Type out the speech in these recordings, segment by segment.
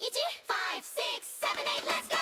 5, 6, 7, 8, let's go!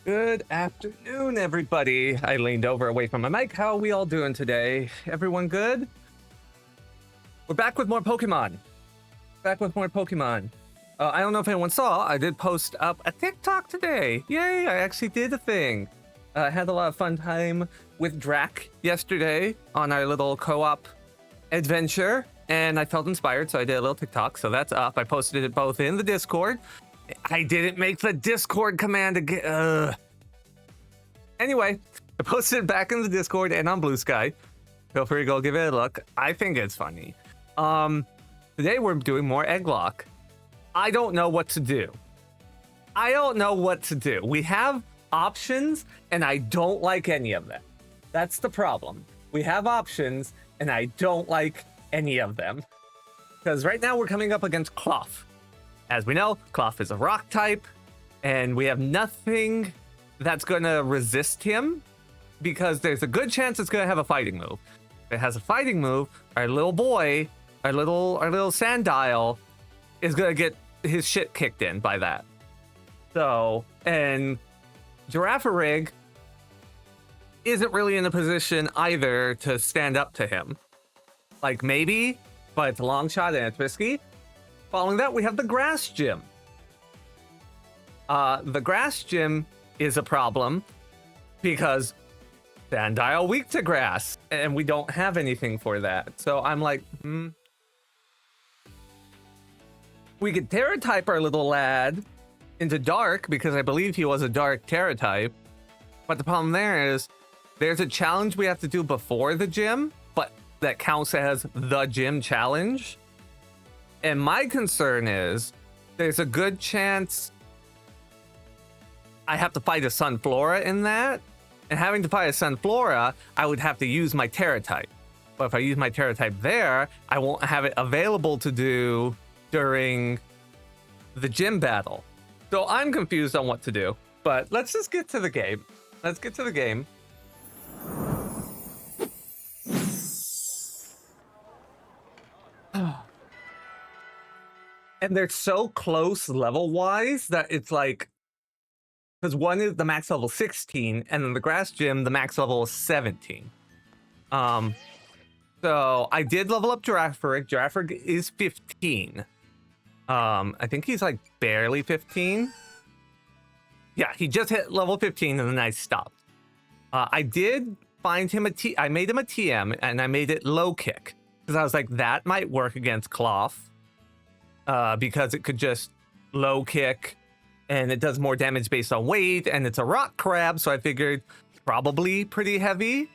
Good afternoon, everybody. I leaned over away from my mic. How are we all doing today? Everyone good? We're back with more Pokemon. I don't know if anyone saw, I did post up a TikTok today. Yay, I actually did a thing. I had a lot of fun time with Drac yesterday on our little co-op adventure, and I felt inspired, so I did a little TikTok, so that's up. I posted it both in the Discord. I didn't make the Discord command again. Anyway, I posted it back in the Discord and on Blue Sky. Feel free to go give it a look. I think it's funny. Today we're doing more Egg-locke. I don't know what to do. We have options, and I don't like any of them. That's the problem. We have options, and I don't like any of them. Because right now we're coming up against Cloth. As we know, Cloth is a rock type, and we have nothing that's going to resist him, because there's a good chance it's going to have a fighting move. If it has a fighting move, our little boy, our little Sandile, is going to get his shit kicked in by that. So, and Girafarig isn't really in a position either to stand up to him. Like, maybe, but it's a long shot and it's risky. Following that, we have the Grass Gym. The Grass Gym is a problem because Sandile weak to grass, and we don't have anything for that. So I'm like, We could Terra type our little lad into Dark, because I believe he was a Dark Terra type. But the problem there is there's a challenge we have to do before the gym, but that counts as the gym challenge. And my concern is there's a good chance I have to fight a Sunflora in that. And having to fight a Sunflora, I would have to use my Terra type. But if I use my Terra type there, I won't have it available to do during the gym battle. So I'm confused on what to do. But let's just get to the game. And they're so close level-wise that it's like, because one is the max level 16, and then the Grass Gym, the max level is 17. So I did level up Girafarig. Girafarig is 15. I think he's like barely 15. Yeah, he just hit level 15 and then I stopped. I did find him I made him a TM, and I made it low kick, because I was like, that might work against Cloth. Because it could just low kick and it does more damage based on weight, and it's a rock crab, so I figured probably pretty heavy.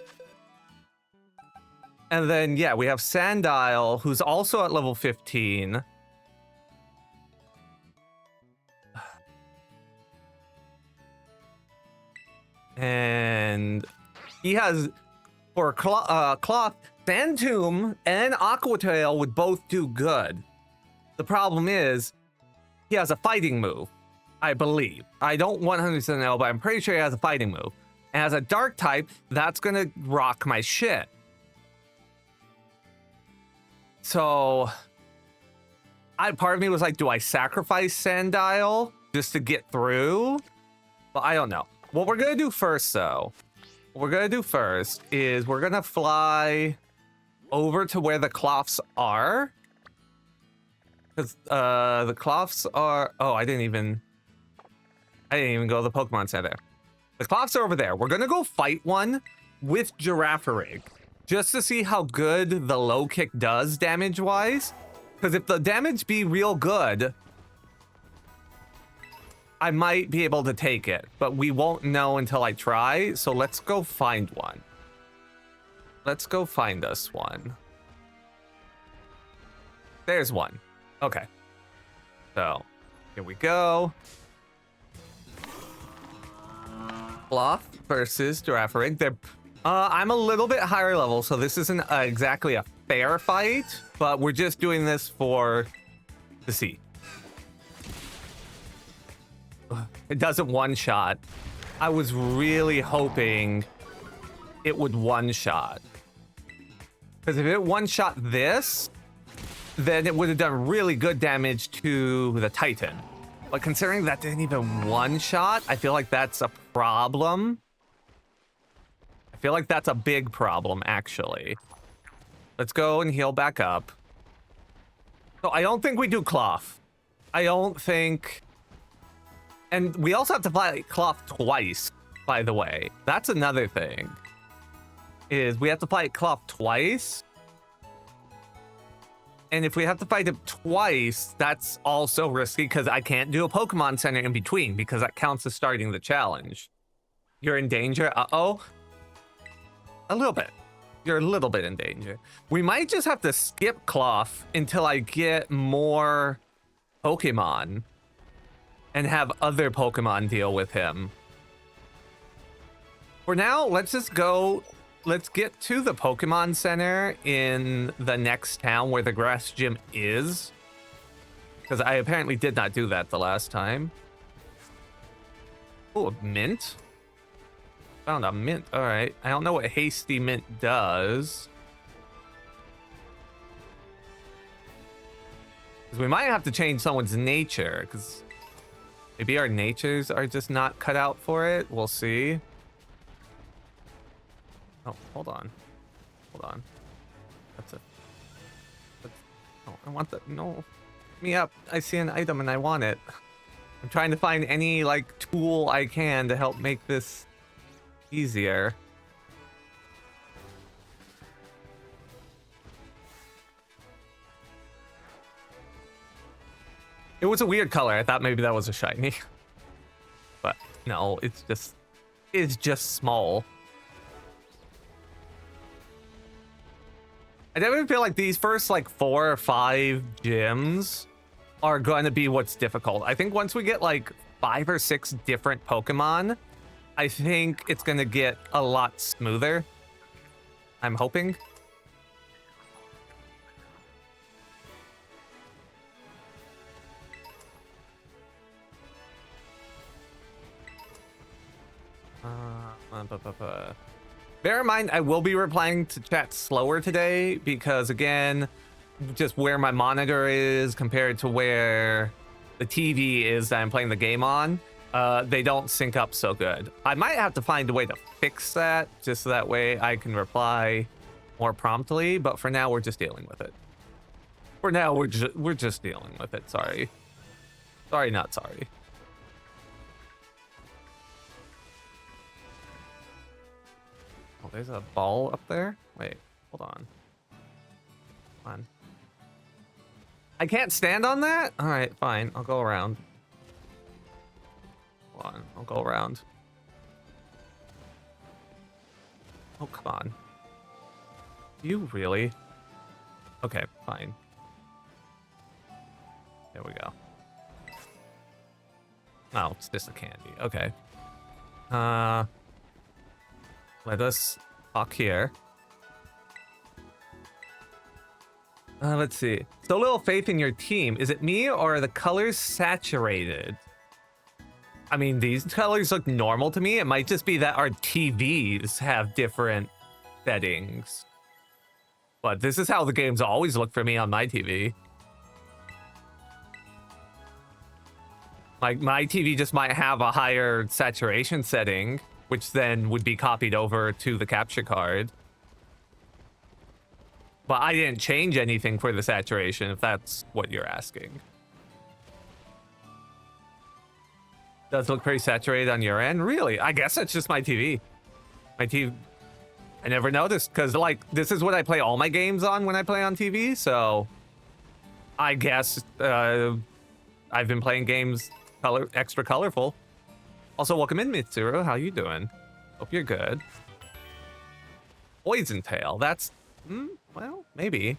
And then, yeah, we have Sandile, who's also at level 15. And he has, for Cloth, Sandtomb and Aqua Tail would both do good. The problem is, he has a fighting move, I believe. I don't 100% know, but I'm pretty sure he has a fighting move. And as a dark type, that's gonna rock my shit. So, part of me was like, do I sacrifice Sandile just to get through? But I don't know. What we're gonna do first, though, is we're gonna fly over to where the Cloths are. Because the Cloths are... Oh, I didn't even go to the Pokemon Center. The Cloths are over there. We're gonna go fight one with Girafarig, just to see how good the low kick does damage-wise. Because if the damage be real good, I might be able to take it. But we won't know until I try, so let's go find one. Let's go find us one. There's one. Okay. So, here we go. Cloth versus Girafarig. I'm a little bit higher level, so this isn't exactly a fair fight, but we're just doing this to see. It doesn't one-shot. I was really hoping it would one-shot. Because if it one-shot this, then it would have done really good damage to the Titan. But considering that didn't even one-shot, I feel like that's a problem. I feel like that's a big problem, actually. Let's go and heal back up. So I don't think we do cloth. I don't think... And we also have to fight cloth twice, by the way. That's another thing. Is we have to fight cloth twice. And if we have to fight it twice, that's also risky because I can't do a Pokemon Center in between because that counts as starting the challenge. You're in danger? Uh-oh. A little bit. You're a little bit in danger. We might just have to skip Cloth until I get more Pokemon and have other Pokemon deal with him. For now, let's just go... Let's get to the Pokemon Center in the next town where the grass gym is. Because I apparently did not do that the last time. Oh, a mint? Found a mint. All right. I don't know what Hasty Mint does. Because we might have to change someone's nature. Because maybe our natures are just not cut out for it. We'll see. Oh, hold on. Hold on. That's it. Oh, I want that. No. Me up. I see an item and I want it. I'm trying to find any, like, tool I can to help make this easier. It was a weird color. I thought maybe that was a shiny. But no, it's just small. I definitely feel like these first like 4 or 5 gyms are going to be what's difficult. I think once we get like 5 or 6 different Pokemon, I think it's going to get a lot smoother. I'm hoping. Bear in mind, I will be replying to chat slower today because, again, just where my monitor is compared to where the TV is that I'm playing the game on, they don't sync up so good. I might have to find a way to fix that just so that way I can reply more promptly, but for now, we're just dealing with it. For now, we're just dealing with it. Sorry. Sorry, not sorry. Oh, there's a ball up there? Wait, hold on. Come on. I can't stand on that? Alright, fine. I'll go around. Hold on. I'll go around. Oh, come on. You really? Okay, fine. There we go. Oh, it's just a candy. Okay. Let us talk here. Let's see. So little faith in your team. Is it me or are the colors saturated? I mean, these colors look normal to me. It might just be that our TVs have different settings. But this is how the games always look for me on my TV. Like, my TV just might have a higher saturation setting, which then would be copied over to the capture card. But I didn't change anything for the saturation, if that's what you're asking. Does look pretty saturated on your end? Really? I guess it's just my TV. My TV... I never noticed, because, like, this is what I play all my games on when I play on TV, so... I guess, I've been playing games extra colorful. Also, welcome in, Mitsuru. How you doing? Hope you're good. Poison Tail. That's... well, maybe.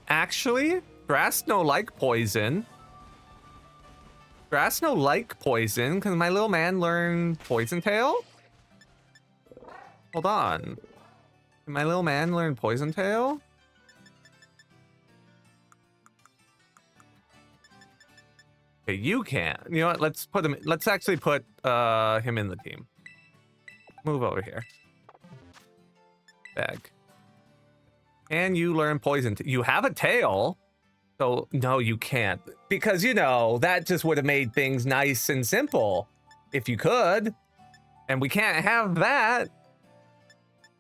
Actually, grass no like poison. Grass no like poison. Can my little man learn Poison Tail? Hold on. Can my little man learn Poison Tail? Okay, you can. You know what? Let's put him. Let's actually put him in the team. Move over here. Bag. Can you learn poison? You have a tail. So no, you can't. Because, you know, that just would have made things nice and simple. if you could. And we can't have that.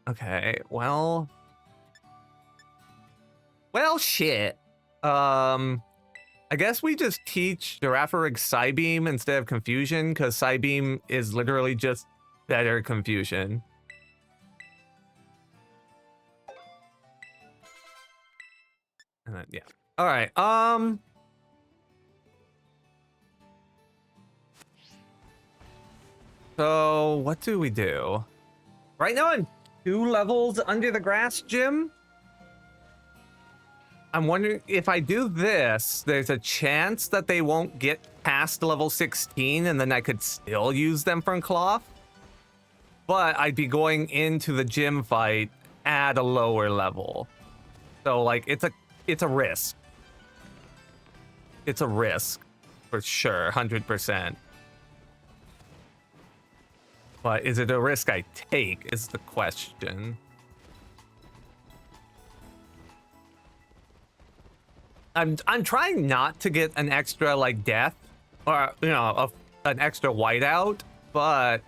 Okay, well, shit. I guess we just teach Girafarig Psybeam instead of Confusion, because Psybeam is literally just better Confusion. And then, yeah. All right. So what do we do? Right now I'm 2 levels under the grass gym. I'm wondering if I do this, there's a chance that they won't get past level 16 and then I could still use them from cloth. But I'd be going into the gym fight at a lower level. So like it's a risk. It's a risk for sure, 100%. But is it a risk I take is the question. I'm trying not to get an extra like death or an extra whiteout, but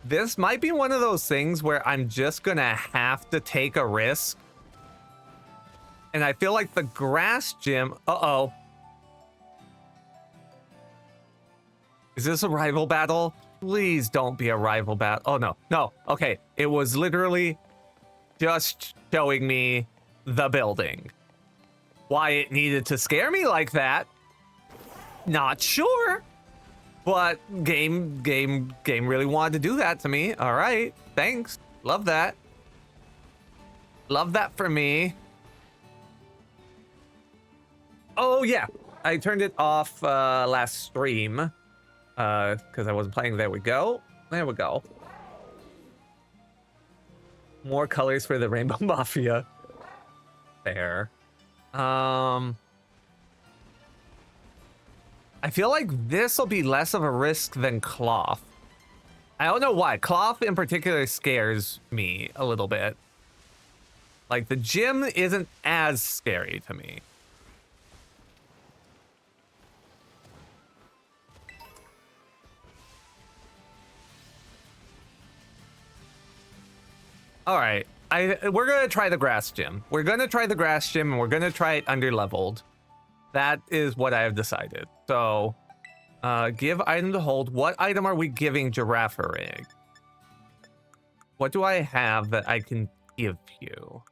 this might be one of those things where I'm just gonna have to take a risk. And I feel like the grass gym, is this a rival battle? Please don't be a rival battle. Oh no, okay. It was literally just showing me the building. Why it needed to scare me like that, not sure. But game really wanted to do that to me. All right, thanks. Love that. Love that for me. Oh yeah, I turned it off last stream because I wasn't playing. There we go. There we go. More colors for the Rainbow Mafia. There. I feel like this will be less of a risk than cloth. I don't know why. Cloth in particular scares me a little bit. Like the gym isn't as scary to me. All right. We're going to try the grass gym. We're going to try the grass gym and we're going to try it under-leveled. That is what I have decided. So, give item to hold. What item are we giving Girafarig? What do I have that I can give you?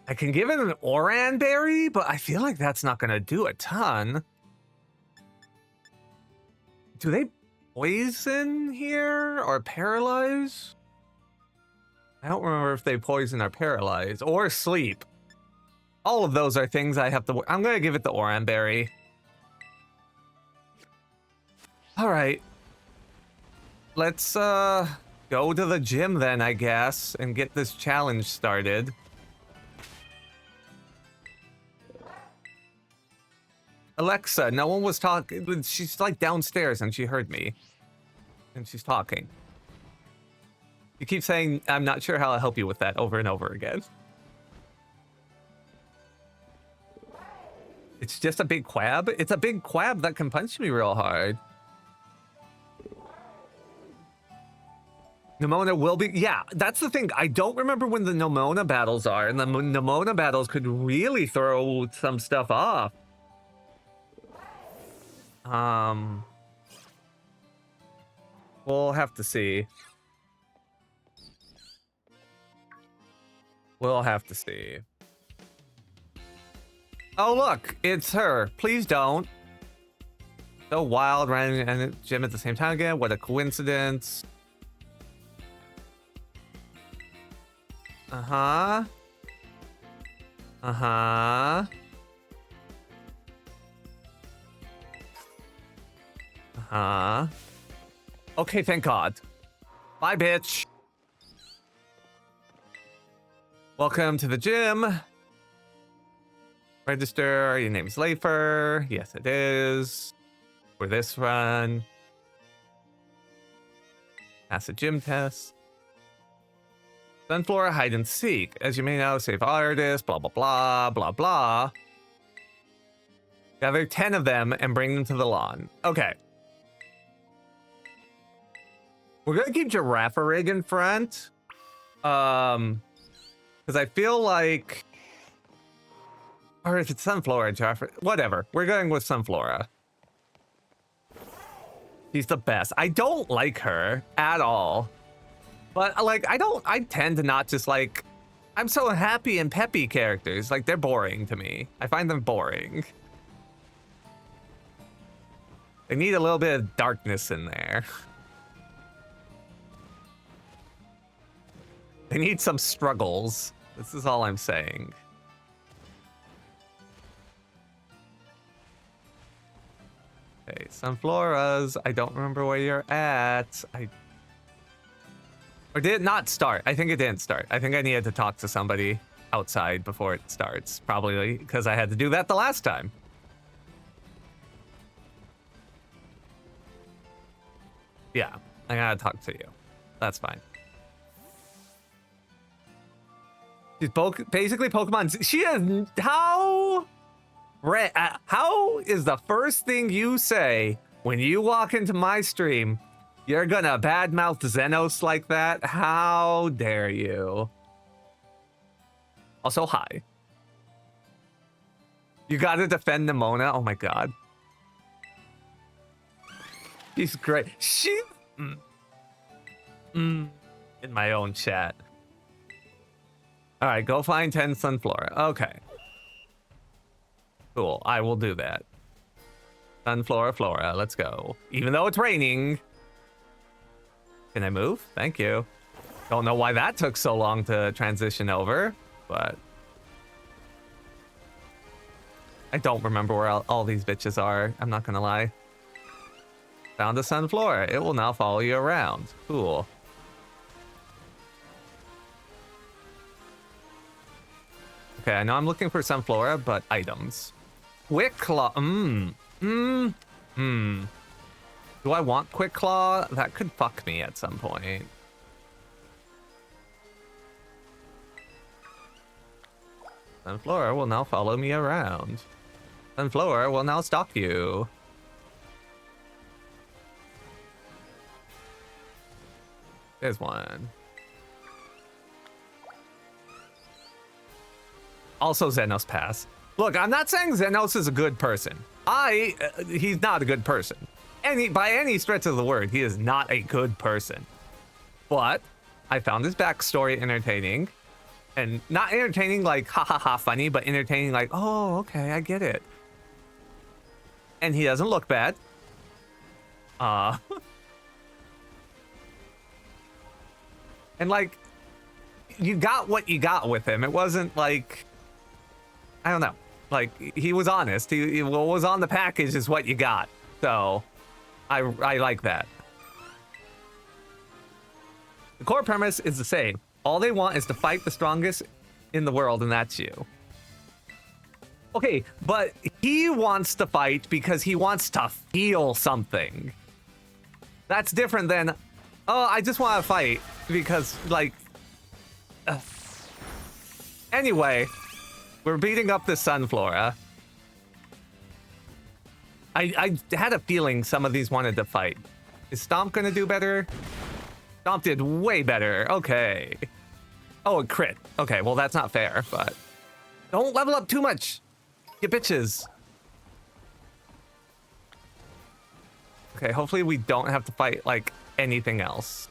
I can give it an Oran Berry, but I feel like that's not going to do a ton. Do they poison here or paralyze? I don't remember if they poison or paralyze or sleep. All of those are things I have to... I'm going to give it the Oran Berry. All right. Let's go to the gym then, I guess, and get this challenge started. Alexa, no one was talking. She's like downstairs and she heard me. And she's talking. You keep saying, I'm not sure how I'll help you with that over and over again. It's just a big quab? It's a big quab that can punch me real hard. Nemona will be... Yeah, that's the thing. I don't remember when the Nemona battles are. And the Nemona battles could really throw some stuff off. We'll have to see. We'll have to see. Oh, look, it's her. Please don't. So wild, running and the gym at the same time again. What a coincidence. Uh-huh. Uh-huh. Uh-huh. Okay, thank God. Bye, bitch. Welcome to the gym. Register. Your name's Leifer. Yes, it is. For this run. Pass a gym test. Sunflora hide and seek. As you may know, save artists, blah, blah, blah, blah, blah. Gather 10 of them and bring them to the lawn. Okay. We're gonna keep Giraffe in front. Because I feel like... Or if it's Sunflora, Giraffe... Whatever. We're going with Sunflora. She's the best. I don't like her at all. But, like, I tend to not just, like... I'm so happy and peppy characters. Like, they're boring to me. I find them boring. They need a little bit of darkness in there. They need some struggles. This is all I'm saying. Okay, Sunfloras. I don't remember where you're at. Or did it not start? I think it didn't start. I think I needed to talk to somebody outside before it starts. Probably because I had to do that the last time. Yeah, I gotta talk to you. That's fine. She's basically Pokemon. She is... How is the first thing you say when you walk into my stream, you're gonna badmouth Xenos like that? How dare you? Also, hi. You gotta defend Nimona? Oh my god. She's great. She... in my own chat. Alright, go find 10 Sunflora. Okay. Cool, I will do that. Sunflora, Flora, let's go. Even though it's raining. Can I move? Thank you. Don't know why that took so long to transition over, but... I don't remember where all these bitches are, I'm not gonna lie. Found a Sunflora. It will now follow you around. Cool. Okay, I know I'm looking for Sunflora, but items. Quick Claw. Do I want Quick Claw? That could fuck me at some point. Sunflora will now follow me around. Sunflora will now stalk you. There's one. Also Xenos pass. Look, I'm not saying Xenos is a good person. He's not a good person. By any stretch of the word, he is not a good person. But I found his backstory entertaining. And not entertaining like ha ha ha funny, but entertaining like, oh, okay, I get it. And he doesn't look bad. And like, you got what you got with him. It wasn't like, I don't know. Like, he was honest. What was on the package is what you got. So, I like that. The core premise is the same. All they want is to fight the strongest in the world, and that's you. Okay, but he wants to fight because he wants to feel something. That's different than, oh, I just want to fight because, like... Anyway, we're beating up the Sunflora. I had a feeling some of these wanted to fight. Is Stomp gonna do better? Stomp did way better. Okay. Oh, a crit. Okay, well, that's not fair, but... Don't level up too much, you bitches. Okay, hopefully we don't have to fight, like, anything else.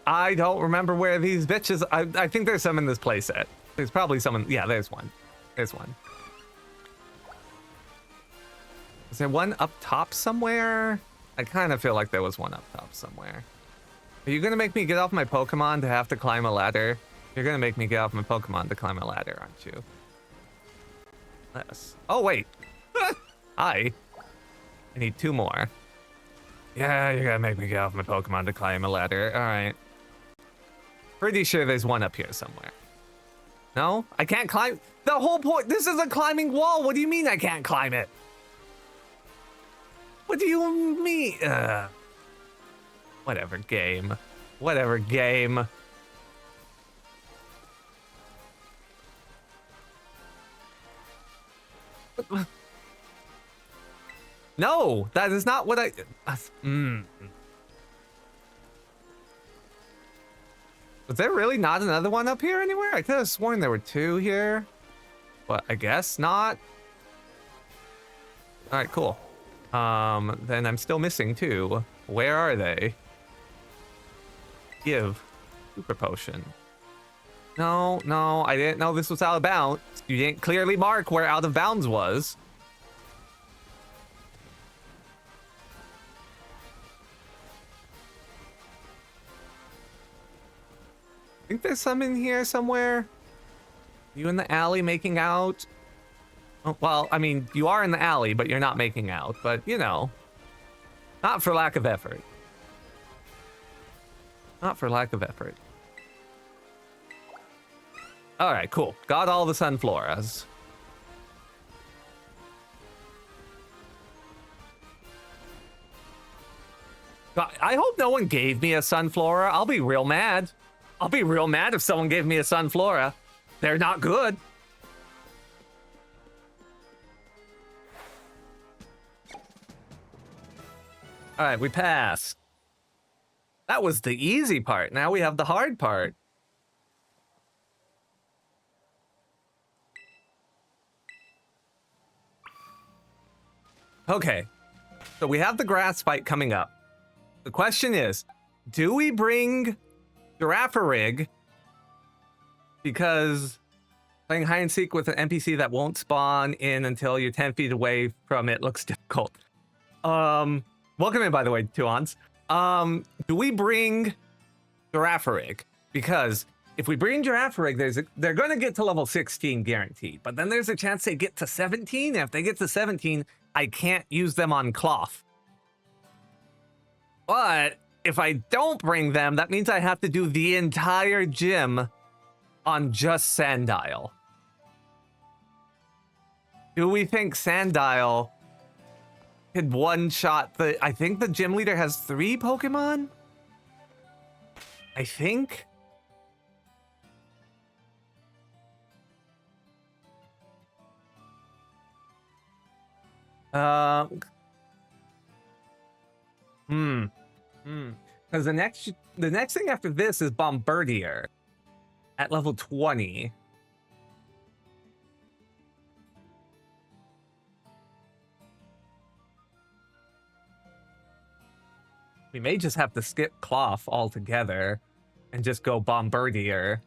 I don't remember where these bitches... I think there's some in this playset. There's probably some in... Yeah, there's one. There's one. Is there one up top somewhere? I kind of feel like there was one up top somewhere. Are you gonna make me get off my Pokemon to have to climb a ladder? You're gonna make me get off my Pokemon to climb a ladder, aren't you? Yes. Oh, wait. Hi. I need 2 more. Yeah, you're gonna make me get off my Pokemon to climb a ladder. All right. Pretty sure there's one up here somewhere. No? I can't climb. The whole point. This is a climbing wall. What do you mean I can't climb it? What do you mean? Whatever, game. Whatever, game. No, that is not what I. Was there really not another one up here anywhere? I could have sworn there were two here, but I guess not. All right, cool. Then I'm still missing two. Where are they? Give. Super potion. No, no, I didn't know this was out of bounds. You didn't clearly mark where out of bounds was. I think there's some in here somewhere. You in the alley making out? Oh, well, I mean, you are in the alley, but you're not making out. But, you know, not for lack of effort. Not for lack of effort. All right, cool. Got all the Sunfloras. I hope no one gave me a Sunflora. I'll be real mad. I'll be real mad if someone gave me a Sunflora. They're not good. All right, we passed. That was the easy part. Now we have the hard part. Okay, so we have the grass fight coming up. The question is, do we bring Girafarig? Because playing hide and seek with an NPC that won't spawn in until you're 10 feet away from it looks difficult. Welcome in, by the way, Tuans. Do we bring Girafarig? Because if we bring Girafarig, they're going to get to level 16 guaranteed. But then there's a chance they get to 17. And if they get to 17, I can't use them on Cloth. But if I don't bring them, that means I have to do the entire gym on just Sandile. Do we think Sandile could one-shot the... I think the gym leader has 3 Pokemon? I think? Because the next thing after this is Bombardier at level 20. We may just have to skip Cloth altogether and just go Bombardier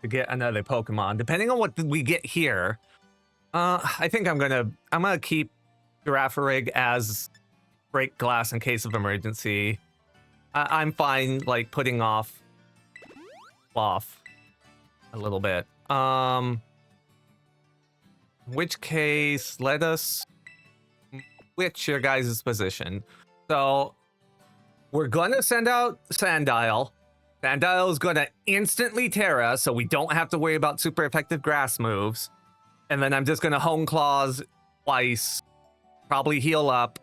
to get another Pokemon, depending on what we get here. I think I'm gonna keep Girafarig as break glass in case of emergency. I'm fine, like, putting off Cloth a little bit. In which case, let us switch your guys' position. So we're gonna send out Sandile. Sandile is gonna instantly Terra, so we don't have to worry about super effective grass moves. And then I'm just gonna Hone Claws twice, probably heal up,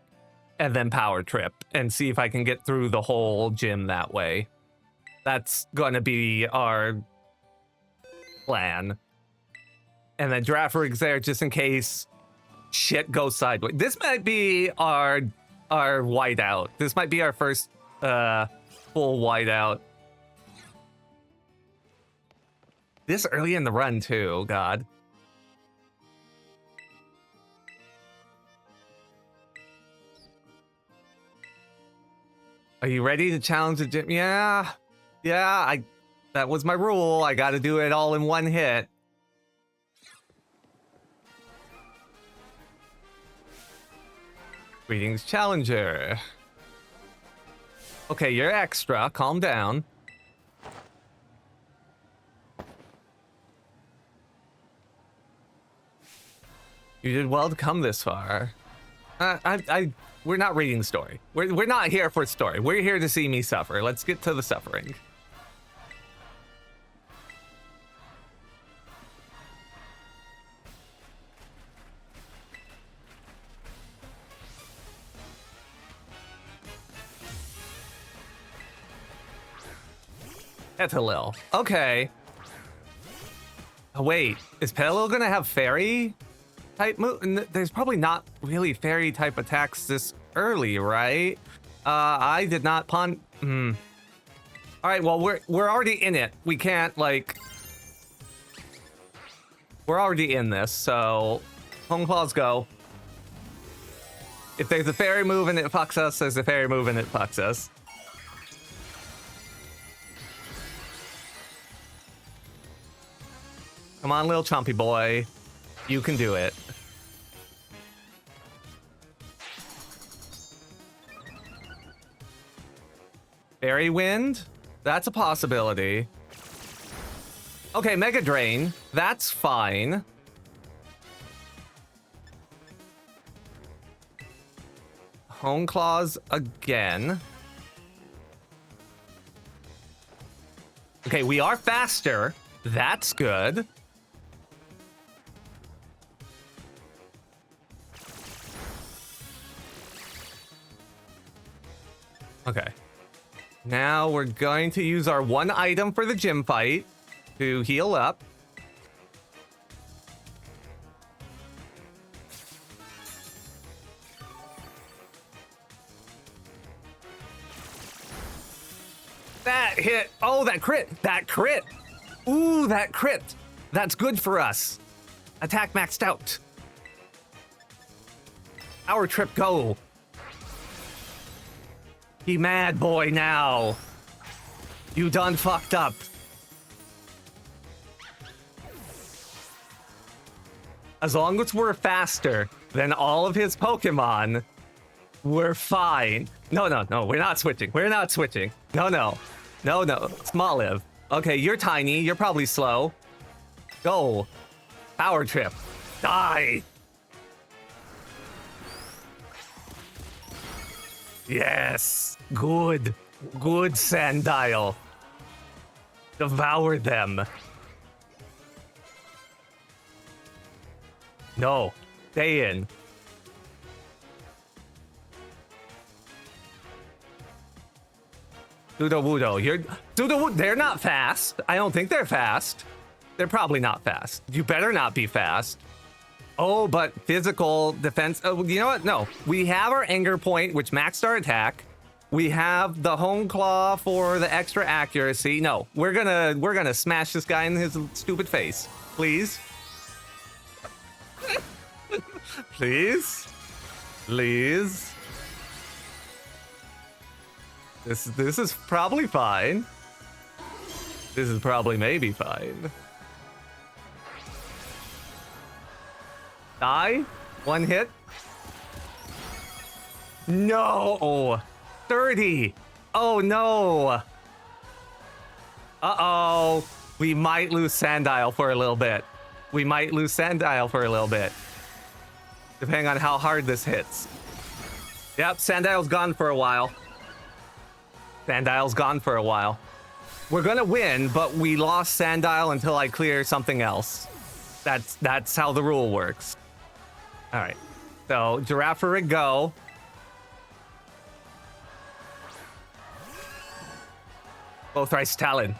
and then Power Trip, and see if I can get through the whole gym that way. That's gonna be our plan. And then Girafarig's there just in case shit goes sideways. This might be our whiteout. This might be our first full whiteout. This early in the run too, God. Are you ready to challenge the gym? Yeah, that was my rule. I gotta do it all in one hit. Greetings, Challenger. Okay, you're extra. Calm down. You did well to come this far. We're not reading the story. We're not here for story. We're here to see me suffer. Let's get to the suffering. Petalil. Okay. Oh, wait. Is Petalil gonna have fairy type move? There's probably not really fairy type attacks this early, right? I did not All right, well, we're already in it. We can't, like... We're already in this, so... Home Claws go. If there's a fairy move and it fucks us, there's a fairy move and it fucks us. Come on, little chompy boy. You can do it. Fairy Wind? That's a possibility. Okay, Mega Drain. That's fine. Hone Claws again. Okay, we are faster. That's good. Okay. Now we're going to use our one item for the gym fight to heal up. That hit. Oh, that crit. That crit. Ooh, that crit. That's good for us. Attack maxed out. Power trip go. He mad boy now. You done fucked up. As long as we're faster than all of his Pokemon, we're fine. No, we're not switching. We're not switching. No. Small live. Okay, you're tiny. You're probably slow. Go. Power trip. Die. Yes. Good. Good, Sandile. Devour them. No. Stay in. Sudowoodo, they're not fast. I don't think they're fast. They're probably not fast. You better not be fast. Oh, but physical defense. Oh, you know what? No. We have our anger point, which maxed our attack. We have the home claw for the extra accuracy. No, we're gonna smash this guy in his stupid face. Please. Please. Please. This is probably fine. This is probably maybe fine. Die? One hit? No! 30! Oh no! Uh-oh. We might lose Sandile for a little bit. We might lose Sandile for a little bit. Depending on how hard this hits. Yep, Sandile's gone for a while. Sandile's gone for a while. We're gonna win, but we lost Sandile until I clear something else. That's how the rule works. All right. So Girafarig go. Both Thrice Talon.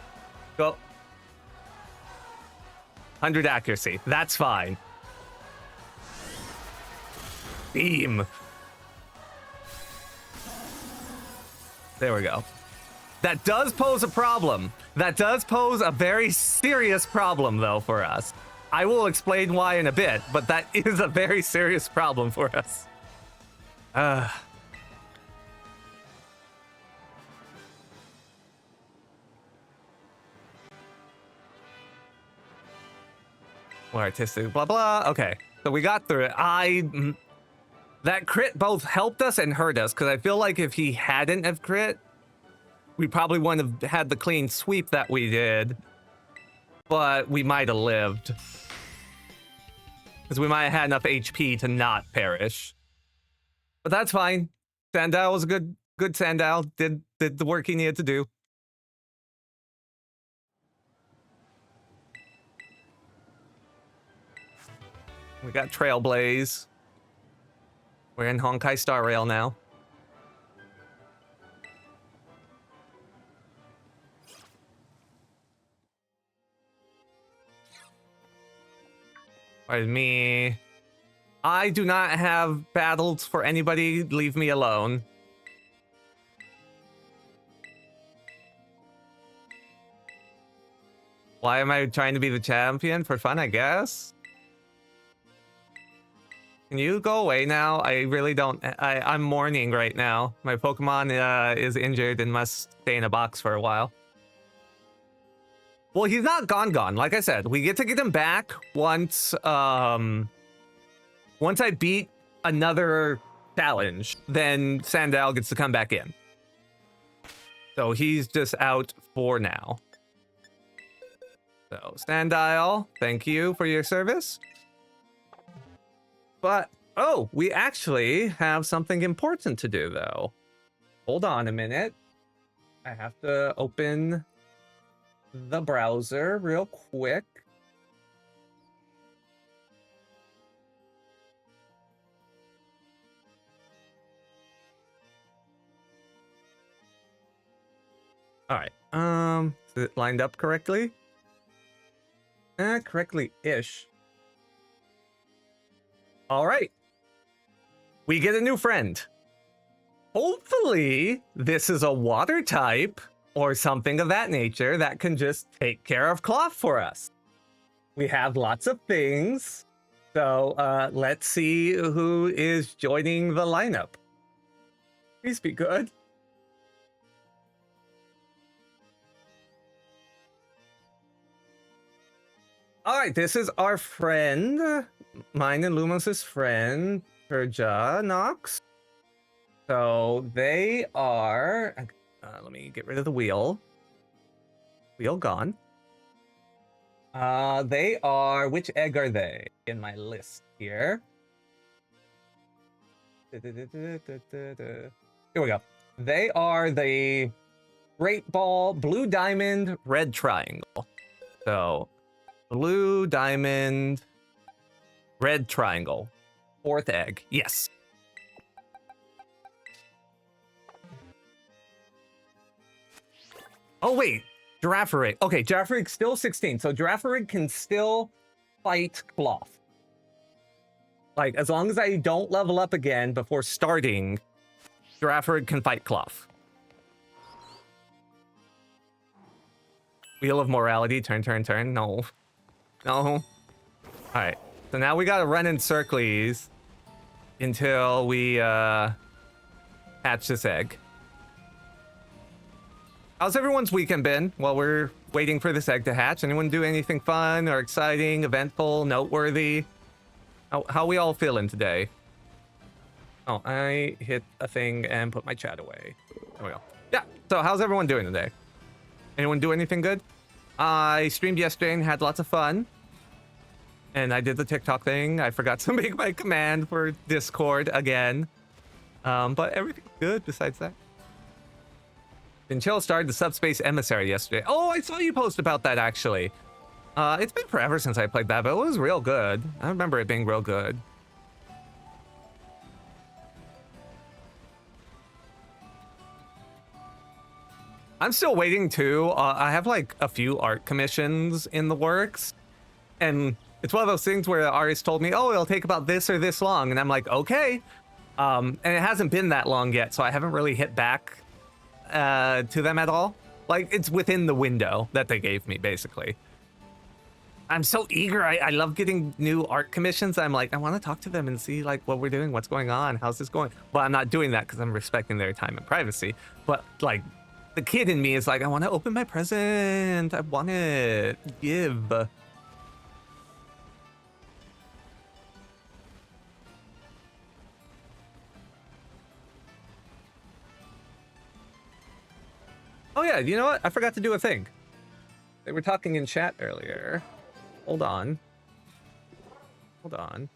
Go. 100 accuracy. That's fine. Beam. There we go. That does pose a problem. That does pose a very serious problem, though, for us. I will explain why in a bit, but that is a very serious problem for us. More artistic, blah, blah. Okay, so we got through it. That crit both helped us and hurt us, because I feel like if he hadn't have crit, we probably wouldn't have had the clean sweep that we did, but we might have lived. Because we might have had enough HP to not perish. But that's fine. Sandile was a good Sandile. Did the work he needed to do. We got Trailblaze. We're in Honkai Star Rail now. Pardon me. I do not have battles for anybody. Leave me alone. Why am I trying to be the champion? For fun, I guess? Can you go away now? I really don't. I'm mourning right now. My Pokemon is injured and must stay in a box for a while. Well, he's not gone. Like I said, we get to get him back once I beat another challenge, then Sandile gets to come back in. So he's just out for now. So Sandile, thank you for your service. But, oh, we actually have something important to do, though. Hold on a minute. I have to open the browser real quick. All right. Is it lined up correctly? Correctly-ish. All right. We get a new friend. Hopefully, this is a water type or something of that nature that can just take care of Cloth for us. We have lots of things. So let's see who is joining the lineup. Please be good. All right, this is our friend, mine and Lumos's friend, Perja Nox. So they are, let me get rid of the wheel. Wheel gone. They are, which egg are they in my list here? Here we go. They are the Great Ball, Blue Diamond, Red Triangle. So, Blue Diamond, Red Triangle. Fourth egg. Yes. Oh, wait. Girafarig. Okay, Girafarig's still 16. So Girafarig can still fight Cloth. Like, as long as I don't level up again before starting, Girafarig can fight Cloth. Wheel of Morality. Turn. No. Alright. So now we gotta run in circles until we hatch this egg. How's everyone's weekend been while we're waiting for this egg to hatch? Anyone do anything fun or exciting, eventful, noteworthy? How we all feeling today? Oh, I hit a thing and put my chat away. There we go. Yeah, so how's everyone doing today? Anyone do anything good? I streamed yesterday and had lots of fun. And I did the TikTok thing. I forgot to make my command for Discord again. But everything's good besides that. Vinchell started the Subspace Emissary yesterday. Oh, I saw you post about that, actually. It's been forever since I played that, but it was real good. I remember it being real good. I'm still waiting, too. I have, like, a few art commissions in the works. And it's one of those things where the artist told me, oh, it'll take about this or this long. And I'm like, okay. And it hasn't been that long yet, so I haven't really hit back to them at all. Like, it's within the window that they gave me, basically. I'm so eager. I love getting new art commissions. I'm like, I want to talk to them and see, like, what we're doing, what's going on, how's this going. Well, I'm not doing that because I'm respecting their time and privacy. But, like, the kid in me is like, I want to open my present. I want to give. Oh yeah, you know what? I forgot to do a thing. They were talking in chat earlier. Hold on. Let me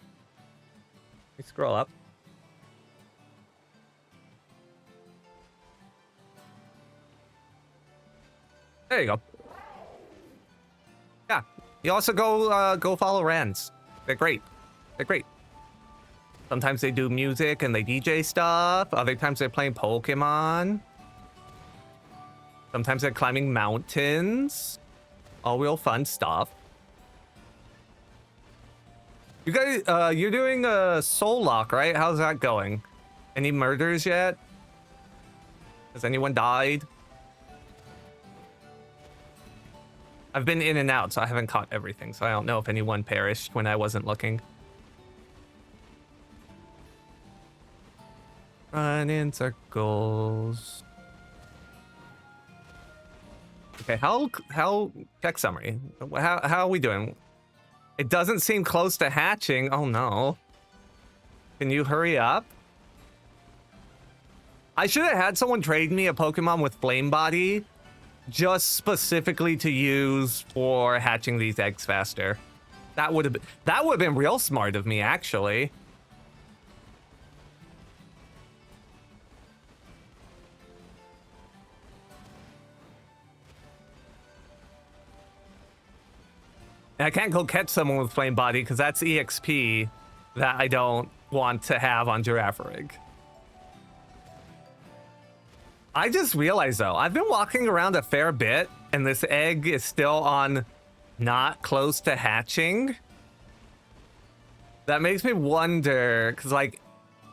scroll up. There you go. Yeah. You also go follow Rans. They're great. They're great. Sometimes they do music and they DJ stuff. Other times they're playing Pokemon. Sometimes they're climbing mountains. All real fun stuff. You guys, you're doing a soul lock, right? How's that going? Any murders yet? Has anyone died? I've been in and out, so I haven't caught everything, so I don't know if anyone perished when I wasn't looking. Run in circles. Okay, how check summary. How are we doing? It doesn't seem close to hatching. Oh no. Can you hurry up? I should have had someone trade me a Pokemon with Flame Body just specifically to use for hatching these eggs faster. That would have been real smart of me, actually. I can't go catch someone with Flame Body because that's EXP that I don't want to have on Girafarig. I just realized though, I've been walking around a fair bit and this egg is still on not close to hatching. That makes me wonder, because like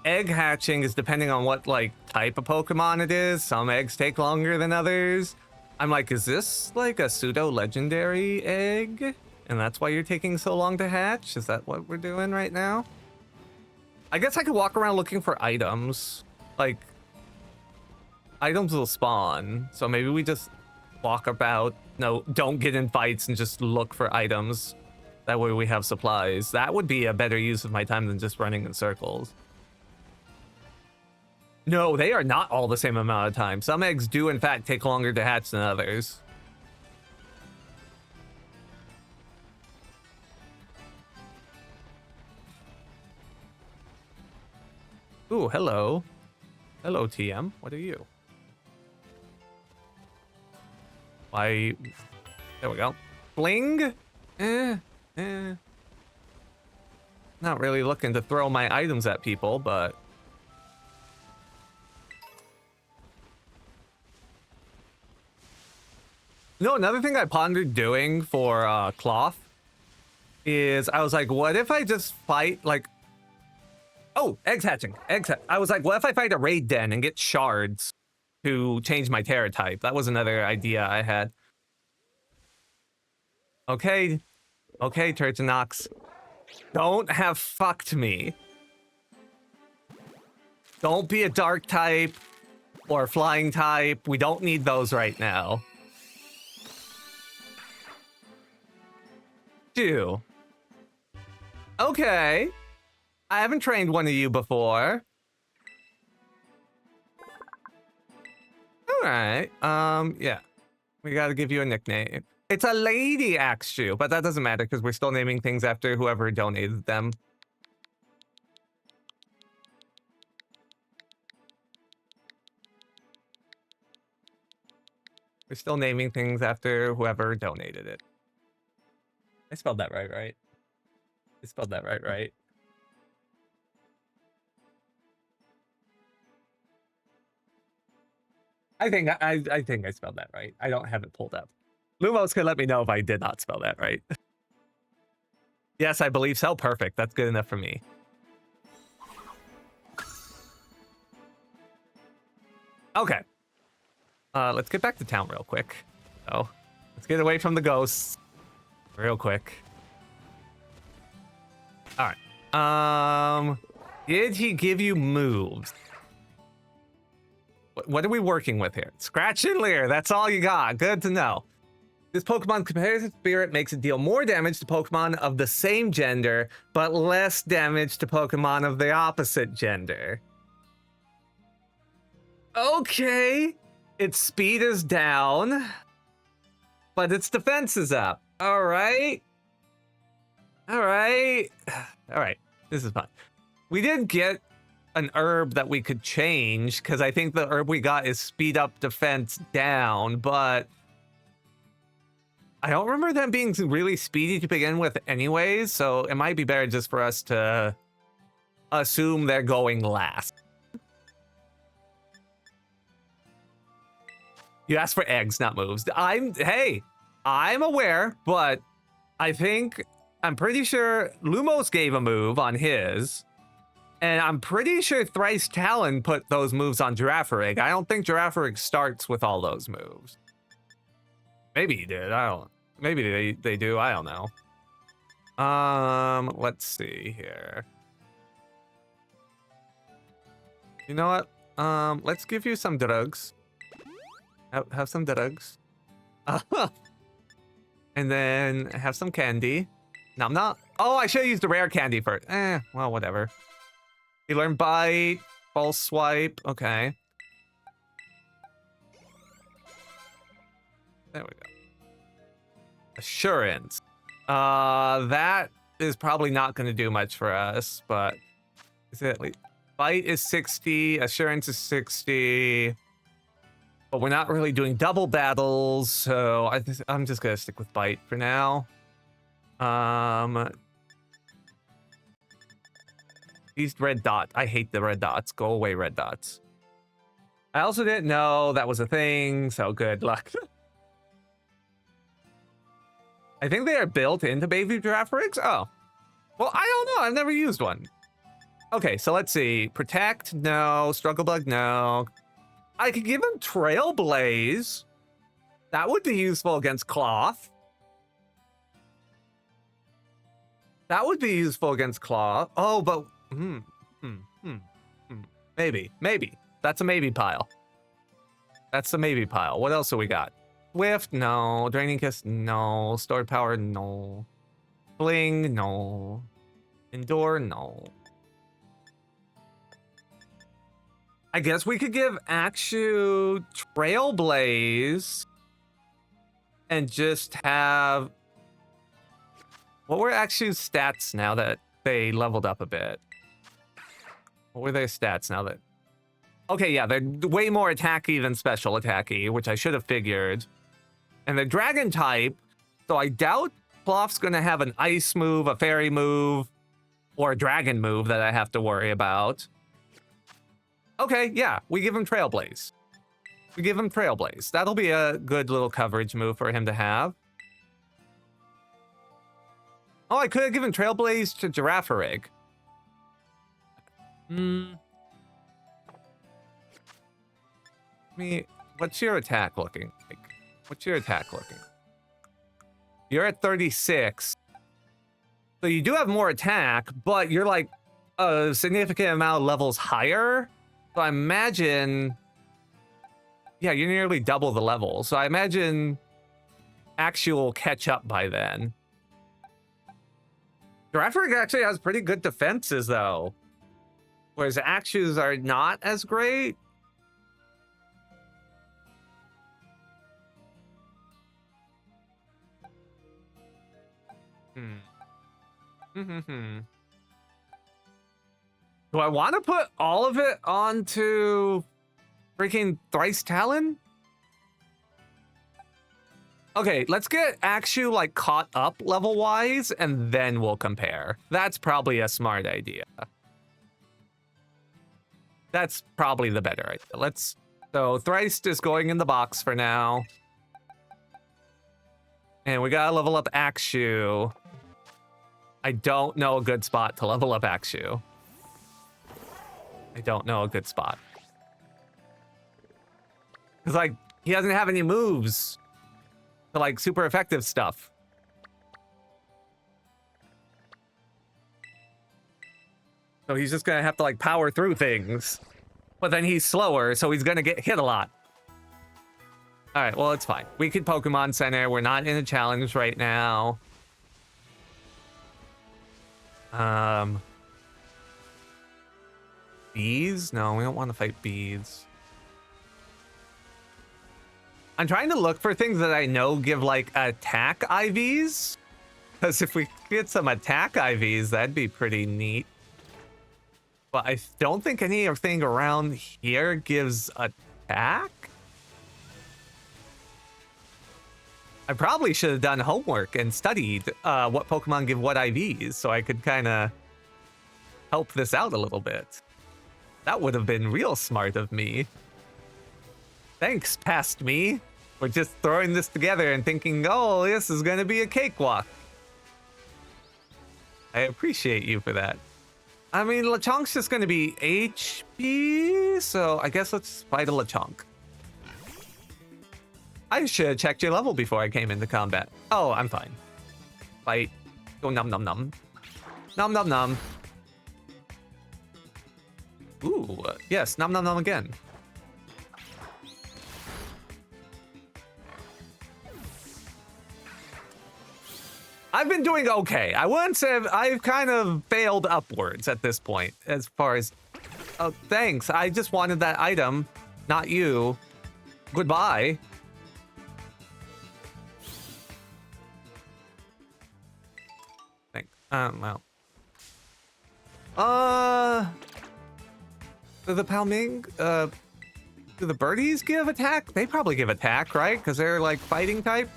egg hatching is depending on what like type of Pokemon it is. Some eggs take longer than others. I'm like, is this like a pseudo legendary egg? And that's why you're taking so long to hatch? Is that what we're doing right now? I guess I could walk around looking for items. Like, items will spawn. So maybe we just walk about. No, don't get in fights and just look for items. That way we have supplies. That would be a better use of my time than just running in circles. No, they are not all the same amount of time. Some eggs do, in fact, take longer to hatch than others. Ooh, hello. Hello, TM. What are you? Why? There we go. Bling? Not really looking to throw my items at people, but... No, another thing I pondered doing for cloth is I was like, what if I just fight, like... Oh, eggs hatching. I was like, what if I fight a raid den and get shards to change my Terra type? That was another idea I had. Okay, Turtonox. Don't have fucked me. Don't be a dark type or flying type. We don't need those right now. Phew. Okay. I haven't trained one of you before. Alright. Yeah. We gotta give you a nickname. It's a lady, Axew, but that doesn't matter because we're still naming things after whoever donated them. We're still naming things after whoever donated it. I spelled that right? I spelled that right? I think I spelled that right. I don't have it pulled up. Lumos can let me know if I did not spell that right. Yes, I believe so. Perfect. That's good enough for me. Okay. Let's get back to town real quick. So, let's get away from the ghosts real quick. All right. Did he give you moves? What are we working with here? Scratch and Leer. That's all you got. Good to know. This Pokemon Competitive Spirit makes it deal more damage to Pokemon of the same gender, but less damage to Pokemon of the opposite gender. Okay. Its speed is down, but its defense is up. All right. This is fun. We did get an herb that we could change because I think the herb we got is speed up defense down, but I don't remember them being really speedy to begin with anyways, so it might be better just for us to assume they're going last. You asked for eggs, not moves. Hey, I'm aware, but I'm pretty sure Lumos gave a move on his, and I'm pretty sure Thrice Talon put those moves on Girafarig. I don't think Girafarig starts with all those moves. Maybe he did. Maybe they do. I don't know. Let's see here. You know what? Let's give you some drugs. Have some drugs. And then have some candy. No, I'm not. Oh, I should have used the rare candy first. Well, whatever. You learn bite, false swipe. Okay. There we go. Assurance. That is probably not going to do much for us, but is it like bite is 60, assurance is 60. But we're not really doing double battles, so I'm just gonna stick with bite for now. These red dots. I hate the red dots. Go away, red dots. I also didn't know that was a thing, so good luck. I think they are built into baby Giraffarigs. Oh. Well, I don't know. I've never used one. Okay, so let's see. Protect, no. Struggle Bug, no. I could give him Trailblaze. That would be useful against Cloth. That would be useful against Cloth. Oh, but... Maybe. That's a maybe pile. That's the maybe pile. What else do we got? Swift, no. Draining Kiss, no. Stored Power, no. Fling, no. Endure, no. I guess we could give Akshu Trailblaze and just have... What were Akshu's stats now that they leveled up a bit? What were their stats now that... Okay, yeah, they're way more attacky than special attacky, which I should have figured. And they're dragon type, so I doubt Ploff's gonna have an ice move, a fairy move, or a dragon move that I have to worry about. Okay, yeah, we give him Trailblaze. We give him Trailblaze. That'll be a good little coverage move for him to have. Oh, I could have given Trailblaze to Girafarig. What's your attack looking like? What's your attack looking? You're at 36. So you do have more attack, but you're like a significant amount of levels higher. So I imagine... Yeah, you're nearly double the level. So I imagine Akshu will catch up by then. Girafarig actually has pretty good defenses, though. Whereas Akshu's are not as great. Do I want to put all of it onto freaking Thrice Talon? Okay, let's get Akshu like caught up level-wise, and then we'll compare. That's probably a smart idea. That's probably the better idea. So Thrice is going in the box for now. And we gotta level up Akshu. I don't know a good spot to level up Akshu. I don't know a good spot. Because, like, he doesn't have any moves to, like, super effective stuff. So he's just gonna have to, like, power through things. But then he's slower, so he's gonna get hit a lot. Alright, well, it's fine. We could Pokemon Center. We're not in a challenge right now. Bees? No, we don't want to fight bees. I'm trying to look for things that I know give, like, attack IVs. Because if we get some attack IVs, that'd be pretty neat. But I don't think anything around here gives attack. I probably should have done homework and studied what Pokemon give what IVs so I could kind of help this out a little bit. That would have been real smart of me. Thanks, past me, for just throwing this together and thinking, oh, this is going to be a cakewalk. I appreciate you for that. I mean, Lechonk's just going to be HP, so I guess let's fight a Lechonk. I should have checked your level before I came into combat. Oh, I'm fine. Fight. Go num num num. Num num num. Ooh, yes, num num num again. I've been doing okay. I wouldn't say I've kind of failed upwards at this point as far as... Oh, thanks. I just wanted that item, not you. Goodbye. Thanks. Well. Do the Palming, do the birdies give attack? They probably give attack, right? Because they're like fighting type.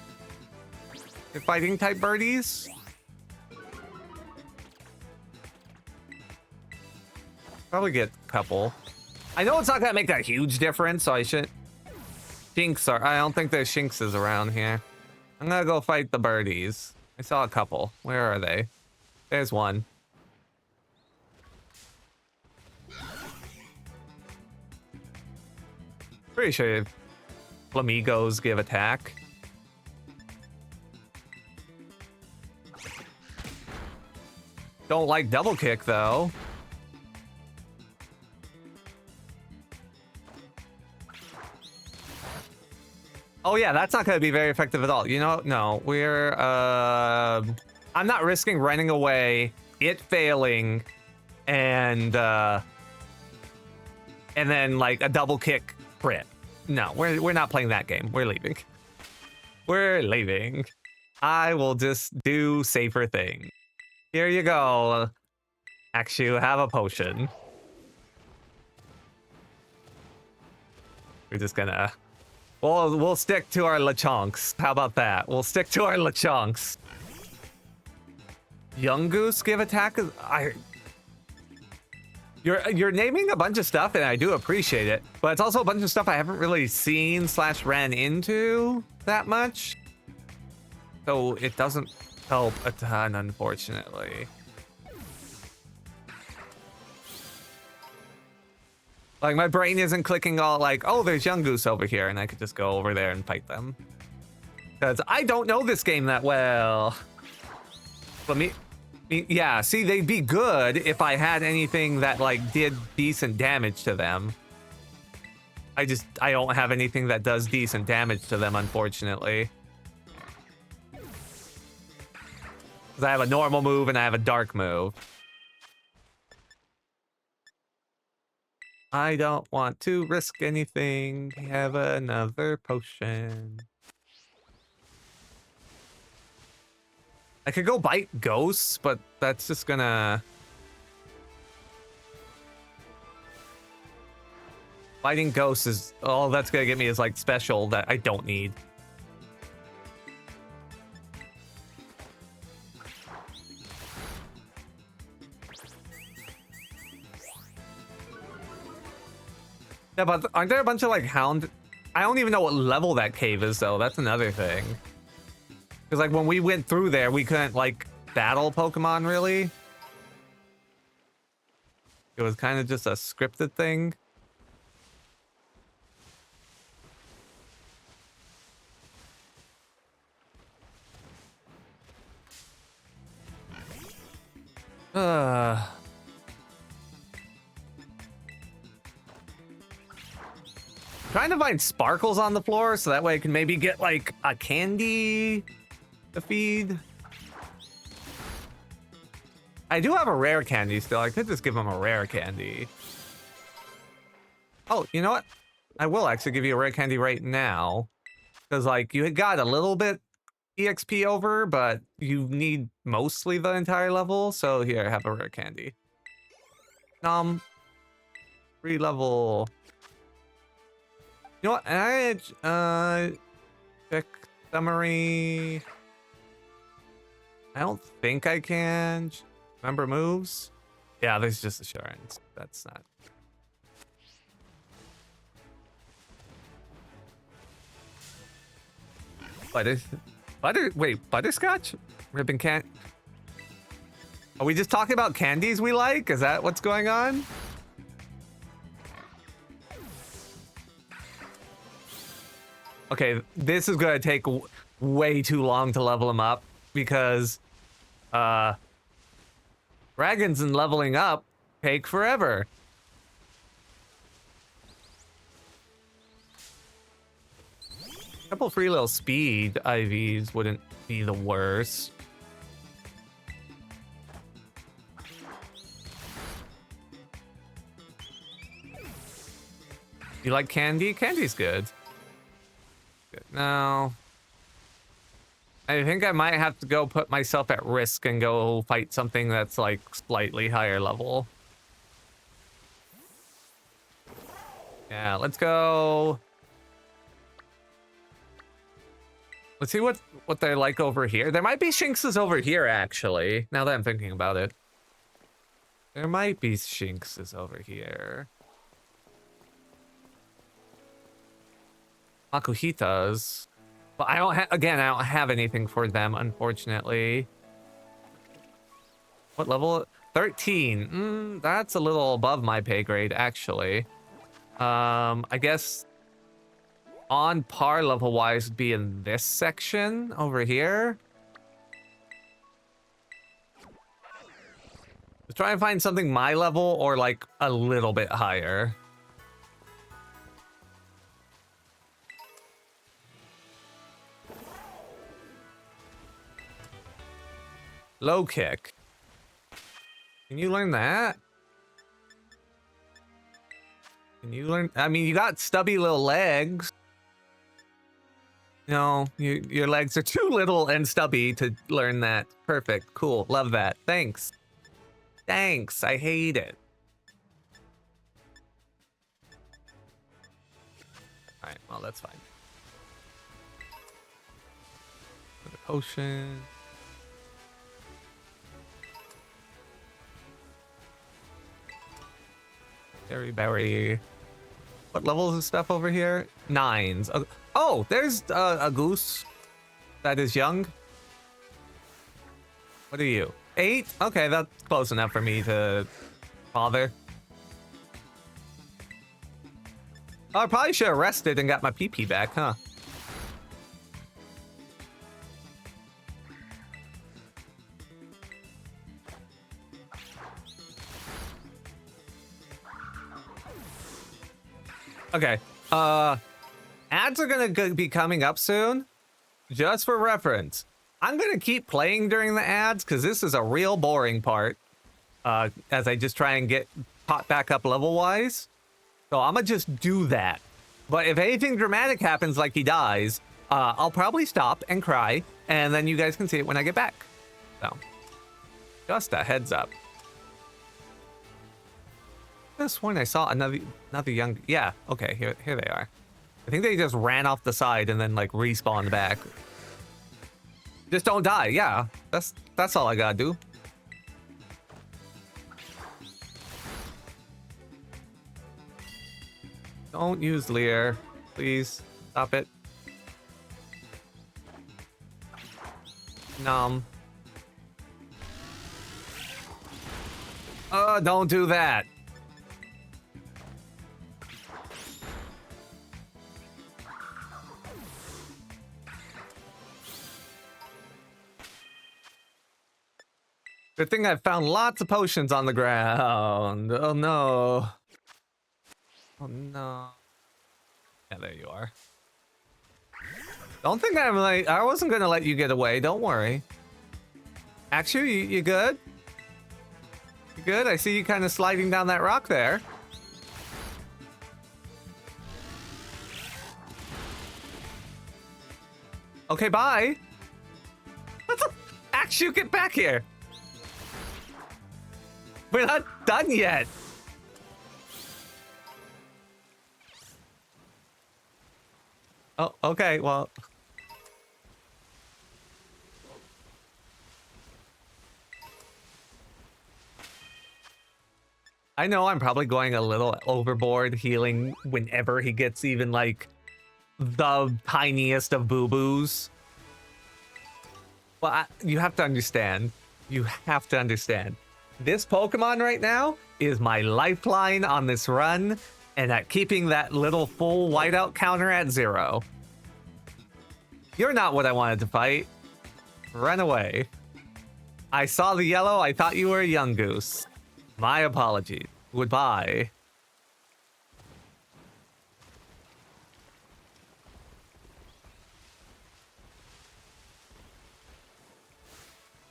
They're fighting type birdies. Probably get a couple. I know it's not gonna make that huge difference, so I shouldn't. Shinx are. I don't think there's Shinxes around here. I'm gonna go fight the birdies. I saw a couple. Where are they? There's one. Pretty sure Flamingos give attack. Don't like double kick though. Oh yeah, that's not gonna be very effective at all. You know, no, we're I'm not risking running away, it failing, and then like a double kick crit. No, we're not playing that game. We're leaving. We're leaving. I will just do safer things. Here you go. Actually, have a potion. We're just gonna... We'll stick to our Lechonks. How about that? We'll stick to our Lechonks. Young Goose give attack? You're naming a bunch of stuff, and I do appreciate it. But it's also a bunch of stuff I haven't really seen / ran into that much. So it doesn't help a ton, unfortunately. Like, my brain isn't clicking all like, oh, there's Young Goose over here, and I could just go over there and fight them. Because I don't know this game that well. Yeah, see, they'd be good if I had anything that, like, did decent damage to them. I don't have anything that does decent damage to them, unfortunately. Because I have a normal move and I have a dark move. I don't want to risk anything. Have another potion. I could go bite ghosts, but that's just gonna... Biting ghosts is... All that's gonna get me is like special that I don't need. Yeah, but aren't there a bunch of like hound... I don't even know what level that cave is though. That's another thing. Because like when we went through there, we couldn't like battle Pokemon really. It was kind of just a scripted thing. Trying to find sparkles on the floor so that way I can maybe get like a candy to feed. I do have a rare candy still. I could just give him a rare candy. Oh, you know what? I will actually give you a rare candy right now. Because like you had got a little bit EXP over, but you need mostly the entire level. So here, have a rare candy. Free level. You know what? And I check Summary. I don't think I can. Remember moves? Yeah, this is just assurance. That's not. Wait, butterscotch? Ribbon can. Are we just talking about candies we like? Is that what's going on? Okay, this is gonna take way too long to level him up because dragons and leveling up take forever. A couple free little speed IVs wouldn't be the worst. You like candy? Candy's good. No. I think I might have to go put myself at risk and go fight something that's like slightly higher level. Yeah, let's go. Let's see what they're like over here. There might be Shinxes over here, actually. Now that I'm thinking about it. There might be Shinxes over here. Makuhitas. But I don't again, I don't have anything for them, unfortunately. What level? 13. That's a little above my pay grade, actually. I guess on par level wise would be in this section over here. Let's try and find something my level or like a little bit higher. Low kick. Can you learn that? Can you learn? I mean, you got stubby little legs. No, your legs are too little and stubby to learn that. Perfect. Cool. Love that. Thanks. Thanks. I hate it. All right. Well, that's fine. Another potion. Berry. What levels of stuff over here? 9s. Oh, there's a goose that is young. What are you? 8? Okay, that's close enough for me to bother. Oh, I probably should have rested and got my PP back, huh? Okay, ads are gonna be coming up soon. Just for reference, I'm gonna keep playing during the ads because this is a real boring part. As I just try and get caught back up level wise. So I'm gonna just do that. But if anything dramatic happens, like he dies, I'll probably stop and cry, and then you guys can see it when I get back. So, just a heads up. This one I saw another young. Yeah, okay, here they are. I think they just ran off the side and then like respawned back. Just don't die. Yeah, that's all I gotta do. Don't use Leer, please. Stop it. Nom. Don't do that. Good thing I found lots of potions on the ground. Oh no. Oh no. Yeah, there you are. Don't think I wasn't gonna let you get away. Don't worry. Actually, you good? You good? I see you kind of sliding down that rock there. Okay, bye. What the? Actually, get back here. We're not done yet. Oh, okay, well. I know I'm probably going a little overboard healing whenever he gets even like the tiniest of boo-boos. But you have to understand. You have to understand. This Pokemon right now is my lifeline on this run and at keeping that little full whiteout counter at 0. You're not what I wanted to fight. Run away. I saw the yellow. I thought you were a young goose. My apologies. Goodbye.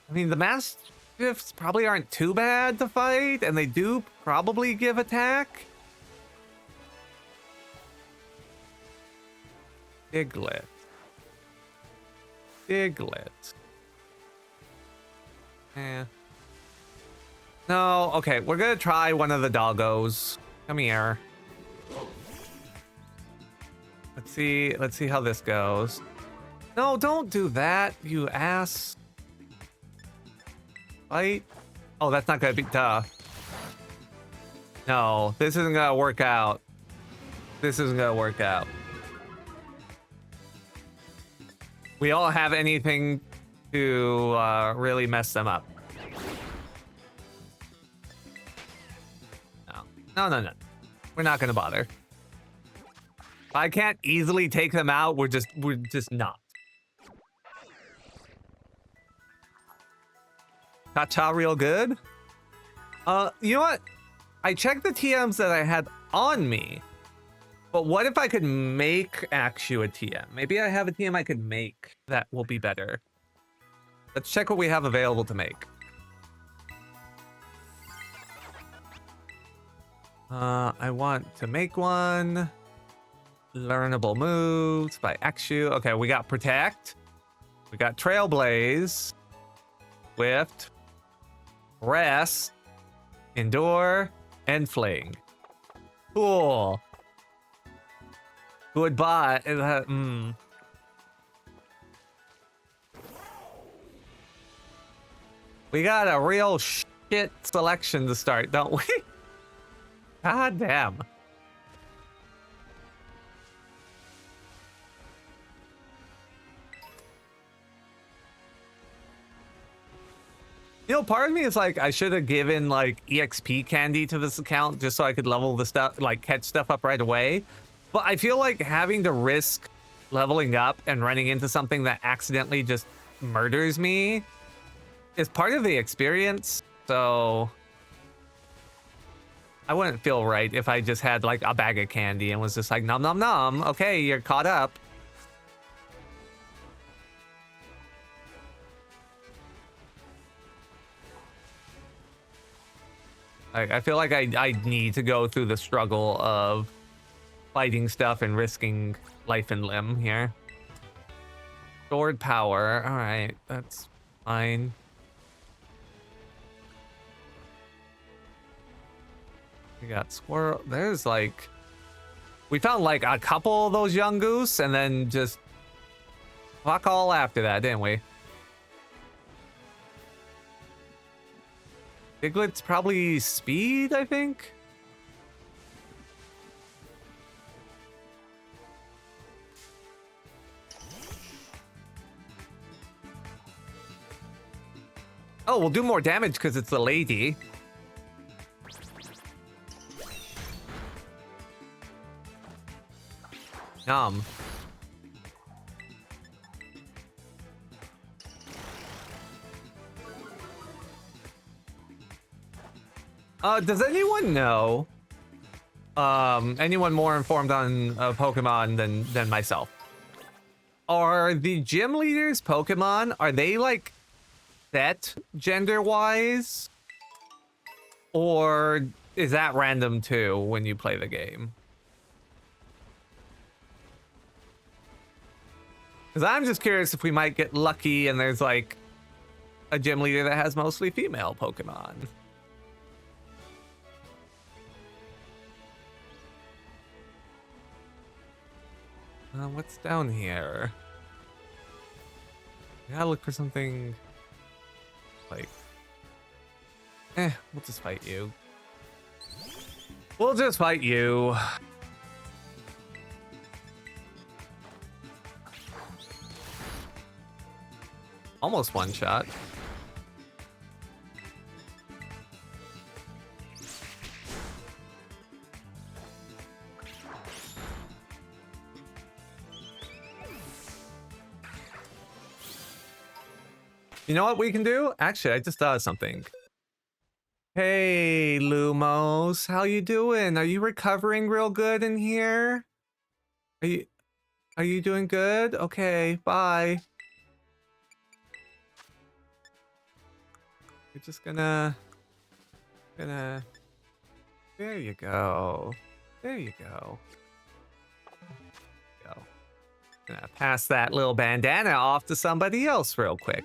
I mean, the Mastiffs probably aren't too bad to fight, and they do probably give attack. Diglett. Eh. No, okay, we're gonna try one of the doggos. Come here. Let's see how this goes. No, don't do that, you ass. Fight. Oh, that's not gonna be, duh. No, this isn't gonna work out. This isn't gonna work out. We all have anything to really mess them up. No. We're not gonna bother. If I can't easily take them out, we're just not. Cha-cha real good? You know what? I checked the TMs that I had on me. But what if I could make Axu a TM? Maybe I have a TM I could make that will be better. Let's check what we have available to make. I want to make one. Learnable moves by Axu. Okay, we got Protect. We got Trailblaze. Swift. Rest. Endure. And Fling. Cool. Goodbye. We got a real shit selection to start, don't we? God damn. You know, part of me is like, I should have given like EXP candy to this account just so I could level the stuff, like catch stuff up right away. But I feel like having to risk leveling up and running into something that accidentally just murders me is part of the experience. So I wouldn't feel right if I just had like a bag of candy and was just like, nom nom nom. Okay, you're caught up. I feel like I need to go through the struggle of fighting stuff and risking life and limb here. Stored power. All right, that's fine. We got squirrel. There's like, we found like a couple of those young goose and then just fuck all after that, didn't we? Diglett's probably speed, I think. Oh, we'll do more damage because it's a lady. Nom. Does anyone know? Anyone more informed on Pokemon than myself? Are the gym leaders Pokemon, are they like set gender-wise? Or is that random too when you play the game? Because I'm just curious if we might get lucky and there's like a gym leader that has mostly female Pokemon. What's down here? I gotta look for something like... we'll just fight you. We'll just fight you. Almost one shot. You know what we can do? Actually, I just thought of something. Hey, Lumos, how you doing? Are you recovering real good in here? Are you doing good? Okay, bye. We're just gonna there you go. There you go. Gonna pass that little bandana off to somebody else real quick.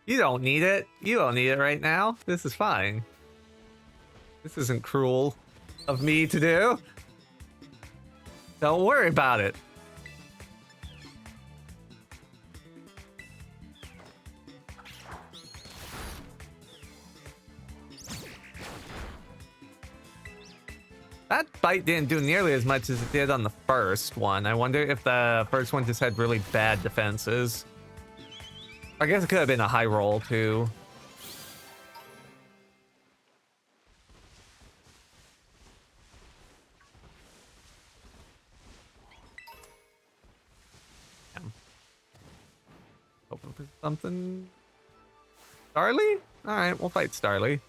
You don't need it. You don't need it right now. This is fine. This isn't cruel of me to do. Don't worry about it. That bite didn't do nearly as much as it did on the first one. I wonder if the first one just had really bad defenses. I guess it could have been a high roll too. Hoping for something. Starly? Alright, we'll fight Starly.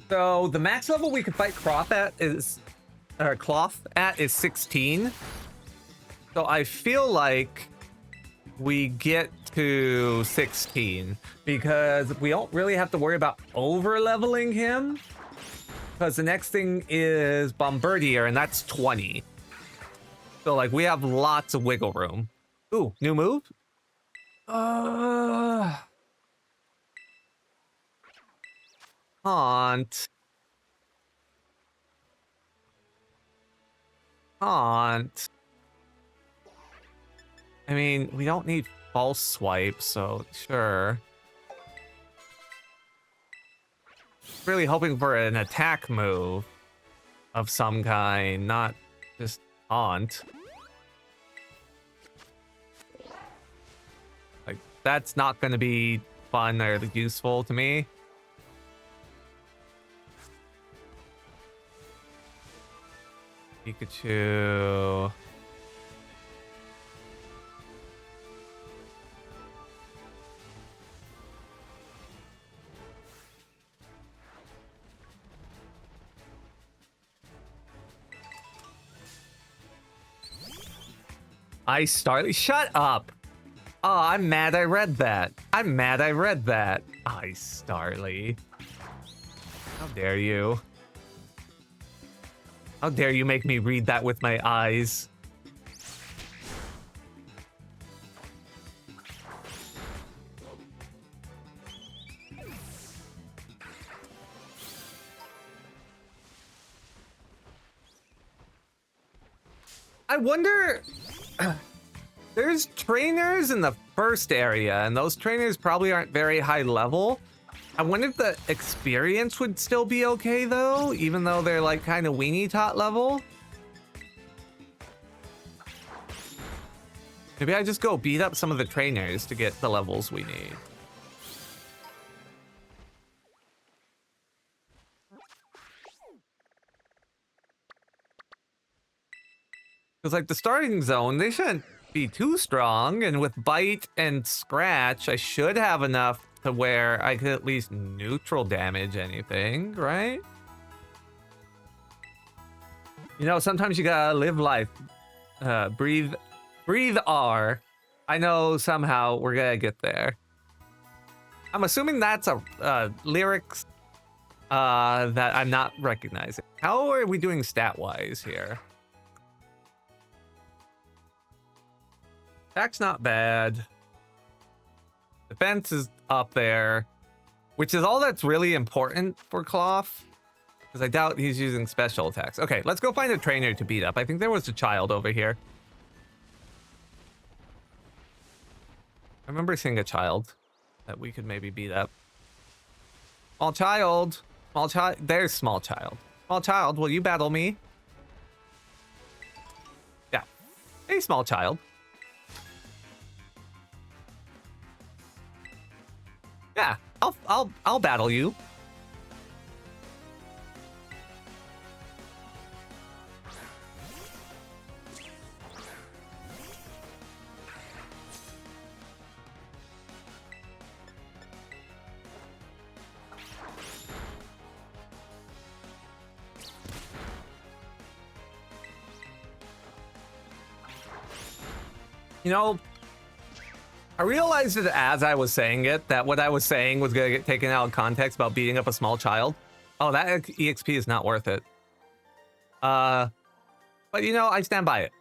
So the max level we can fight Cloth at is 16. So I feel like we get to 16 because we don't really have to worry about over leveling him. Because the next thing is Bombardier, and that's 20. So like we have lots of wiggle room. Ooh, new move? Haunt. Haunt. I mean, we don't need false swipe, so sure. Really hoping for an attack move of some kind, not just haunt. Like, that's not going to be fun or useful to me. Pikachu. Ice Starly, shut up. Oh, I'm mad I read that. I'm mad I read that. Ice Starly. How dare you? How dare you make me read that with my eyes? I wonder... There's trainers in the first area, and those trainers probably aren't very high level. I wonder if the experience would still be okay, though, even though they're, like, kind of weenie tot level. Maybe I just go beat up some of the trainers to get the levels we need. Because, like, the starting zone, they shouldn't be too strong, and with Bite and Scratch, I should have enough to where I could at least neutral damage anything, right? You know, sometimes you gotta live life. Breathe R. I know somehow we're gonna get there. I'm assuming that's a lyrics that I'm not recognizing. How are we doing stat-wise here? Attack's not bad. Defense is up there, which is all that's really important for Cloth, because I doubt he's using special attacks. Okay, let's go find a trainer to beat up. I think there was a child over here. I remember seeing a child that we could maybe beat up. Small child. Small child. There's small child. Small child, will you battle me? Yeah. Hey, small child. Yeah, I'll battle you. You know, I realized it as I was saying it, that what I was saying was gonna get taken out of context about beating up a small child. Oh, that EXP is not worth it. But you know, I stand by it.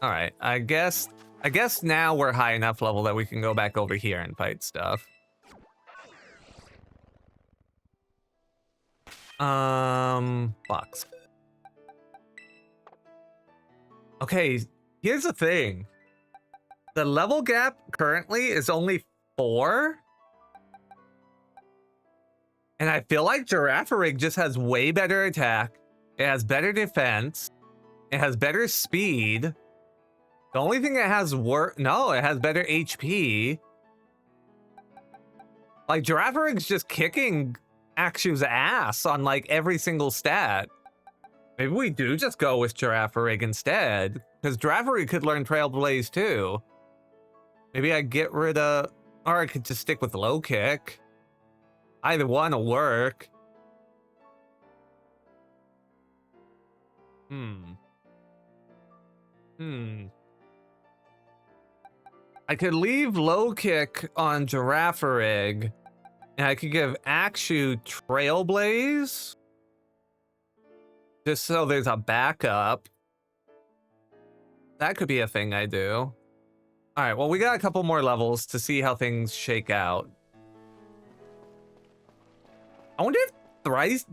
All right, I guess now we're high enough level that we can go back over here and fight stuff. Box. Okay, here's the thing. The level gap currently is only 4. And I feel like Girafarig just has way better attack. It has better defense. It has better speed. The only thing it has it has better HP. Like, Girafarig's just kicking Akshu's ass on like every single stat. Maybe we do just go with Girafarig instead, because Girafarig could learn Trail Blaze too. Maybe I get rid of, or I could just stick with low kick. Either one will work. I could leave low kick on Girafarig, and I could give Akshu Trailblaze, just so there's a backup. That could be a thing I do. All right, well, we got a couple more levels to see how things shake out. I wonder if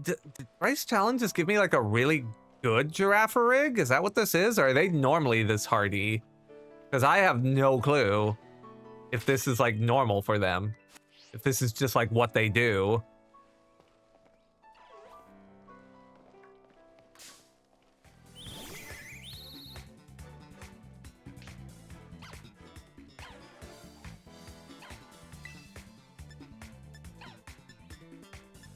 did Thrice challenges give me like a really good Girafarig? Is that what this is? Or are they normally this hardy? Because I have no clue if this is like normal for them. If this is just like what they do.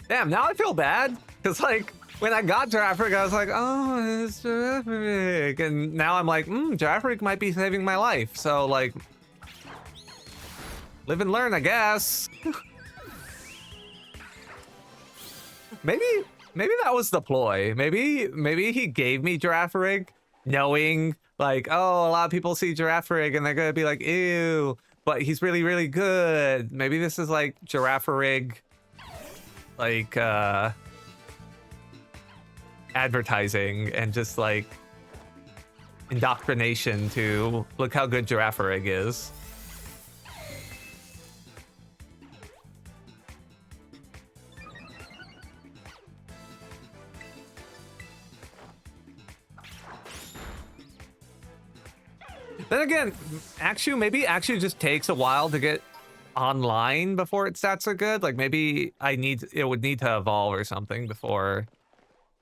Damn, now I feel bad. Because like, when I got Girafarig, I was like, oh, it's Girafarig. And now I'm like, Girafarig might be saving my life. So like, live and learn, I guess. maybe that was the ploy. Maybe he gave me Girafarig knowing like, oh, a lot of people see Girafarig and they're gonna be like, ew, but he's really, really good. Maybe this is like Girafarig, like, advertising and just like indoctrination to look how good Girafarig is. Then again, maybe Akshu just takes a while to get online before its stats are good. Like maybe it would need to evolve or something before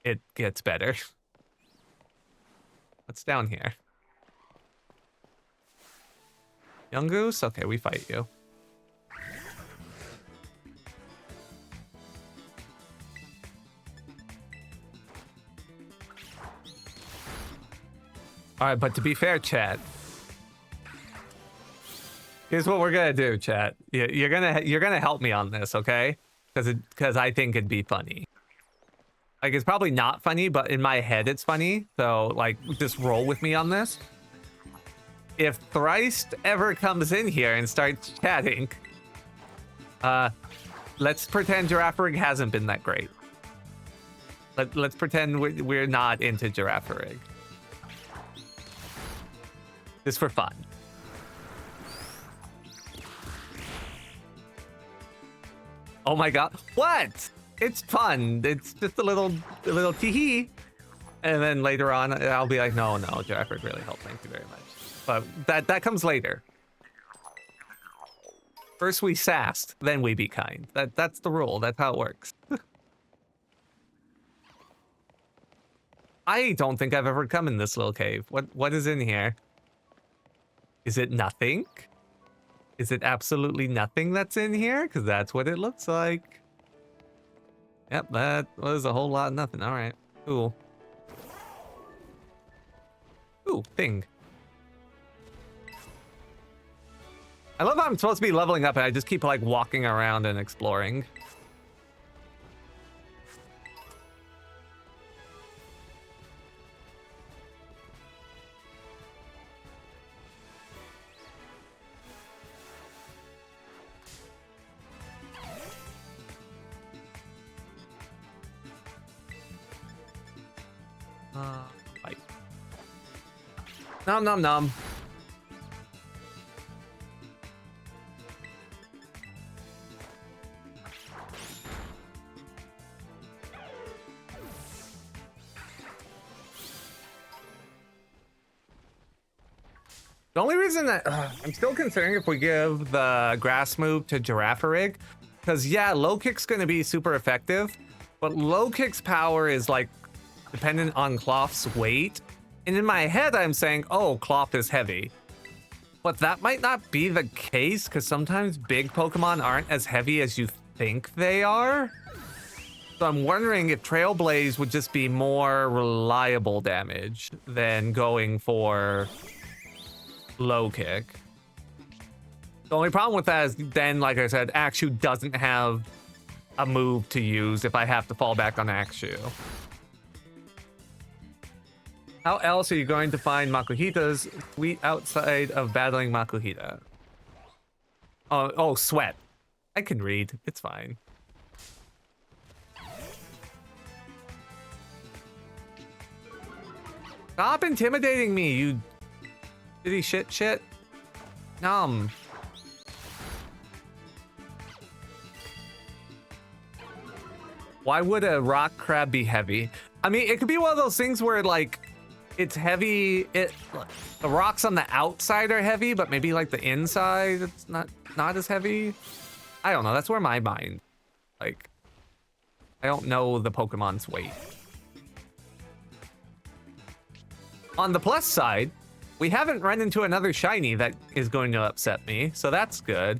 it gets better. What's down here? Young Goose? Okay, we fight you. All right, but to be fair, chat, here's what we're gonna do, chat. You're gonna help me on this, okay? Because I think it'd be funny. Like, it's probably not funny, but in my head it's funny. So like, just roll with me on this. If Thrice ever comes in here and starts chatting, let's pretend Girafarig hasn't been that great. Let's pretend we're not into Girafarig. Just for fun. Oh my god. What? It's fun. It's just a little tee-hee. And then later on, I'll be like, no, Jeffrey really helped. Thank you very much. But that comes later. First we sassed, then we be kind. That's the rule. That's how it works. I don't think I've ever come in this little cave. What is in here? Is it nothing? Is it absolutely nothing that's in here? Because that's what it looks like. Yep, that was a whole lot of nothing. All right, cool. Ooh, thing. I love how I'm supposed to be leveling up and I just keep like walking around and exploring. Fight. Nom nom nom. The only reason that I'm still considering if we give the grass move to Girafarig, because yeah, low kick's going to be super effective, but low kick's power is like dependent on Cloth's weight. And in my head, I'm saying, oh, Cloth is heavy. But that might not be the case, because sometimes big Pokemon aren't as heavy as you think they are. So I'm wondering if Trailblaze would just be more reliable damage than going for low kick. The only problem with that is then, like I said, Axew doesn't have a move to use if I have to fall back on Axew. How else are you going to find Makuhita's sweet outside of battling Makuhita? Oh, sweat. I can read. It's fine. Stop intimidating me, you shitty shit. Nom. Why would a rock crab be heavy? I mean, it could be one of those things where like it's heavy. The rocks on the outside are heavy, but maybe like the inside it's not as heavy. I don't know. That's where my mind, like, I don't know the Pokemon's weight. On the plus side, we haven't run into another shiny that is going to upset me, so that's good.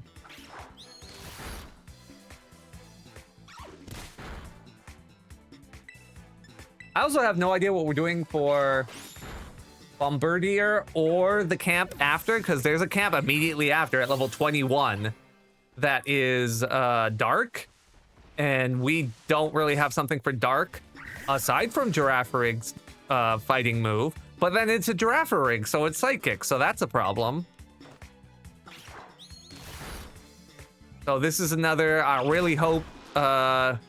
I also have no idea what we're doing for Bombardier or the camp after, because there's a camp immediately after at level 21 that is dark, and we don't really have something for dark aside from Girafarig's fighting move. But then it's a Girafarig, so it's psychic, so that's a problem. So this is another, I really hope Axew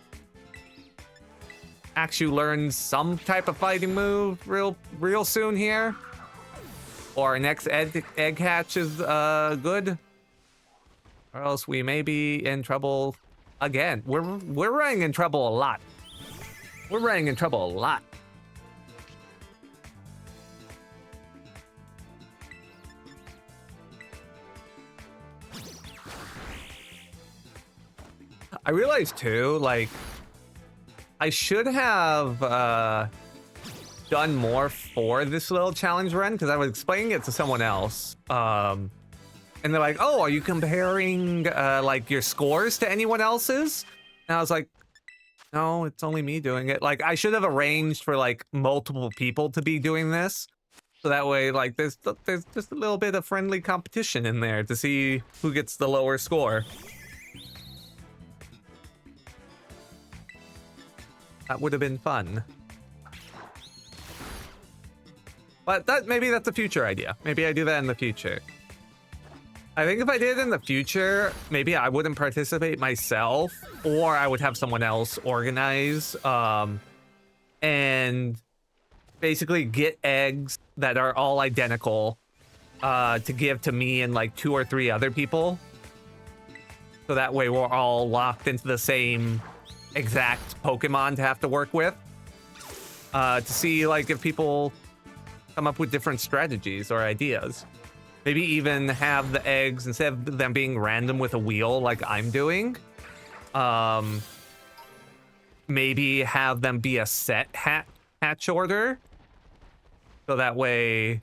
learns some type of fighting move real soon here. Or our next egg hatch is good. Or else we may be in trouble again. We're running in trouble a lot. We're running in trouble a lot. I realized too, like, I should have done more for this little challenge run, because I was explaining it to someone else. And they're like, oh, are you comparing like your scores to anyone else's? And I was like, no, it's only me doing it. Like, I should have arranged for like multiple people to be doing this. So that way, like, there's just a little bit of friendly competition in there to see who gets the lower score. That would have been fun. But maybe that's a future idea. Maybe I do that in the future. I think if I did it in the future, maybe I wouldn't participate myself, or I would have someone else organize and basically get eggs that are all identical to give to me and like 2 or 3 other people. So that way we're all locked into the same exact Pokemon to have to work with. to see like if people come up with different strategies or ideas. Maybe even have the eggs, instead of them being random with a wheel like I'm doing, maybe have them be a set hatch order. So that way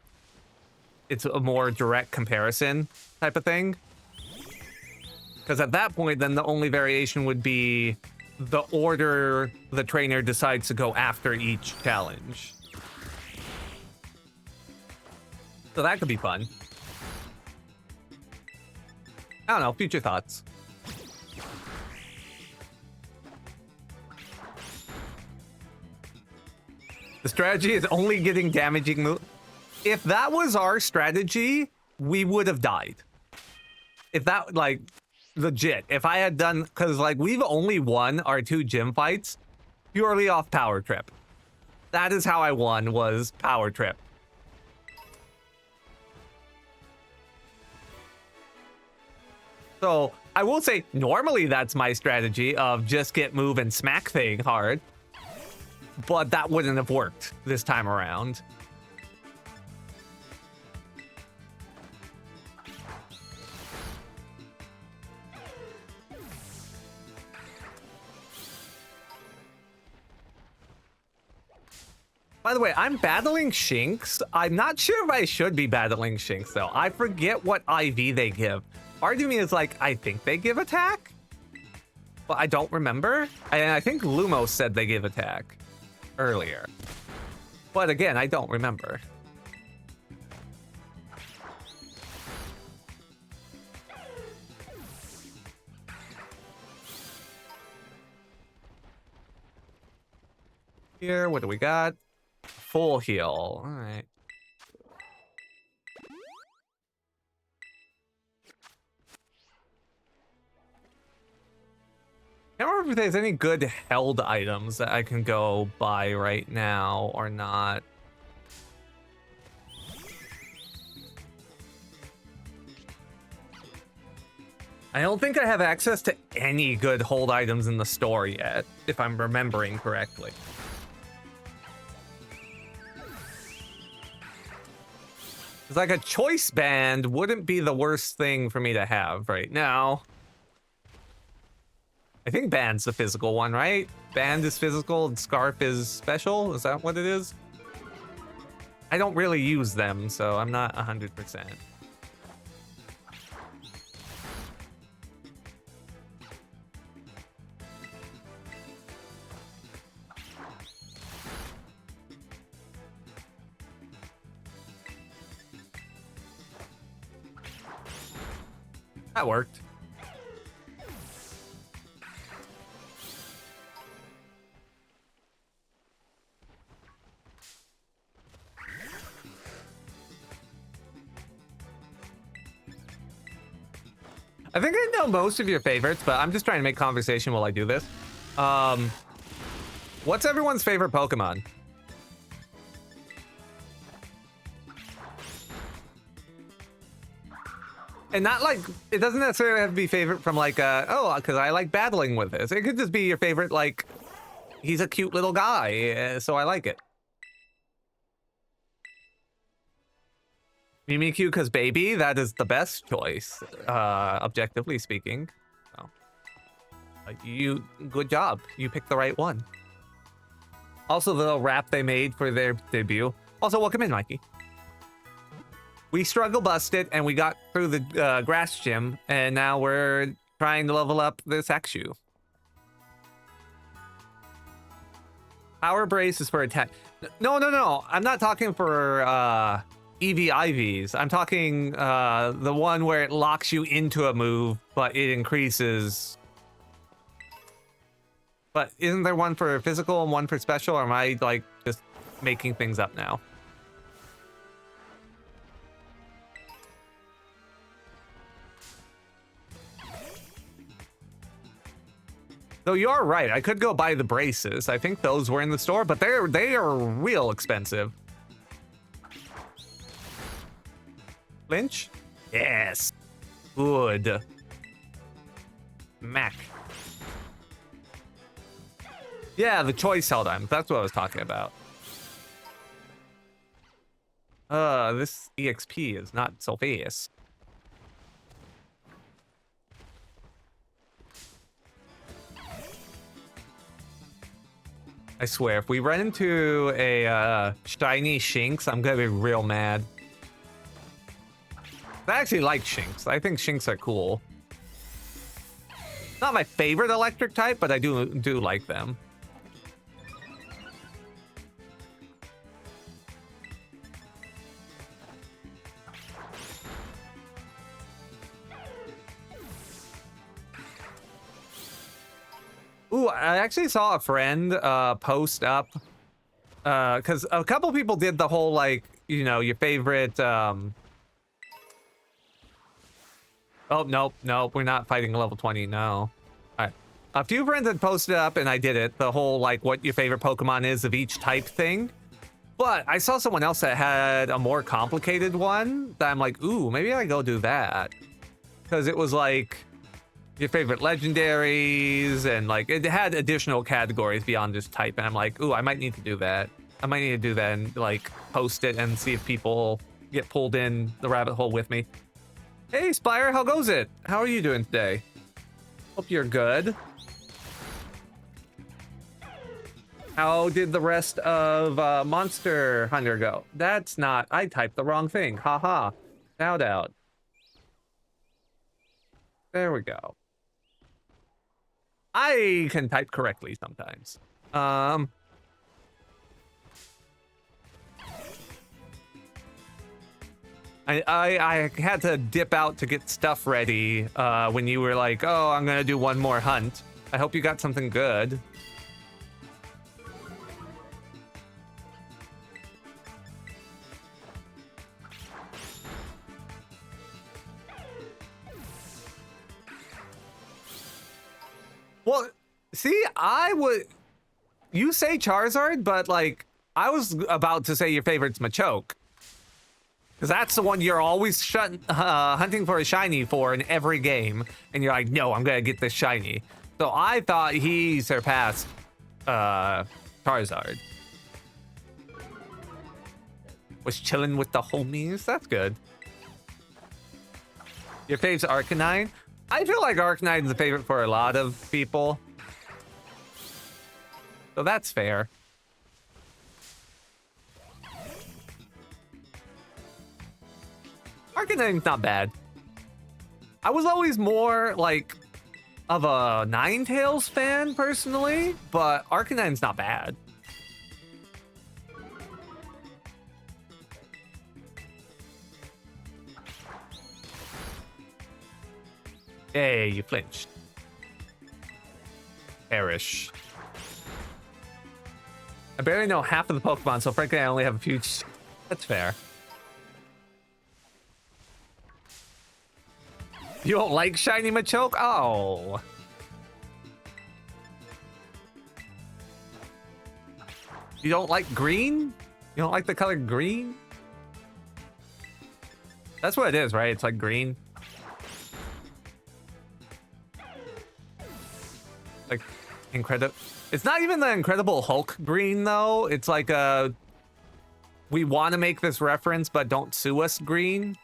it's a more direct comparison type of thing. Because at that point, then the only variation would be the order the trainer decides to go after each challenge. So that could be fun. I don't know, future thoughts. The strategy is only getting damaging move. If that was our strategy, we would have died. If that, like, legit, if I had done, because, like, we've only won our 2 gym fights purely off power trip. That is how I won, was power trip. So I will say, normally that's my strategy of just get move and smack thing hard. But that wouldn't have worked this time around. By the way, I'm battling Shinx. I'm not sure if I should be battling Shinx, though. I forget what IV they give. Part of me is like, I think they give attack, but I don't remember. And I think Lumos said they give attack earlier. But again, I don't remember. Here, what do we got? Full heal. All right. Can't remember if there's any good held items that I can go buy right now or not. I don't think I have access to any good hold items in the store yet, if I'm remembering correctly. It's like a choice band wouldn't be the worst thing for me to have right now. I think band's the physical one, right? Band is physical and scarf is special. Is that what it is? I don't really use them, so I'm not 100%. That worked. I think I know most of your favorites, but I'm just trying to make conversation while I do this. What's everyone's favorite Pokemon? And not like, it doesn't necessarily have to be favorite from like, oh, because I like battling with this. It could just be your favorite, like, he's a cute little guy, so I like it. Mimikyu because baby, that is the best choice, objectively speaking. So, good job. You picked the right one. Also, the little rap they made for their debut. Also, welcome in, Mikey. We struggle busted and we got through the grass gym, and now we're trying to level up this Axew. Power brace is for attack. No. I'm not talking for EV-IVs. I'm talking the one where it locks you into a move, but it increases. But isn't there one for physical and one for special? Or am I like just making things up now? Though you are right, I could go buy the braces. I think those were in the store, but they are real expensive. Lynch? Yes. Good. Mac. Yeah, the choice held on. That's what I was talking about. This EXP is not so fast. I swear, if we run into a shiny Shinx, I'm gonna be real mad. I actually like Shinx. I think Shinx are cool. Not my favorite electric type, but I do like them. Ooh, I actually saw a friend post up because a couple people did the whole like, you know, your favorite Oh, nope, we're not fighting level 20, no. All right. A few friends had posted up, and I did it, the whole, like, what your favorite Pokemon is of each type thing. But I saw someone else that had a more complicated one that I'm like, ooh, maybe I go do that. Because it was, like, your favorite legendaries, and, like, it had additional categories beyond just type, and I'm like, ooh, I might need to do that. I might need to do that and, like, post it and see if people get pulled in the rabbit hole with me. Hey, Spire, how goes it? How are you doing today? Hope you're good. How did the rest of Monster Hunter go? That's not... I typed the wrong thing. Haha. Shout out. There we go. I can type correctly sometimes. I had to dip out to get stuff ready when you were like, oh, I'm gonna do one more hunt. I hope you got something good. Well, see, you say Charizard, but like, I was about to say your favorite's Machoke. Because that's the one you're always hunting for a shiny for in every game. And you're like, no, I'm going to get this shiny. So I thought he surpassed Charizard. Was chilling with the homies. That's good. Your fave's Arcanine? I feel like Arcanine's the favorite for a lot of people. So that's fair. Arcanine's not bad. I was always more like of a Ninetales fan personally, but Arcanine's not bad. Hey, you flinched. Perish. I barely know half of the Pokemon, so frankly I only have a few. That's fair. You don't like shiny Machoke? Oh. You don't like green? You don't like the color green? That's what it is, right? It's like green. Like incredible. It's not even the Incredible Hulk green though. It's like a we want to make this reference but don't sue us green.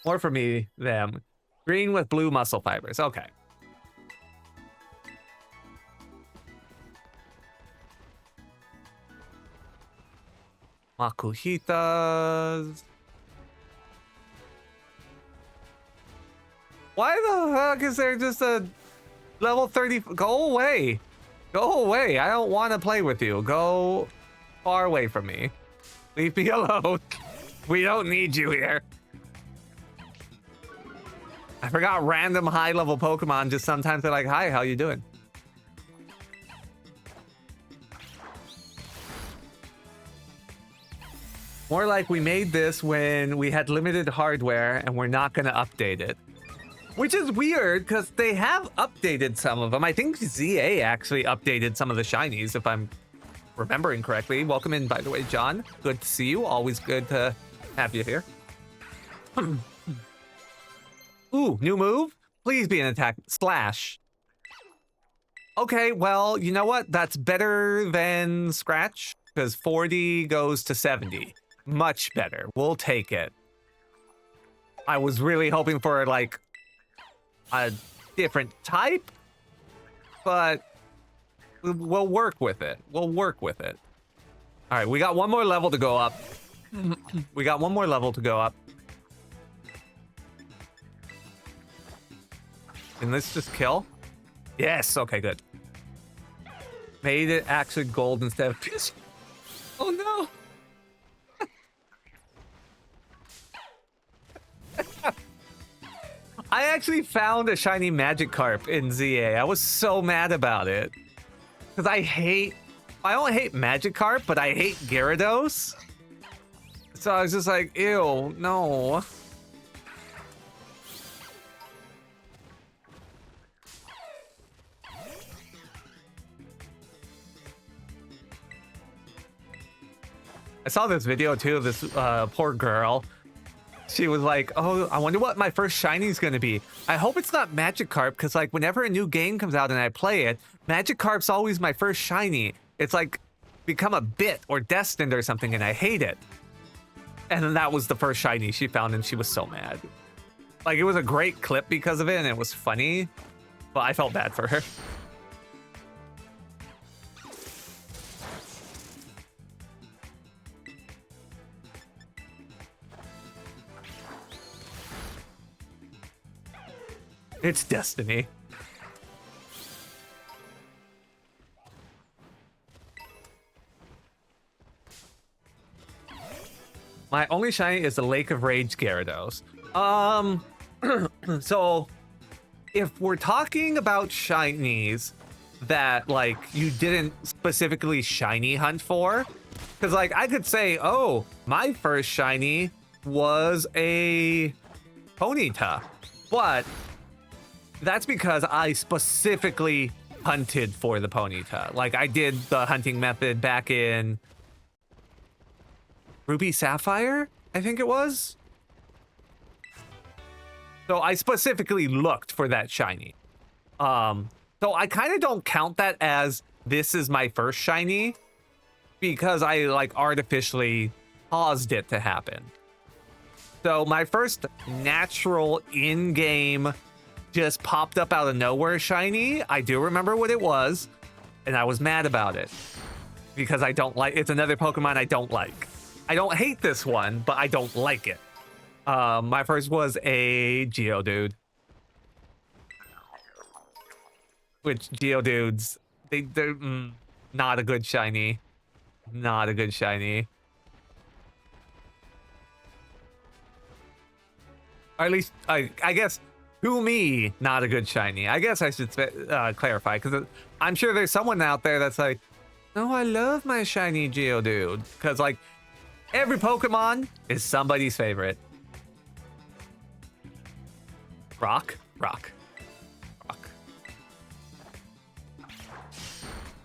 More for me, them. Green with blue muscle fibers. Okay. Makuhitas. Why the heck is there just a level 30? Go away. Go away. I don't want to play with you. Go far away from me. Leave me alone. We don't need you here. I forgot random high-level Pokemon just sometimes they're like, hi, how you doing? More like we made this when we had limited hardware and we're not going to update it. Which is weird because they have updated some of them. I think ZA actually updated some of the shinies, if I'm remembering correctly. Welcome in, by the way, John. Good to see you. Always good to have you here. Ooh, new move? Please be an attack. Slash. Okay, well, you know what? That's better than Scratch, because 40 goes to 70. Much better. We'll take it. I was really hoping for, like, a different type, but we'll work with it. We'll work with it. All right, we got one more level to go up. We got one more level to go up. Can this just kill? Yes, okay, good. Made it actually gold instead of piss. Oh no! I actually found a shiny Magikarp in ZA. I was so mad about it. Because I don't hate Magikarp, but I hate Gyarados. So I was just like, ew, no. I saw this video too of this poor girl. She was like, oh, I wonder what my first shiny is going to be. I hope it's not Magikarp, because like whenever a new game comes out and I play it, Magikarp's always my first shiny. It's like become a bit or destined or something, and I hate it. And then that was the first shiny she found, and she was so mad. Like, it was a great clip because of it, and it was funny, but I felt bad for her. It's destiny. My only shiny is the Lake of Rage Gyarados. So if we're talking about shinies that like you didn't specifically shiny hunt for, because like I could say, oh, my first shiny was a Ponyta, but that's because I specifically hunted for the Ponyta. Like I did the hunting method back in Ruby Sapphire, I think it was. So I specifically looked for that shiny. So I kind of don't count that as this is my first shiny because I like artificially caused it to happen. So my first natural in-game just popped up out of nowhere shiny. I do remember what it was, and I was mad about it because I don't like, it's another Pokemon I don't like. I don't hate this one, but I don't like it. My first was a Geodude. Which Geodudes, they're not a good shiny. Not a good shiny. Or at least, I guess, to me, not a good shiny. I guess I should clarify, because I'm sure there's someone out there that's like, no, I love my shiny Geodude. Because, like, every Pokemon is somebody's favorite. Rock.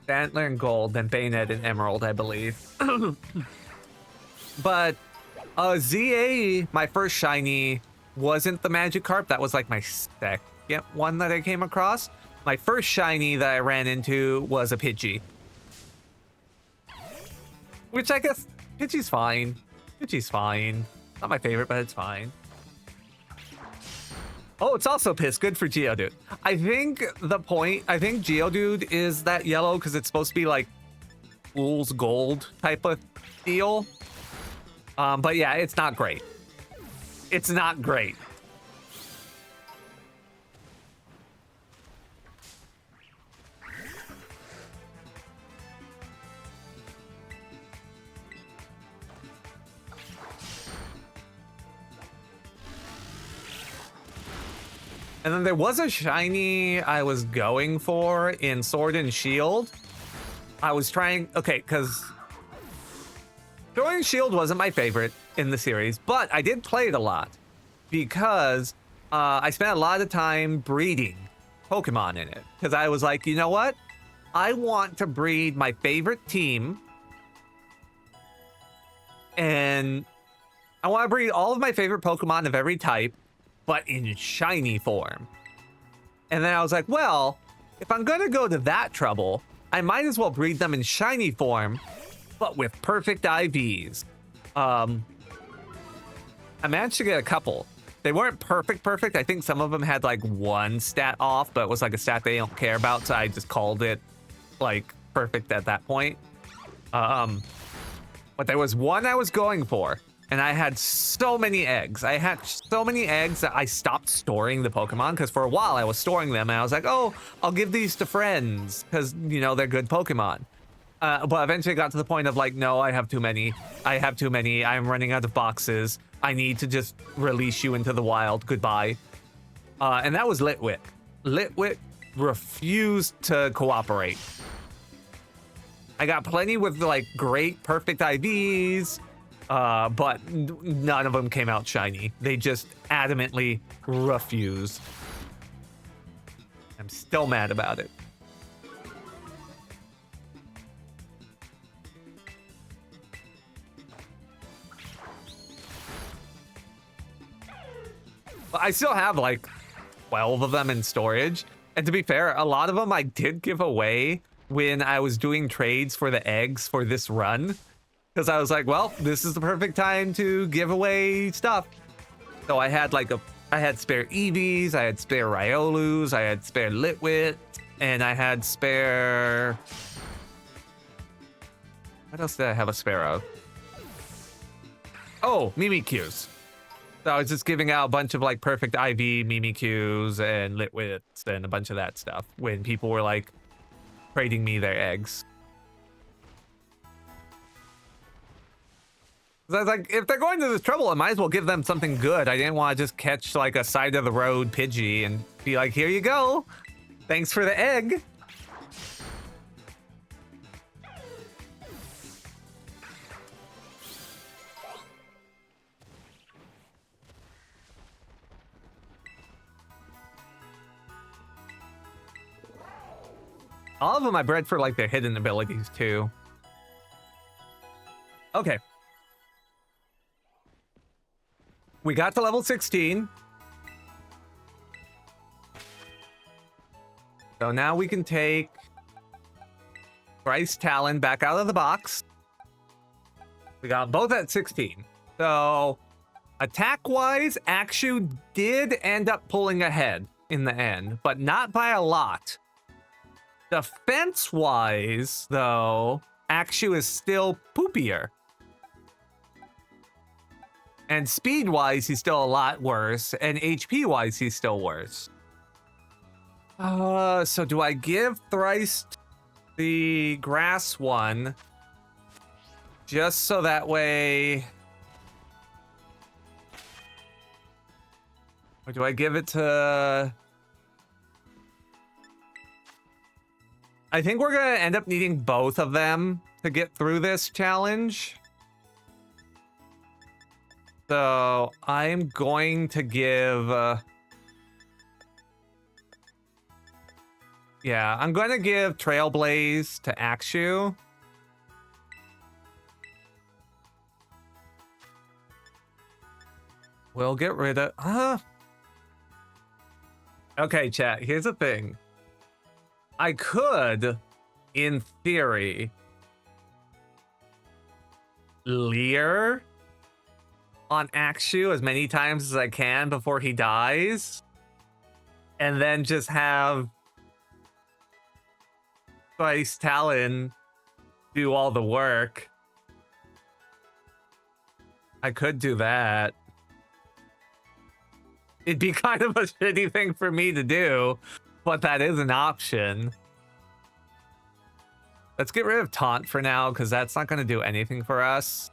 Antler and Gold, then Bayonet and Emerald, I believe. But ZA, my first shiny wasn't the Magikarp. That was like my second one that I came across. My first shiny that I ran into was a Pidgey. Which I guess Pidgey's fine. Pidgey's fine. Not my favorite, but it's fine. Oh, it's also piss. Good for Geodude. I think Geodude is that yellow because it's supposed to be like fool's gold type of deal. But yeah, it's not great. It's not great. And then there was a shiny I was going for in Sword and Shield. I was trying, okay, because Sword and Shield wasn't my favorite in the series, but I did play it a lot because I spent a lot of time breeding Pokemon in it. Because I was like, you know what? I want to breed my favorite team. And I want to breed all of my favorite Pokemon of every type, but in shiny form. And then I was like, well, if I'm gonna go to that trouble, I might as well breed them in shiny form, but with perfect IVs. I managed to get a couple. They weren't perfect. I think some of them had like one stat off, but it was like a stat they don't care about, so I just called it like perfect at that point. But there was one I was going for, and I had so many eggs. I had so many eggs that I stopped storing the Pokemon, because for a while I was storing them, and I was like, oh, I'll give these to friends, because, you know, they're good Pokemon. But eventually it got to the point of like, no, I have too many. I'm running out of boxes. I need to just release you into the wild. Goodbye. And that was Litwick. Litwick refused to cooperate. I got plenty with like great, perfect IVs, but none of them came out shiny. They just adamantly refused. I'm still mad about it. But I still have like 12 of them in storage. And to be fair, a lot of them I did give away when I was doing trades for the eggs for this run. Because I was like, well, this is the perfect time to give away stuff. So I had like I had spare Eevees, I had spare Riolus, I had spare Litwit, and I had spare... What else did I have a spare of? Oh, Mimikyus. So I was just giving out a bunch of like perfect IV Mimikyus and Litwits and a bunch of that stuff when people were like trading me their eggs. I was like, if they're going to this trouble, I might as well give them something good. I didn't want to just catch like a side of the road Pidgey and be like, here you go. Thanks for the egg. All of them I bred for like their hidden abilities too. Okay. We got to level 16. So now we can take Bryce Talon back out of the box. We got both at 16. So attack-wise, Akshu did end up pulling ahead in the end, but not by a lot. Defense-wise, though, Akshu is still poopier. And speed-wise, he's still a lot worse. And HP-wise, he's still worse. So do I give Thrice the grass one? Just so that way... Or do I give it to... I think we're gonna end up needing both of them to get through this challenge. So I'm going to give... yeah, I'm going to give Trailblaze to Akshu. We'll get rid of... Okay, chat, here's the thing. I could, in theory, leer on Akshu as many times as I can before he dies, and then just have Bryce Talon do all the work. I could do that. It'd be kind of a shitty thing for me to do, but that is an option. Let's get rid of Taunt for now, because that's not going to do anything for us.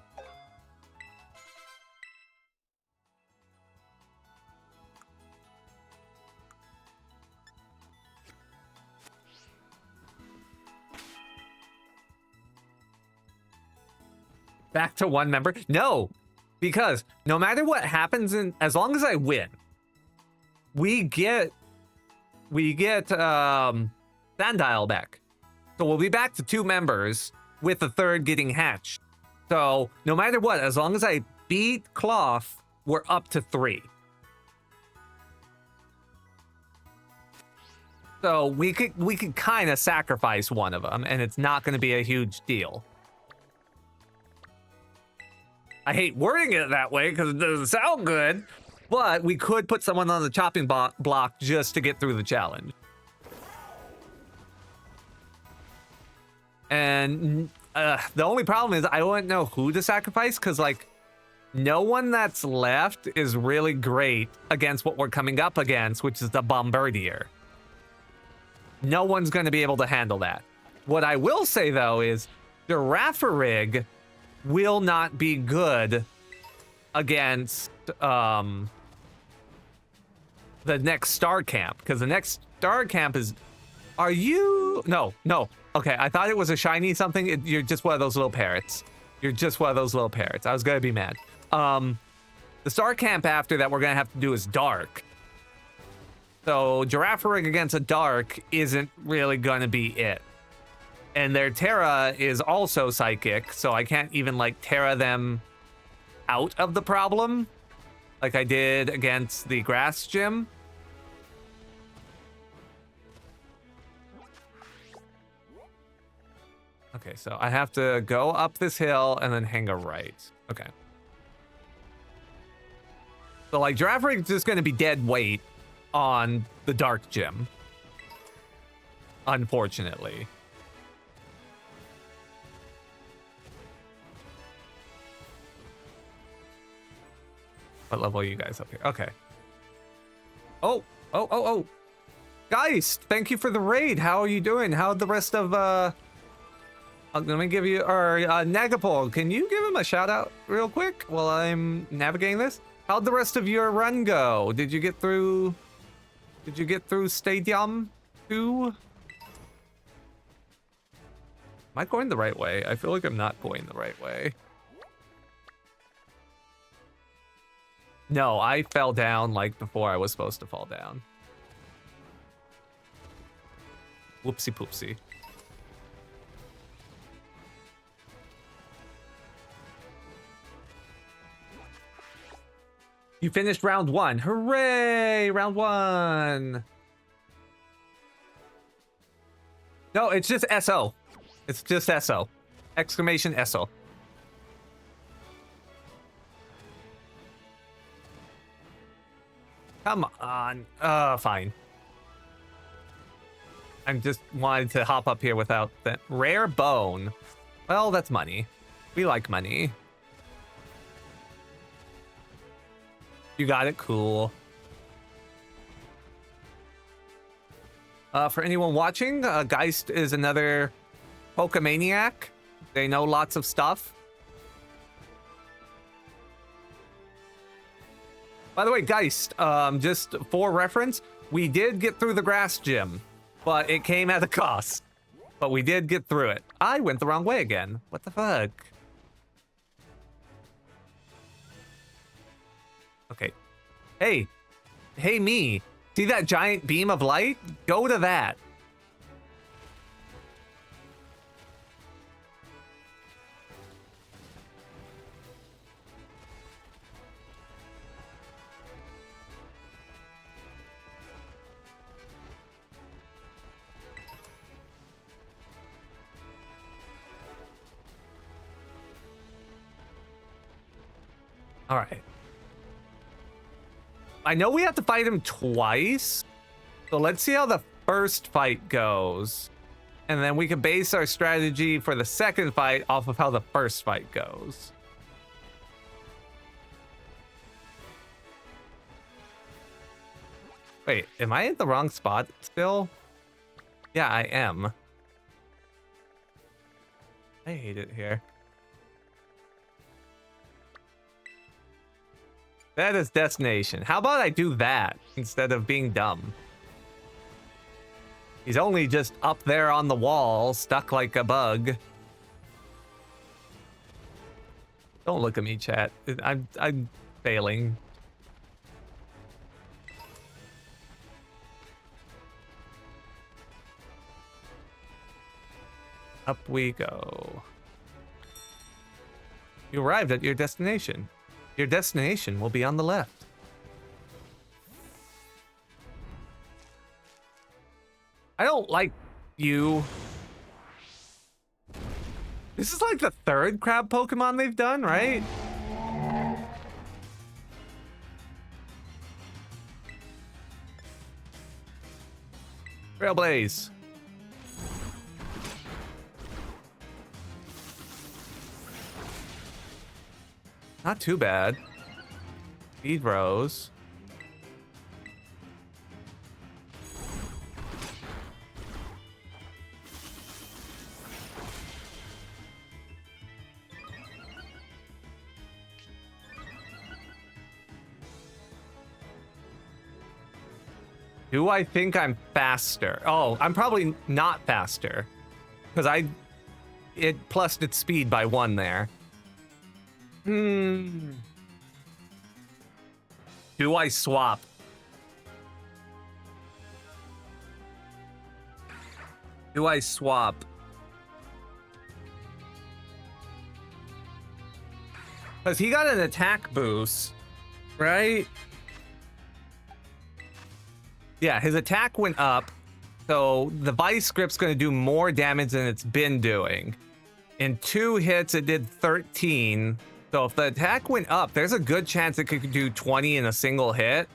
Back to one member? No, because no matter what happens, as long as I win, we get Sandile back. So we'll be back to 2 members with the 3rd getting hatched. So no matter what, as long as I beat Cloth, we're up to 3. So we could kind of sacrifice one of them, and it's not going to be a huge deal. I hate wording it that way because it doesn't sound good, but we could put someone on the chopping block just to get through the challenge. And the only problem is I wouldn't know who to sacrifice because, like, no one that's left is really great against what we're coming up against, which is the Bombardier. No one's going to be able to handle that. What I will say, though, is Giraffarig will not be good against the next star camp, because the next star camp is... Are you... No. Okay, I thought it was a shiny something. You're just one of those little parrots. You're just one of those little parrots. I was going to be mad. The star camp after that we're going to have to do is dark. So Giraffarig against a dark isn't really going to be it. And their Terra is also psychic, so I can't even, like, Terra them out of the problem like I did against the grass gym. Okay, so I have to go up this hill and then hang a right. Okay. So, like, Giraffarig is just going to be dead weight on the dark gym, unfortunately. What level are you guys up here? Okay. Oh. Geist, thank you for the raid. How are you doing? How'd the rest of, let me give you, or, Nagapol, can you give him a shout out real quick while I'm navigating this? How'd the rest of your run go? Did you get through Stadium 2? Am I going the right way? I feel like I'm not going the right way. No, I fell down like before I was supposed to fall down. Whoopsie poopsie. You finished round 1. Hooray! Round 1. No, it's just SO. It's just SO. Exclamation SO. Come on. Fine. I'm just wanted to hop up here without that. Rare bone. Well, that's money. We like money. You got it, cool. For anyone watching, Geist is another Pokemaniac. They know lots of stuff. By the way, Geist, just for reference, we did get through the grass gym, but it came at a cost. But we did get through it. I went the wrong way again. What the fuck? Okay. Hey, me. See that giant beam of light? Go to that. All right. I know we have to fight him twice, so let's see how the first fight goes. And then we can base our strategy for the second fight off of how the first fight goes. Wait, am I at the wrong spot still? Yeah, I am. I hate it here. That is destination. How about I do that instead of being dumb? He's only just up there on the wall, stuck like a bug. Don't look at me, chat. I'm failing. Up we go. You arrived at your destination. Your destination will be on the left. don't like you. This is like the third crab Pokemon they've done, right? Trailblaze. Not too bad. Speed Rose. Do I think I'm faster? Oh, I'm probably not faster. Because it plussed its speed by 1 there. Do I swap? Do I swap? Because he got an attack boost, right? Yeah, his attack went up, so the Vice Grip's going to do more damage than it's been doing. In 2 hits, it did 13. So if the attack went up, there's a good chance it could do 20 in a single hit.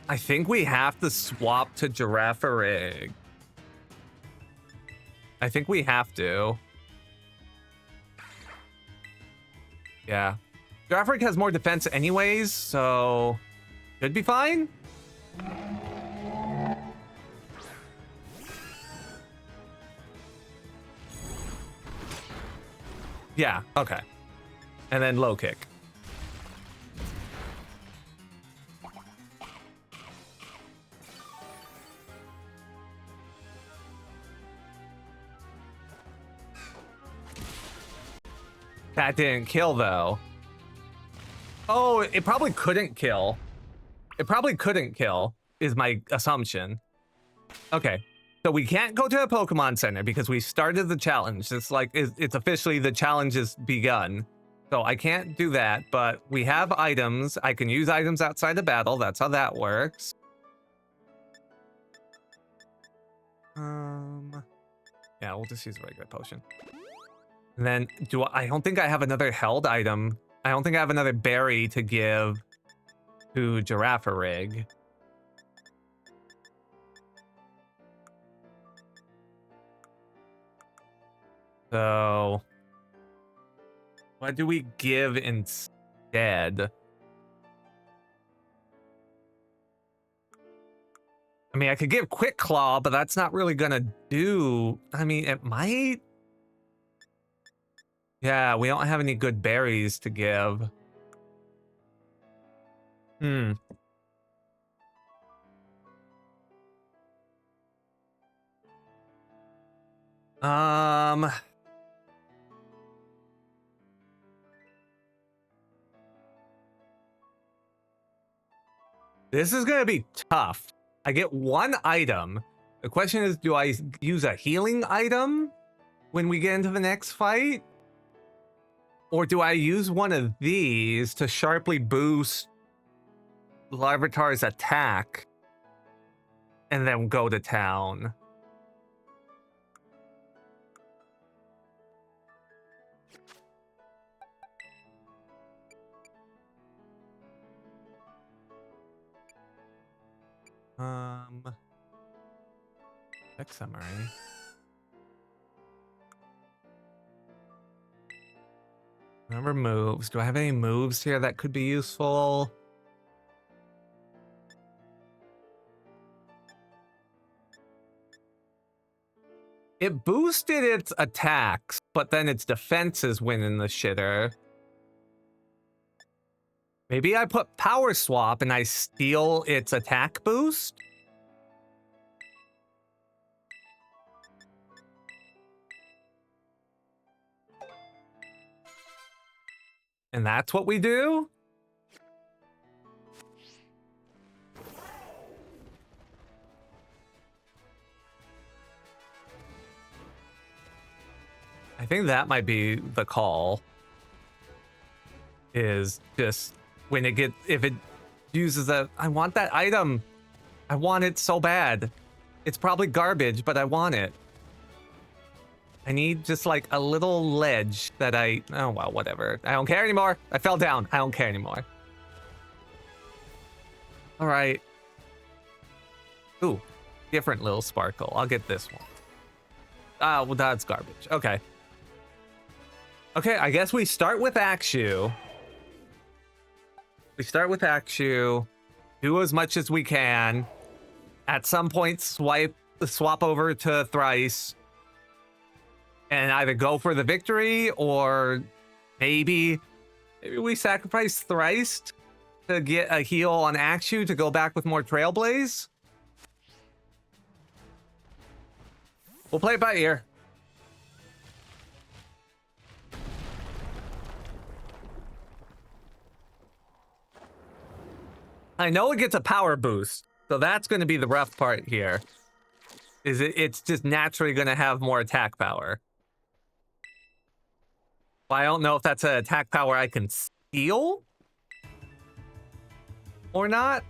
I think we have to swap to Girafarig. I think we have to. Yeah. Girafarig has more defense anyways, so should be fine. Yeah, okay. And then low kick. That didn't kill though. Oh, it probably couldn't kill. It probably couldn't kill, is my assumption. Okay. So we can't go to a Pokemon Center because we started the challenge. It's like, it's officially the challenge has begun. So I can't do that, but we have items. I can use items outside the battle. That's how that works. Yeah, we'll just use a regular potion. And then I don't think I have another held item. I don't think I have another berry to give to Girafarig. So, what do we give instead? I mean, I could give Quick Claw, but that's not really gonna do. I mean, it might. Yeah, we don't have any good berries to give. This is gonna be tough. I get 1 item. The question is, do I use a healing item when we get into the next fight? Or do I use one of these to sharply boost Larvitar's attack and then go to town? Quick summary. Remember moves. Do I have any moves here that could be useful? It boosted its attacks, but then its defenses went in the shitter. Maybe I put Power Swap and I steal its attack boost? And that's what we do? I think that might be the call. Is just when it if it uses a, I want that item. I want it so bad. It's probably garbage, but I want it. I need just like a little ledge that oh well, whatever. I don't care anymore. I fell down. I don't care anymore. All right. Ooh, different little sparkle. I'll get this one. Ah, well, that's garbage. Okay. Okay, I guess we start with Akshu. We start with Akshu. Do as much as we can. At some point, swap over to Thrice. And either go for the victory or maybe we sacrifice Thrice to get a heal on Akshu to go back with more Trailblaze. We'll play it by ear. I know it gets a power boost, so that's going to be the rough part here. It's just naturally going to have more attack power. Well, I don't know if that's an attack power I can steal or not.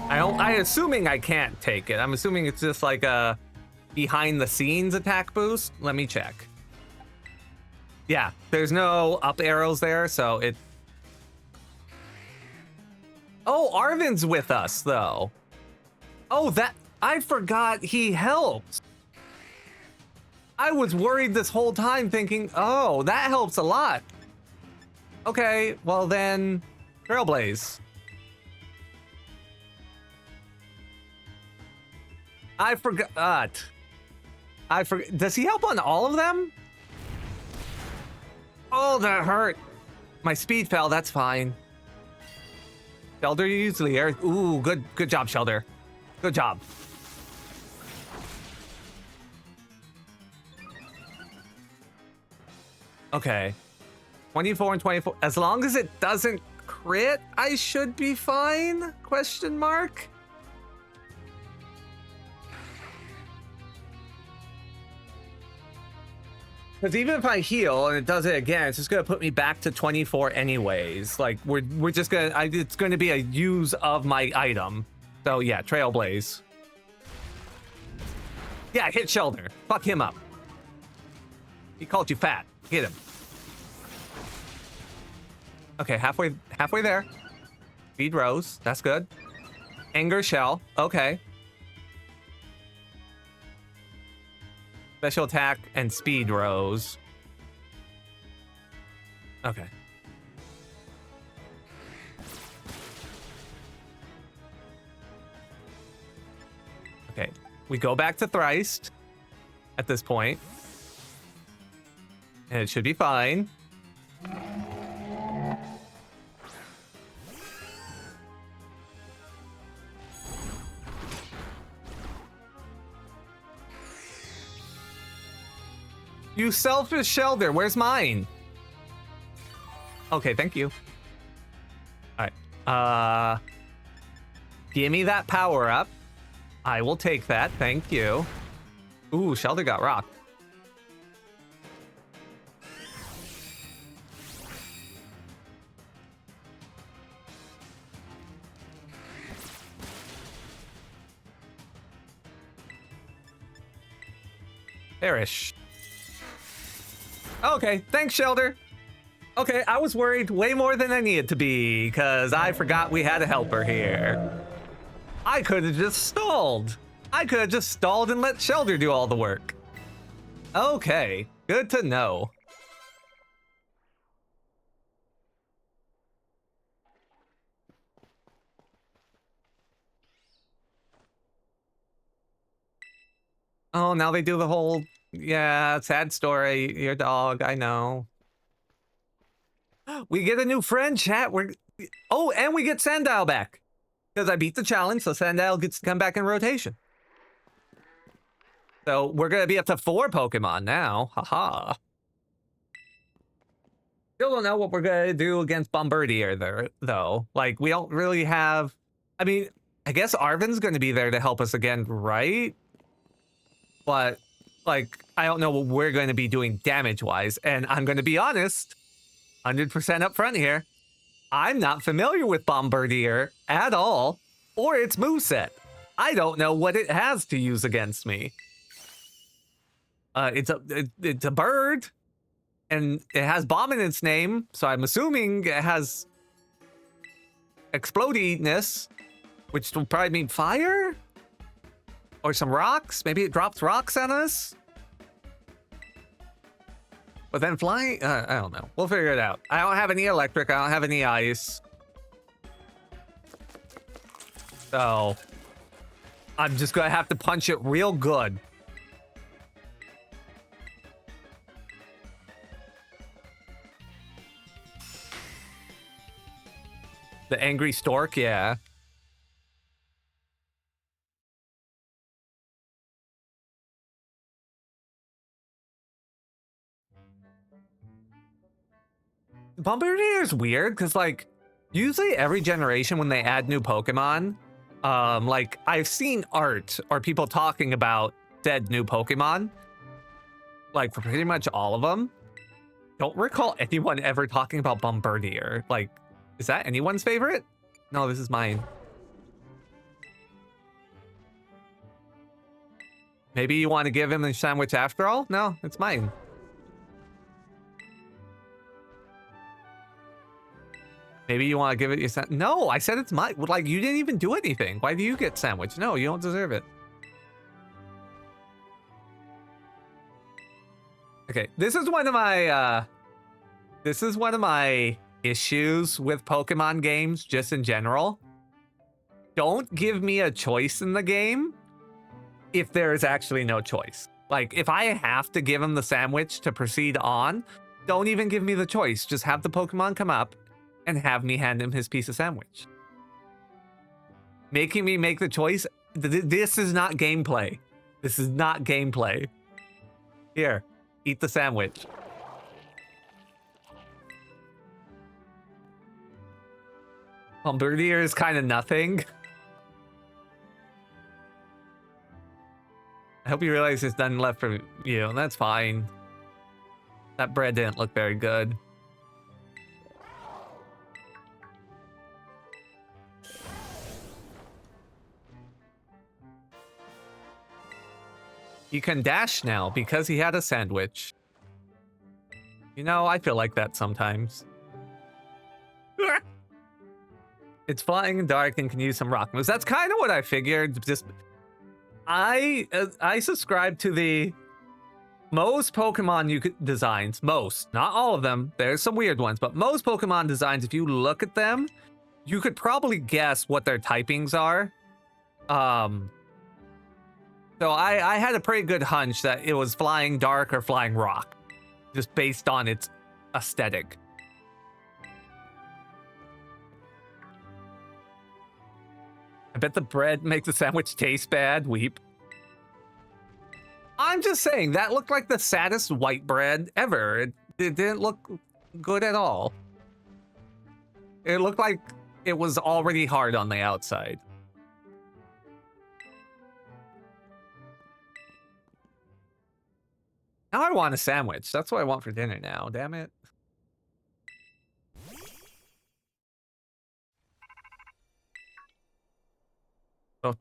I'm assuming I can't take it. I'm assuming it's just like a behind the scenes attack boost. Let me check. Yeah, there's no up arrows there, so it... Oh, Arvin's with us, though. Oh, I forgot he helps. I was worried this whole time thinking, oh, that helps a lot. Okay, well then, Trailblaze. I forgot. Does he help on all of them? Oh, that hurt. My speed fell, that's fine. Shelder used Leer. Ooh, good job, Shelder. Good job. Okay. 24 and 24. As long as it doesn't crit, I should be fine? Question mark? Because even if I heal and it does it again, it's just gonna put me back to 24 anyways. Like we're just gonna it's gonna be a use of my item. So yeah, Trailblaze. Yeah, hit Shelder. Fuck him up. He called you fat. Hit him. Okay, halfway there. Speed Rose. That's good. Anger Shell. Okay. Special attack and speed Rose. Okay. Okay. We go back to Thrice at this point. And it should be fine. You selfish Shelder, where's mine? Okay, thank you. Alright. Give me that power up. I will take that, thank you. Ooh, Shelder got rocked. Perish. Okay, thanks, Shelder. Okay, I was worried way more than I needed to be, because I forgot we had a helper here. I could have just stalled. I could have just stalled and let Shelder do all the work. Okay, good to know. Oh, now they do the whole... Yeah, sad story. Your dog, I know. We get a new friend, chat. Oh, and we get Sandile back. Because I beat the challenge, so Sandile gets to come back in rotation. So we're going to be up to 4 Pokemon now. Haha. Still don't know what we're going to do against Bombardier there, though. Like, we don't really have... I mean, I guess Arvin's going to be there to help us again, right? But... like, I don't know what we're going to be doing damage-wise, and I'm going to be honest, 100% up front here. I'm not familiar with Bombardier at all, or its moveset. I don't know what it has to use against me. It's a bird, and it has bomb in its name, so I'm assuming it has explodiness, which will probably mean fire? Or some rocks? Maybe it drops rocks on us? But then flying? I don't know. We'll figure it out. I don't have any electric. I don't have any ice. So I'm just gonna have to punch it real good. The angry stork, yeah. Bombardier is weird because, like, usually every generation when they add new Pokemon, like, I've seen art or people talking about said new Pokemon, like, for pretty much all of them. Don't recall anyone ever talking about Bombardier. Like, is that anyone's favorite? No, this is mine. Maybe you want to give him a sandwich after all? No, it's mine. Maybe you want to give it your sandwich. No, I said it's mine. Like, you didn't even do anything. Why do you get sandwich? No, you don't deserve it. Okay, this is one of my issues with Pokemon games, just in general. Don't give me a choice in the game if there is actually no choice. Like, if I have to give him the sandwich to proceed on, don't even give me the choice. Just have the Pokemon come up and have me hand him his piece of sandwich. Making me make the choice, this is not gameplay. This is not gameplay. Here, eat the sandwich. Bombardier is kind of nothing. I hope you realize there's nothing left for you. That's fine. That bread didn't look very good. He can dash now because he had a sandwich. You know, I feel like that sometimes. It's flying dark and can use some rock moves. That's kind of what I figured. Just I subscribe to the most Pokemon you could designs. Most, not all of them. There's some weird ones, but most Pokemon designs, if you look at them, you could probably guess what their typings are. So I had a pretty good hunch that it was flying dark or flying rock, just based on its aesthetic. I bet the bread makes the sandwich taste bad. Weep. I'm just saying, that looked like the saddest white bread ever. It didn't look good at all. It looked like it was already hard on the outside. Now I want a sandwich. That's what I want for dinner now. Damn it. Oh.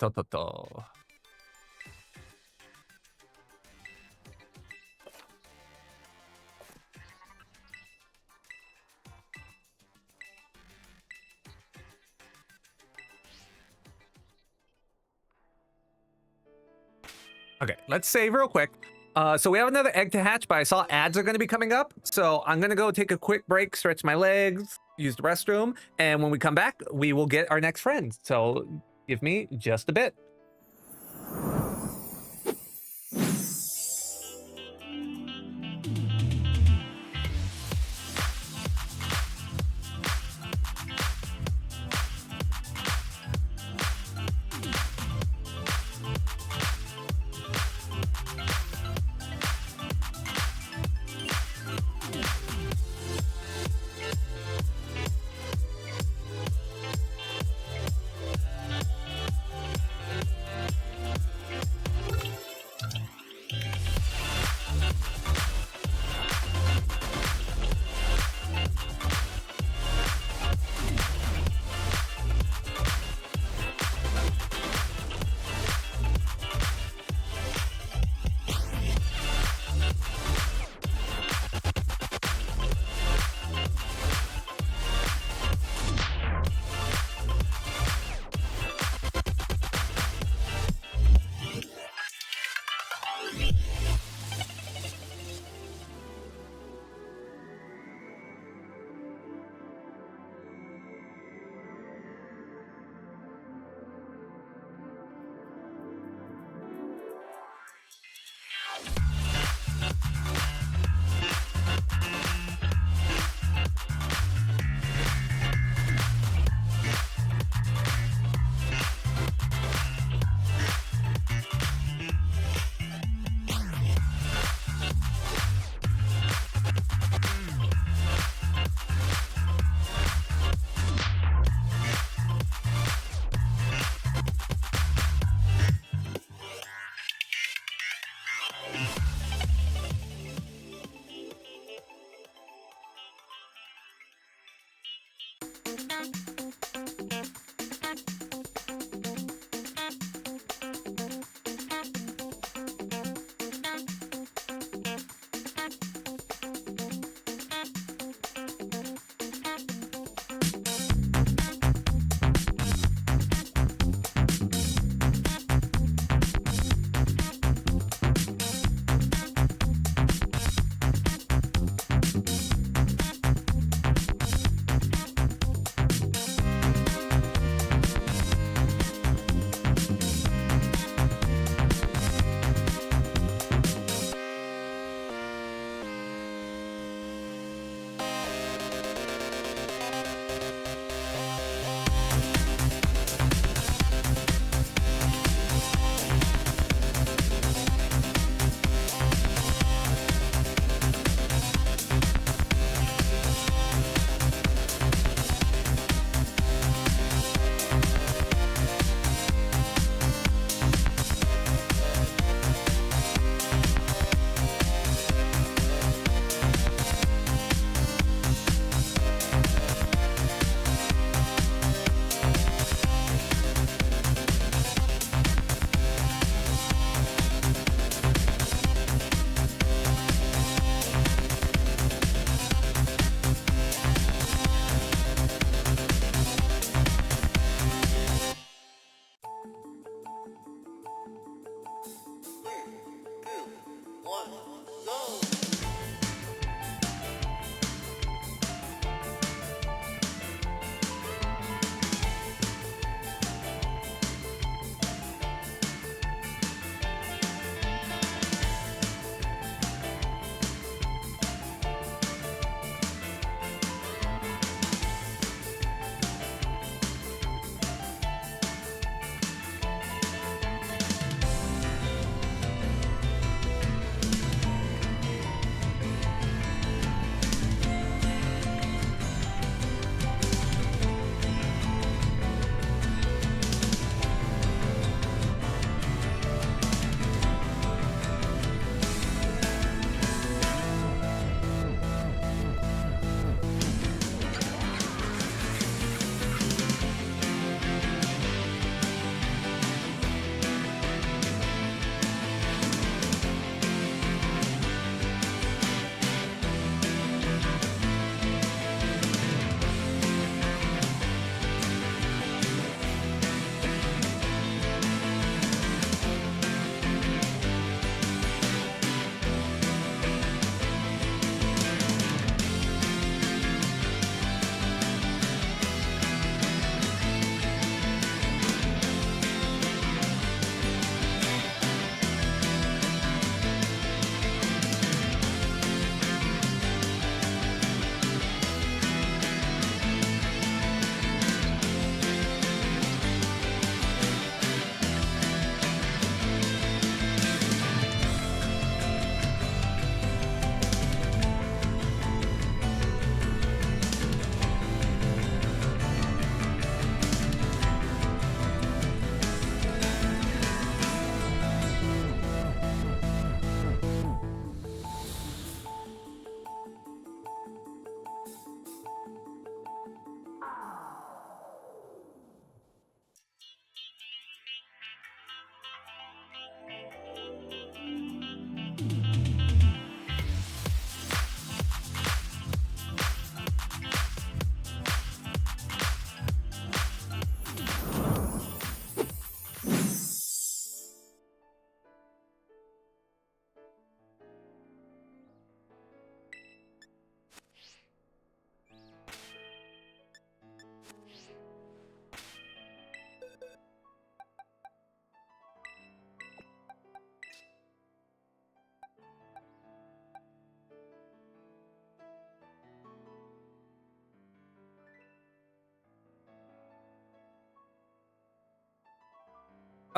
Okay, let's save real quick. So we have another egg to hatch, but I saw ads are going to be coming up. So I'm going to go take a quick break, stretch my legs, use the restroom. And when we come back, we will get our next friend. So give me just a bit.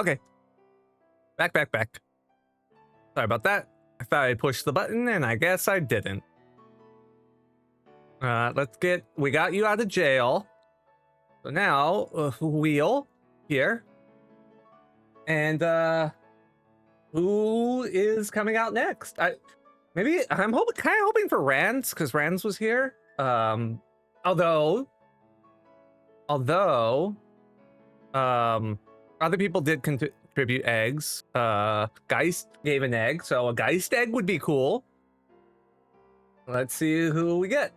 Okay. Back. Sorry about that. I thought I pushed the button, and I guess I didn't. We got you out of jail. So now, wheel here. And, who is coming out next? I'm kind of hoping for Rands, because Rands was here. Although, other people did contribute eggs. Geist gave an egg, so a Geist egg would be cool. Let's see who we get.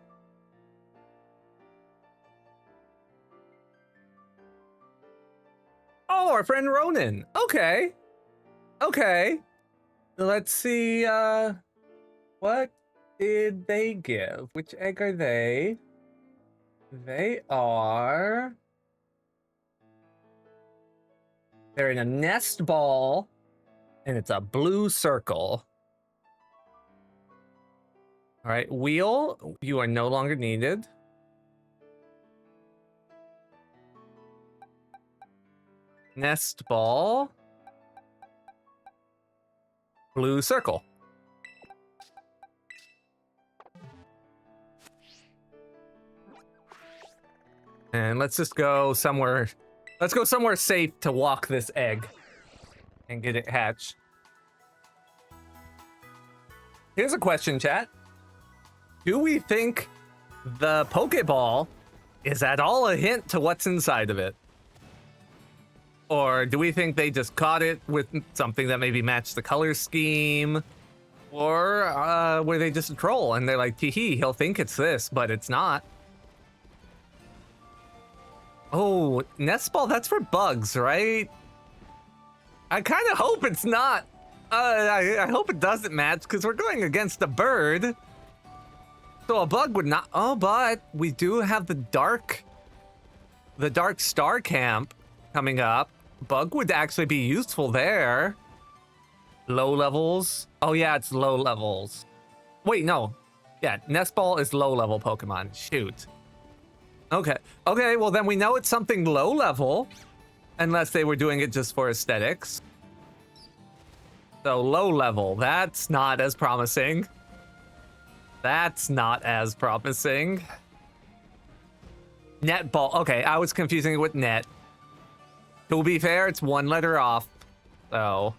Oh, our friend Ronan. Okay. Let's see, what did they give? Which egg are they? They're in a nest ball, and it's a blue circle. All right, wheel, you are no longer needed. Nest ball. Blue circle. And let's just go somewhere. Let's go somewhere safe to walk this egg and get it hatched. Here's a question, chat. Do we think the Pokeball is at all a hint to what's inside of it? Or do we think they just caught it with something that maybe matched the color scheme? Or were they just a troll and they're like, tee-hee, he'll think it's this, but it's not. Oh, nest ball, that's for bugs, right? I kind of hope it's not. I hope it doesn't match, because we're going against a bird. So a bug would not. Oh, but we do have the dark star camp coming up. Bug would actually be useful there. Low levels. Oh yeah, it's low levels. Wait, no. Yeah, nest ball is low level Pokemon. Shoot. Okay, well then we know it's something low level, unless they were doing it just for aesthetics. So low level, that's not as promising. Net ball, okay, I was confusing it with net. To be fair, it's one letter off, so.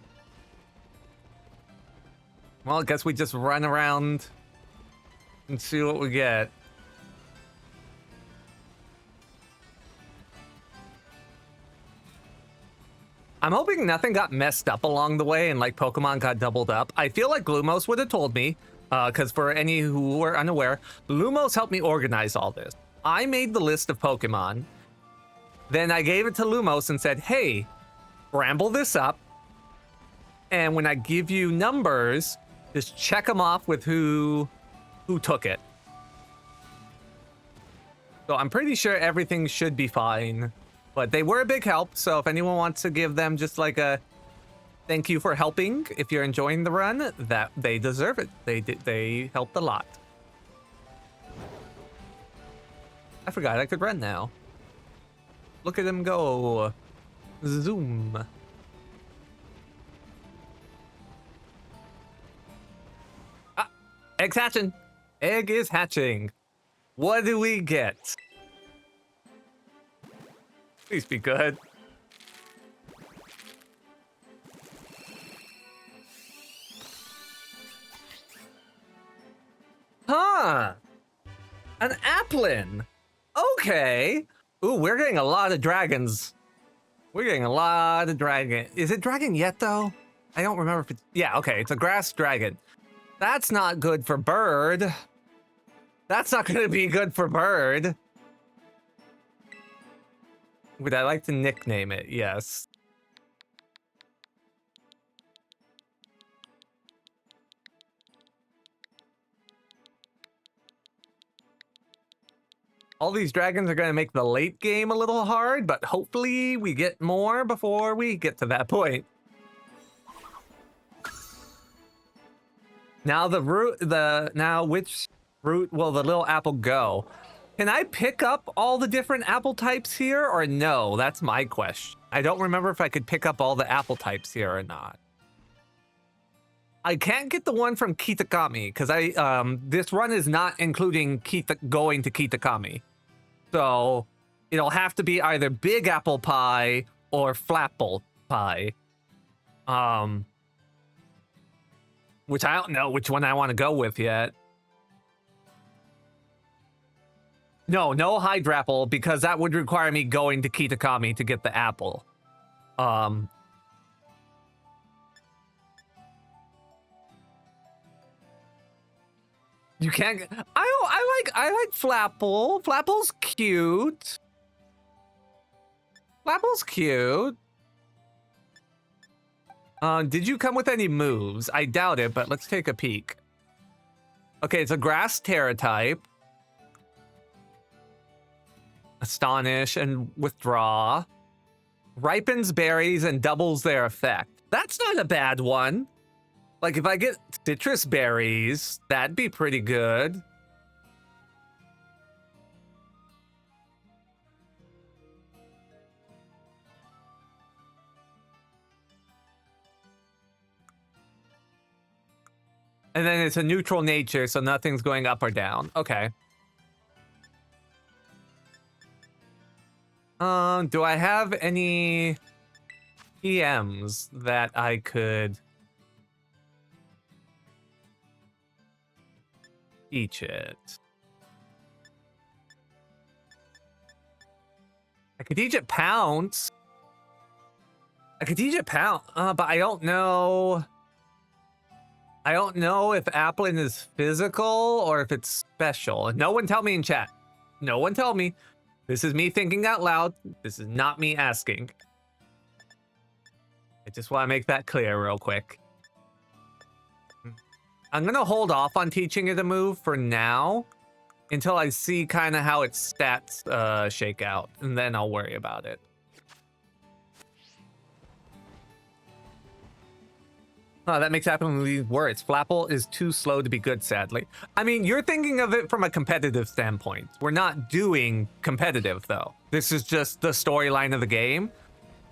Well, I guess we just run around and see what we get. I'm hoping nothing got messed up along the way and like Pokemon got doubled up. I feel like Lumos would have told me, because for any who were unaware, Lumos helped me organize all this. I made the list of Pokemon, then I gave it to Lumos and said, hey, ramble this up, and when I give you numbers, just check them off with who took it. So I'm pretty sure everything should be fine. But they were a big help, so if anyone wants to give them just like a thank you for helping, if you're enjoying the run, that they deserve it. They helped a lot. I forgot I could run now. Look at them go. Zoom. Ah, egg's hatching. Egg is hatching. What do we get? Please be good. Huh. An Applin. Okay. Ooh, we're getting a lot of dragons. We're getting a lot of dragon. Is it dragon yet, though? I don't remember if it's... Yeah, okay. It's a grass dragon. That's not good for bird. That's not going to be good for bird. Would I like to nickname it? Yes. All these dragons are going to make the late game a little hard, but hopefully we get more before we get to that point. Now which route will the little apple go? Can I pick up all the different apple types here or no? That's my question. I don't remember if I could pick up all the apple types here or not. I can't get the one from Kitakami because this run is not including going to Kitakami. So it'll have to be either big apple pie or flapple pie. Which I don't know which one I want to go with yet. No Hydrapple, because that would require me going to Kitakami to get the apple. You can't get, I like Flapple. Flapple's cute. Flapple's cute. Did you come with any moves? I doubt it, but let's take a peek. Okay, it's a grass Terra type. Astonish and withdraw. Ripens berries and doubles their effect. That's not a bad one. Like if I get citrus berries, that'd be pretty good. And then it's a neutral nature, so nothing's going up or down. Okay. Do I have any PMs that I could teach it? I could teach it Pounce. I could teach it Pounce, but I don't know. I don't know if Applin is physical or if it's special. No one tell me in chat. No one tell me. This is me thinking out loud. This is not me asking. I just want to make that clear real quick. I'm going to hold off on teaching it a move for now until I see kind of how its stats shake out, and then I'll worry about it. Oh, that makes happen with these words. Flapple is too slow to be good, sadly. I mean, you're thinking of it from a competitive standpoint. We're not doing competitive, though. This is just the storyline of the game.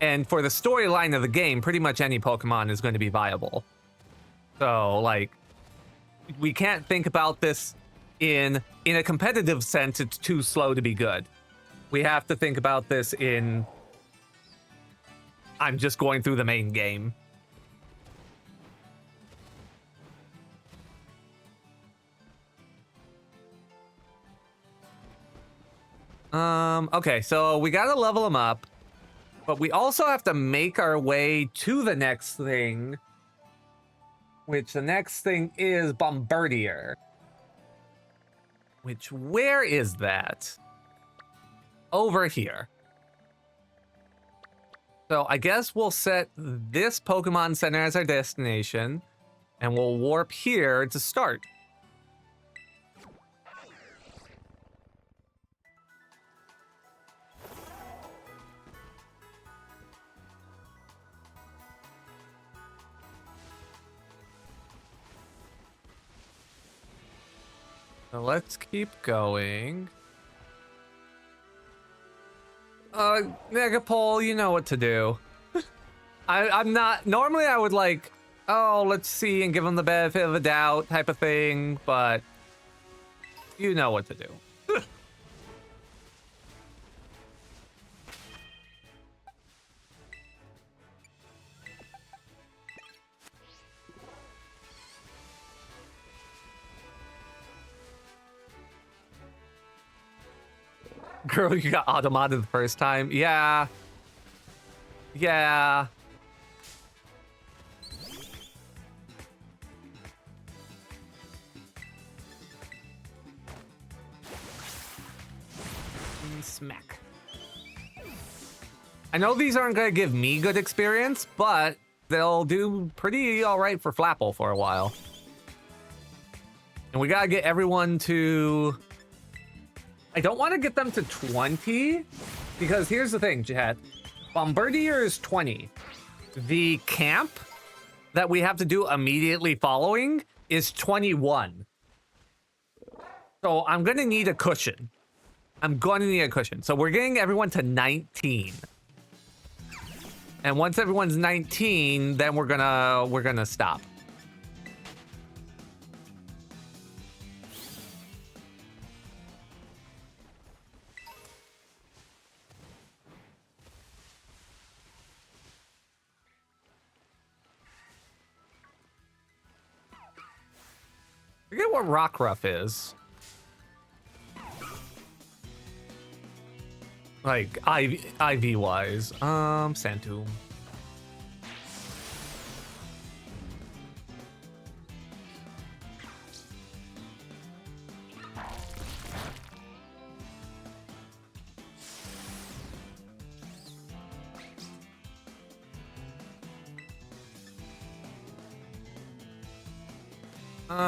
And for the storyline of the game, pretty much any Pokemon is going to be viable. So, like, we can't think about this in a competitive sense. It's too slow to be good. We have to think about this in, I'm just going through the main game. Okay, so we gotta level him up, but we also have to make our way to the next thing, which the next thing is Bombardier. Which, where is that? Over here. So I guess we'll set this Pokemon Center as our destination, and we'll warp here to start. So let's keep going. Megapole, you know what to do. I'm not, normally I would like, oh, let's see and give him the benefit of the doubt type of thing, but you know what to do. Girl, you got automated the first time. Yeah. Yeah. Smack. I know these aren't going to give me good experience, but they'll do pretty all right for Flapple for a while. And we got to get everyone to... I don't want to get them to 20, because here's the thing, chat. Bombardier is 20. The camp that we have to do immediately following is 21. So I'm going to need a cushion. I'm going to need a cushion. So we're getting everyone to 19. And once everyone's 19, then we're gonna stop. Forget what Rockruff is. Like IV wise. Santum.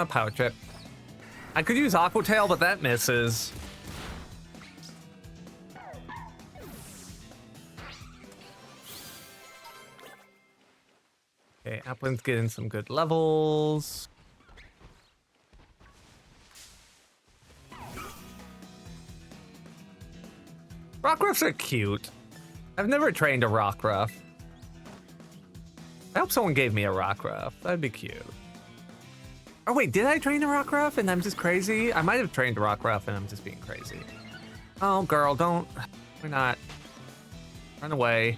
Power Trip. I could use Aqua Tail, but that misses. Okay, Applin's getting some good levels. Rockruffs are cute. I've never trained a Rockruff. I hope someone gave me a Rockruff. That'd be cute. Oh wait, did I train a Rockruff and I'm just crazy? I might have trained a Rockruff and I'm just being crazy. Oh girl, don't. We're not. Run away.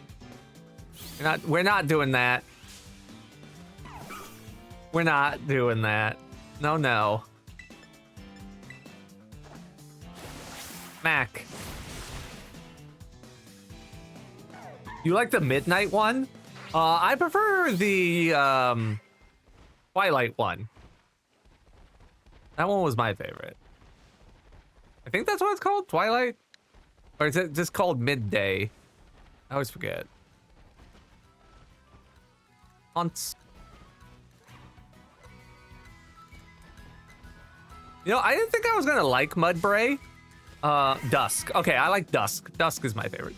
We're not doing that. We're not doing that. No, no. Mac. You like the midnight one? I prefer the Twilight one. That one was my favorite. I think that's what it's called, Twilight? Or is it just called Midday? I always forget. Haunts. You know, I didn't think I was gonna like Mudbray. Dusk. Okay, I like Dusk. Dusk is my favorite.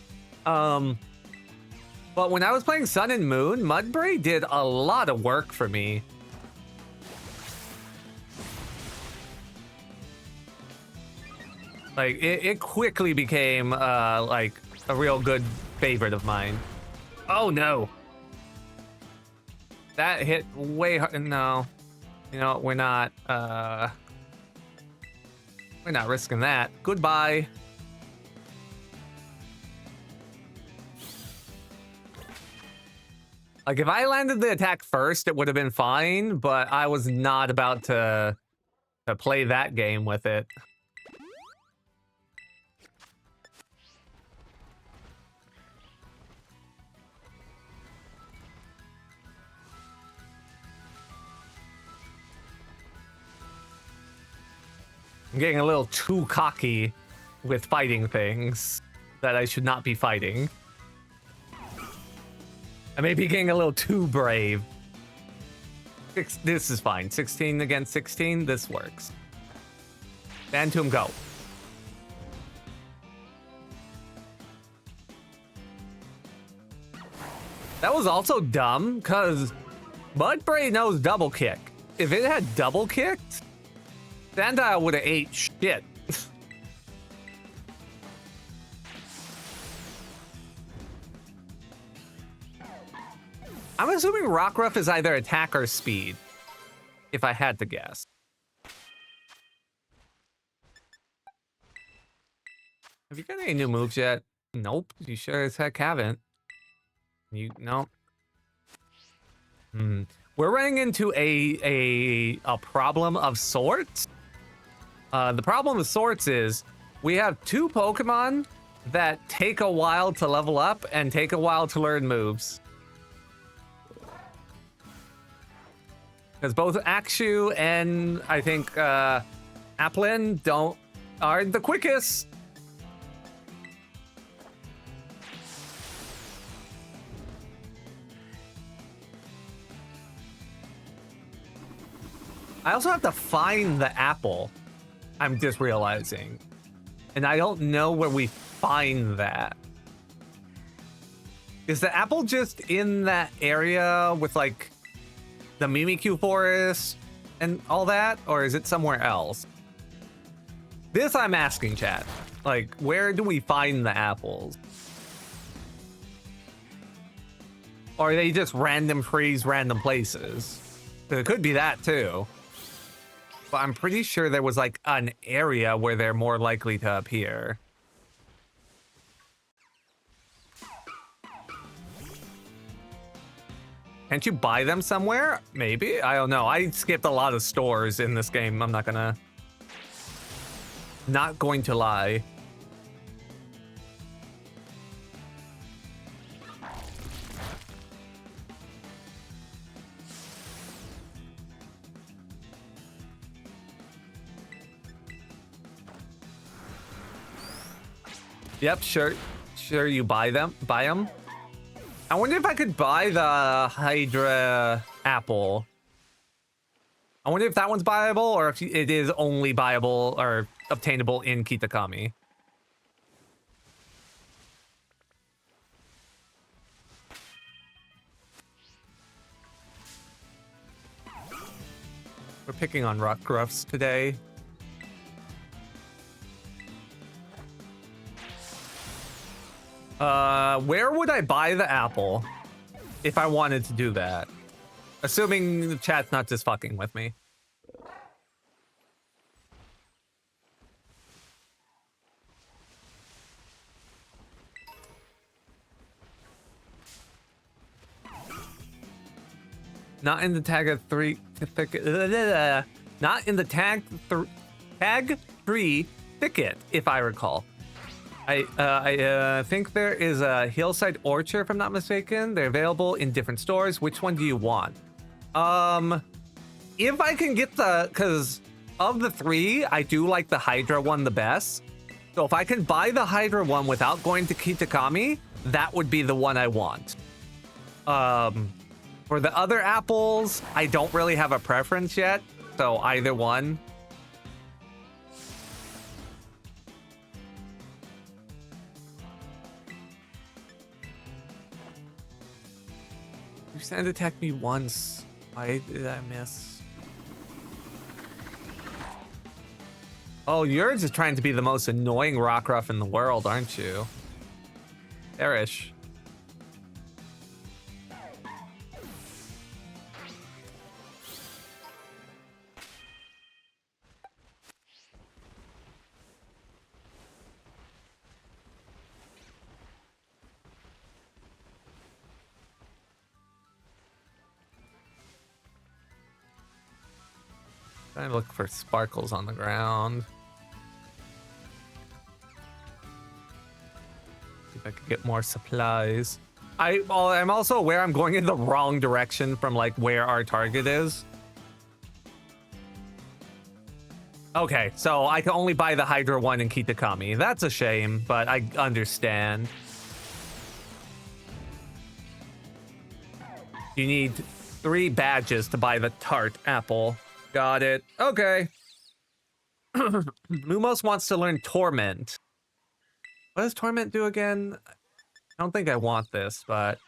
But when I was playing Sun and Moon, Mudbray did a lot of work for me. Like, it quickly became, like, a real good favorite of mine. Oh, no. That hit way hard. No. You know, we're not risking that. Goodbye. Like, if I landed the attack first, it would have been fine, but I was not about to play that game with it. I'm getting a little too cocky with fighting things that I should not be fighting. I may be getting a little too brave. This is fine. 16 against 16, this works. Phantom, go. That was also dumb, because Mudbray knows double kick. If it had double kicked, Sandile would have ate shit. I'm assuming Rockruff is either attack or speed, if I had to guess. Have you got any new moves yet? Nope, you sure as heck haven't. Nope. We're running into a problem of sorts. The problem of sorts is we have two Pokemon that take a while to level up and take a while to learn moves. Because both Akshu and I think Applin aren't the quickest. I also have to find the apple. I'm just realizing. And I don't know where we find that. Is the apple just in that area with like the Mimikyu forest and all that? Or is it somewhere else? This I'm asking, chat. Like, where do we find the apples? Or are they just random trees, random places? It could be that too. But I'm pretty sure there was like an area where they're more likely to appear. Can't you buy them somewhere? Maybe? I don't know. I skipped a lot of stores in this game. I'm not going to lie. Yep, sure. Sure, you buy them. I wonder if I could buy the Hydra apple. I wonder if that one's buyable or if it is only buyable or obtainable in Kitakami. We're picking on Rockruffs today. Where would I buy the apple if I wanted to do that? Assuming the chat's not just fucking with me. Not in the tag of three. Not in the tag 3 thicket, if I recall. I think there is a Hillside Orchard, if I'm not mistaken. They're available in different stores. Which one do you want? If I can get because of the 3, I do like the Hydra one the best. So if I can buy the Hydra one without going to Kitakami, that would be the one I want. For the other apples, I don't really have a preference yet. So either one. You sand attacked me once. Why did I miss? Oh, you're just trying to be the most annoying Rockruff in the world, aren't you? Perish. Trying to look for sparkles on the ground. See if I could get more supplies. I'm also aware I'm going in the wrong direction from like where our target is. Okay, so I can only buy the Hydra one in Kitakami. That's a shame, but I understand. You need 3 badges to buy the tart apple. Got it. Okay. Lumos wants to learn Torment. What does Torment do again? I don't think I want this, but...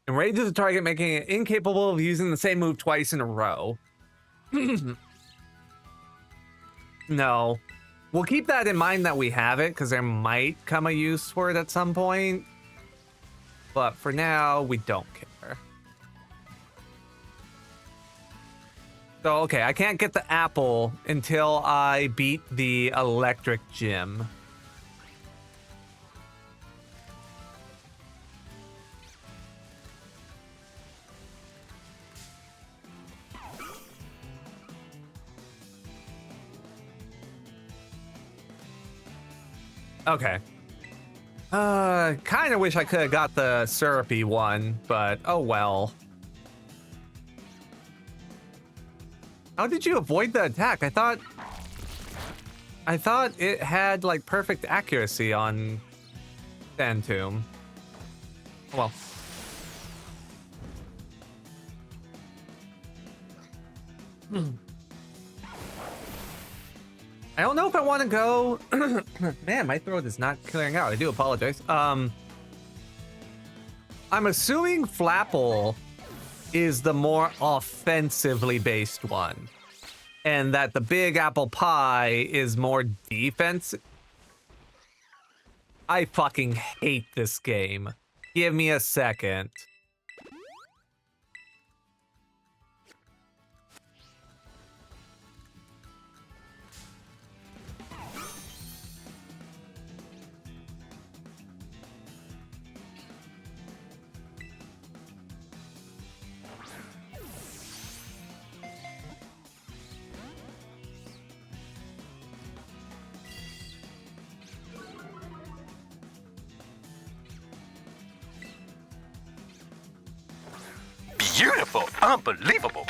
Enrages the target, making it incapable of using the same move twice in a row. No. We'll keep that in mind that we have it, because there might come a use for it at some point. But for now, we don't care. So, okay, I can't get the apple until I beat the electric gym. Okay. Kind of wish I could have got the syrupy one, but oh well. How did you avoid the attack? I thought it had like perfect accuracy on Phantom. Well. I don't know if I want to go. Man, my throat is not clearing out. I do apologize. I'm assuming Flapple is the more offensively based one, and that the Big Apple Pie is more defense. I fucking hate this game. Give me a second. Beautiful, unbelievable.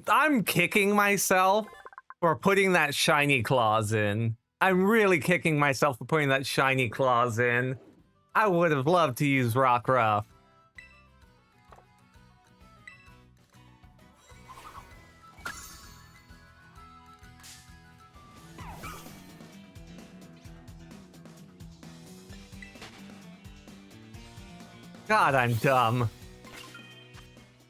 I'm kicking myself for putting that shiny clause in. I'm really kicking myself for putting that shiny clause in. I would have loved to use Rock Ruff. God, I'm dumb.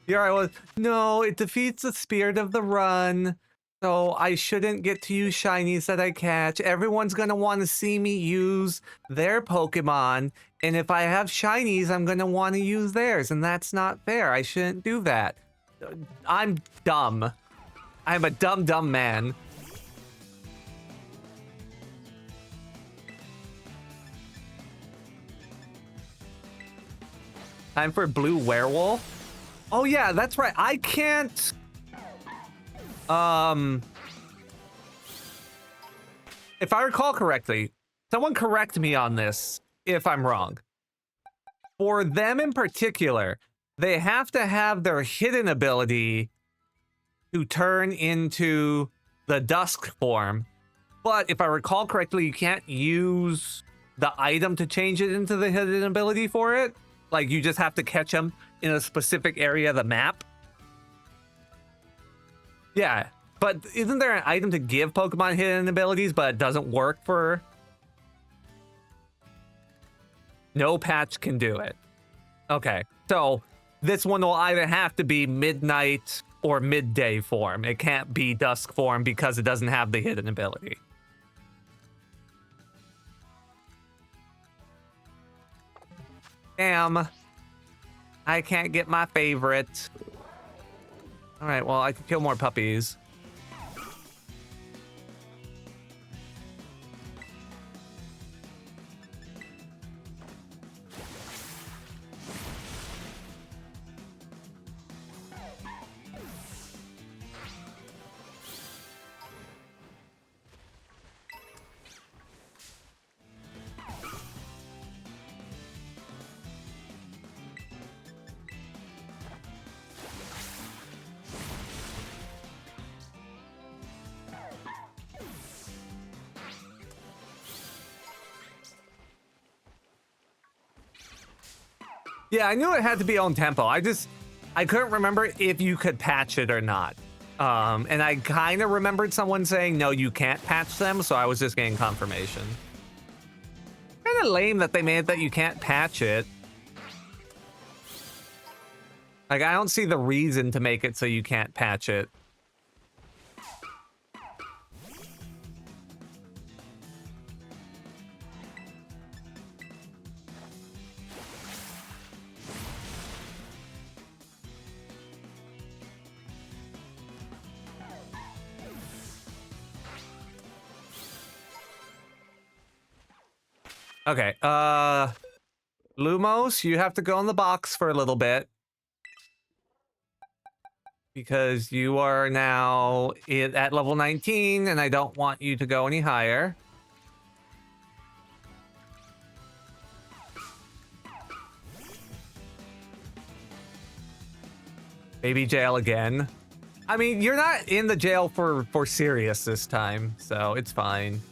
Here I was. No, it defeats the spirit of the run. So I shouldn't get to use shinies that I catch. Everyone's gonna want to see me use their Pokemon. And if I have shinies, I'm gonna want to use theirs. And that's not fair. I shouldn't do that. I'm dumb. I'm a dumb, dumb man. Time for Blue Werewolf. Oh yeah, that's right. I can't... If I recall correctly, someone correct me on this if I'm wrong. For them in particular, they have to have their hidden ability to turn into the dusk form. But if I recall correctly, you can't use the item to change it into the hidden ability for it. Like, you just have to catch them in a specific area of the map. Yeah, but isn't there an item to give Pokemon hidden abilities, but it doesn't work for... No patch can do it. Okay, so this one will either have to be midnight or midday form. It can't be dusk form because it doesn't have the hidden ability. Damn. I can't get my favorite. All right, well, I can kill more puppies. Yeah, I knew it had to be on tempo. I couldn't remember if you could patch it or not. And I kind of remembered someone saying, no, you can't patch them, so I was just getting confirmation. Kind of lame that they made that you can't patch it. Like, I don't see the reason to make it so you can't patch it. Okay, Lumos, you have to go in the box for a little bit. Because you are now at level 19, and I don't want you to go any higher. Baby jail again. I mean, you're not in the jail for serious this time, so it's fine.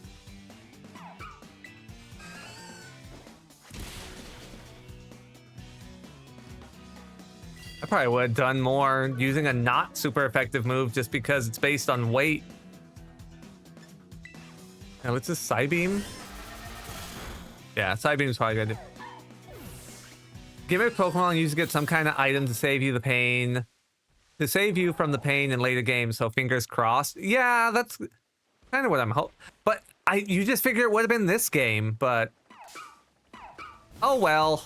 I probably would have done more using a not super effective move just because it's based on weight. Now, what's this? Psybeam? Yeah, Psybeam's probably good. Gimmick Pokemon used to get some kind of item to save you the pain. To save you from the pain in later games, so fingers crossed. Yeah, that's kind of what I'm hoping. But you just figure it would have been this game, but... Oh well.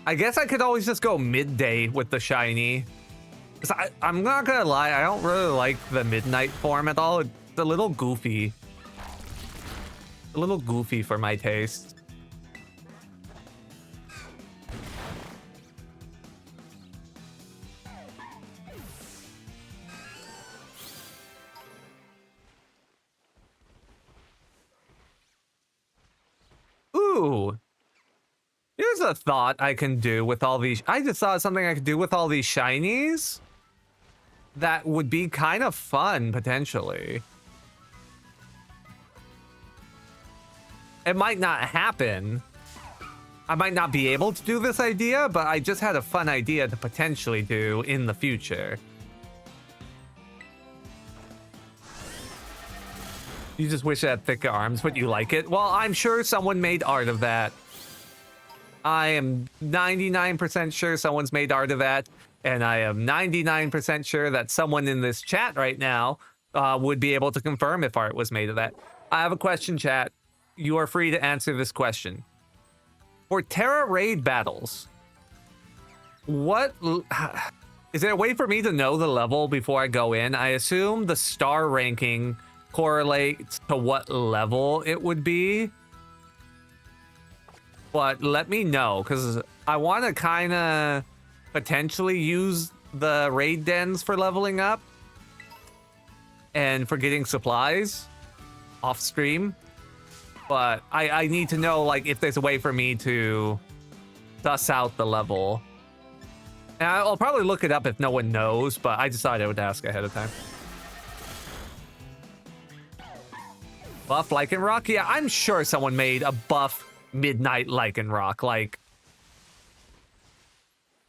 I guess I could always just go midday with the shiny. I'm not gonna lie, I don't really like the midnight form at all. It's a little goofy. A little goofy for my taste. Ooh. Here's a thought I can do with all these. I just thought of something I could do with all these shinies that would be kind of fun, potentially. It might not happen. I might not be able to do this idea, but I just had a fun idea to potentially do in the future. You just wish it had thicker arms, but you like it? Well, I'm sure someone made art of that. I am 99% sure someone's made art of that, and I am 99% sure that someone in this chat right now would be able to confirm if art was made of that. I have a question, chat. You are free to answer this question. For Terra Raid battles, what... Is there a way for me to know the level before I go in? I assume the star ranking correlates to what level it would be. But let me know, because I want to kind of potentially use the raid dens for leveling up and for getting supplies off stream. But I need to know, like, if there's a way for me to suss out the level. And I'll probably look it up if no one knows, but I decided I would ask ahead of time. Buff Lycanroc? Yeah, I'm sure someone made a buff Midnight Lycanroc. Like,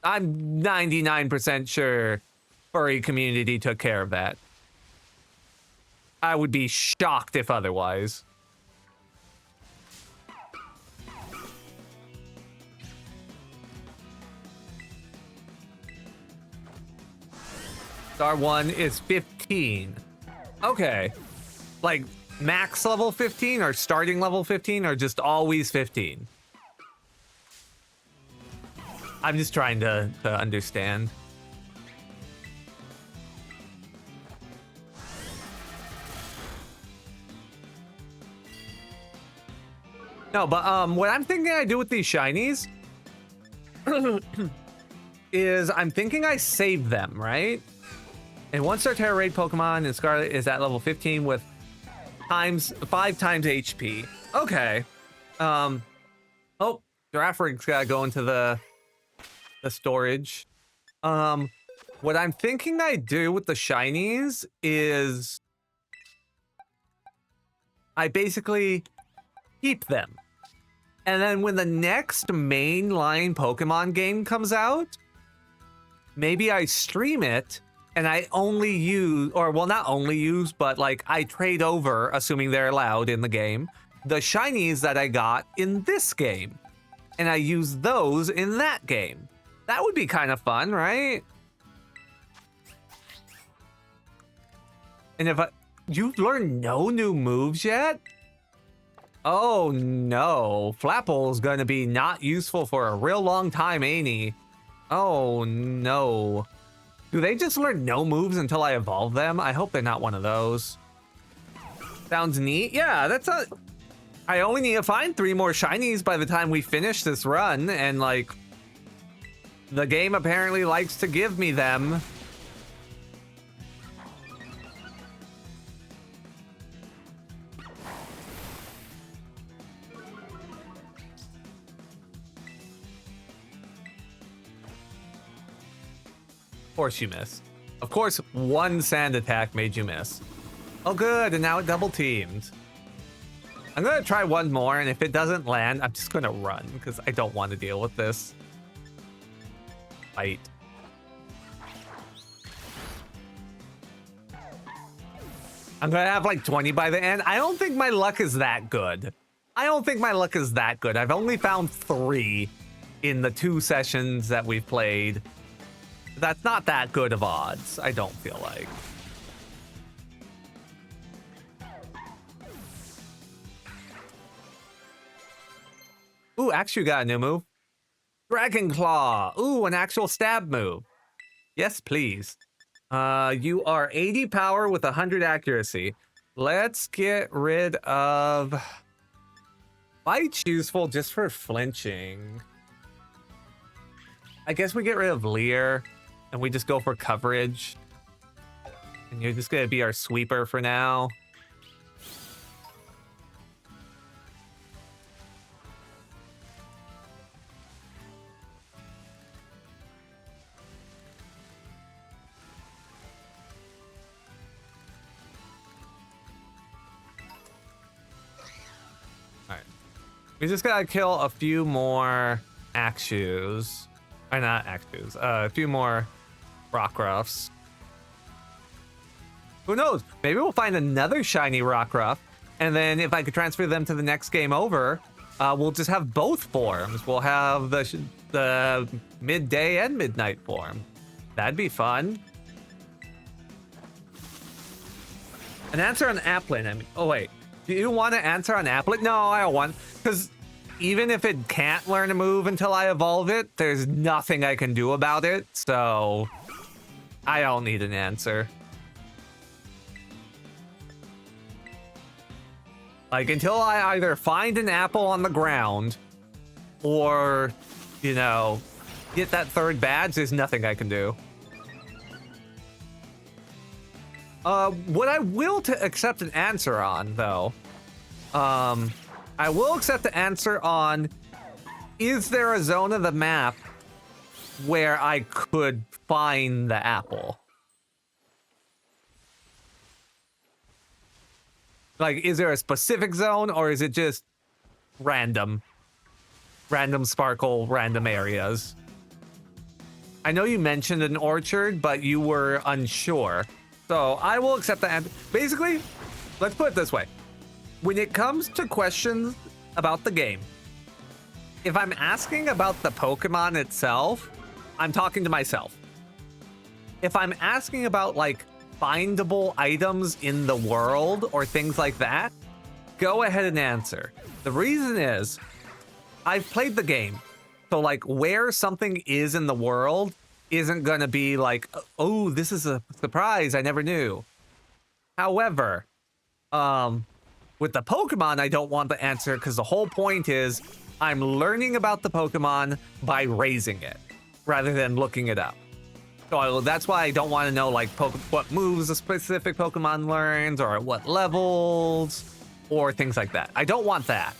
I'm 99% sure furry community took care of that. I would be shocked if otherwise. Star 1 is 15. Okay. Like, max level 15 or starting level 15 or just always 15? I'm just trying to understand. No, but what I'm thinking I do with these shinies is I'm thinking I save them, right? And once our Terra Raid Pokemon and Scarlet is at level 15 with 5 times HP. Okay. Oh, Giraffrig's gotta go into the storage. What I'm thinking I do with the shinies is I basically keep them. And then when the next mainline Pokemon game comes out, maybe I stream it and I only use, or well, not only use, but like I trade over, assuming they're allowed in the game, the shinies that I got in this game. And I use those in that game. That would be kind of fun, right? And if you've learned no new moves yet? Oh no, Flapple's gonna be not useful for a real long time, ain't he? Oh no. Do they just learn no moves until I evolve them? I hope they're not one of those. Sounds neat. Yeah, that's a... I only need to find 3 more shinies by the time we finish this run, and like... the game apparently likes to give me them. Of course you missed. Of course, one sand attack made you miss. Oh good, and now it double teamed. I'm gonna try one more, and if it doesn't land, I'm just gonna run, because I don't want to deal with this. Fight. I'm gonna have like 20 by the end. I don't think my luck is that good. I don't think my luck is that good. I've only found 3 in the 2 sessions that we've played. That's not that good of odds, I don't feel like. Ooh, actually got a new move. Dragon Claw. Ooh, an actual stab move. Yes, please. You are 80 power with 100 accuracy. Let's get rid of Bite's useful just for flinching. I guess we get rid of Leer and we just go for coverage. And you're just gonna be our sweeper for now. We just gotta kill a few more Axews. Or not Axews. A few more Rockruffs. Who knows? Maybe we'll find another shiny Rockruff. And then if I could transfer them to the next game over, we'll just have both forms. We'll have the midday and midnight form. That'd be fun. An answer on Applin. I mean, oh, wait. Do you want to answer on Applet? No, I don't want, because even if it can't learn a move until I evolve it, there's nothing I can do about it, so I don't need an answer. Like, until I either find an apple on the ground or, you know, get that 3rd badge, there's nothing I can do. What I will accept an answer on, though, I will accept the answer on, is there a zone of the map where I could find the apple? Like, is there a specific zone, or is it just random? Random sparkle, random areas. I know you mentioned an orchard, but you were unsure. So I will accept that. Basically, let's put it this way. When it comes to questions about the game, if I'm asking about the Pokemon itself, I'm talking to myself. If I'm asking about, like, findable items in the world or things like that, go ahead and answer. The reason is, I've played the game. So, like, where something is in the world isn't gonna be like, oh, this is a surprise, I never knew. However, with the Pokemon, I don't want the answer because the whole point is I'm learning about the Pokemon by raising it rather than looking it up. So that's why I don't want to know, like, what moves a specific Pokemon learns or at what levels or things like that. I don't want that.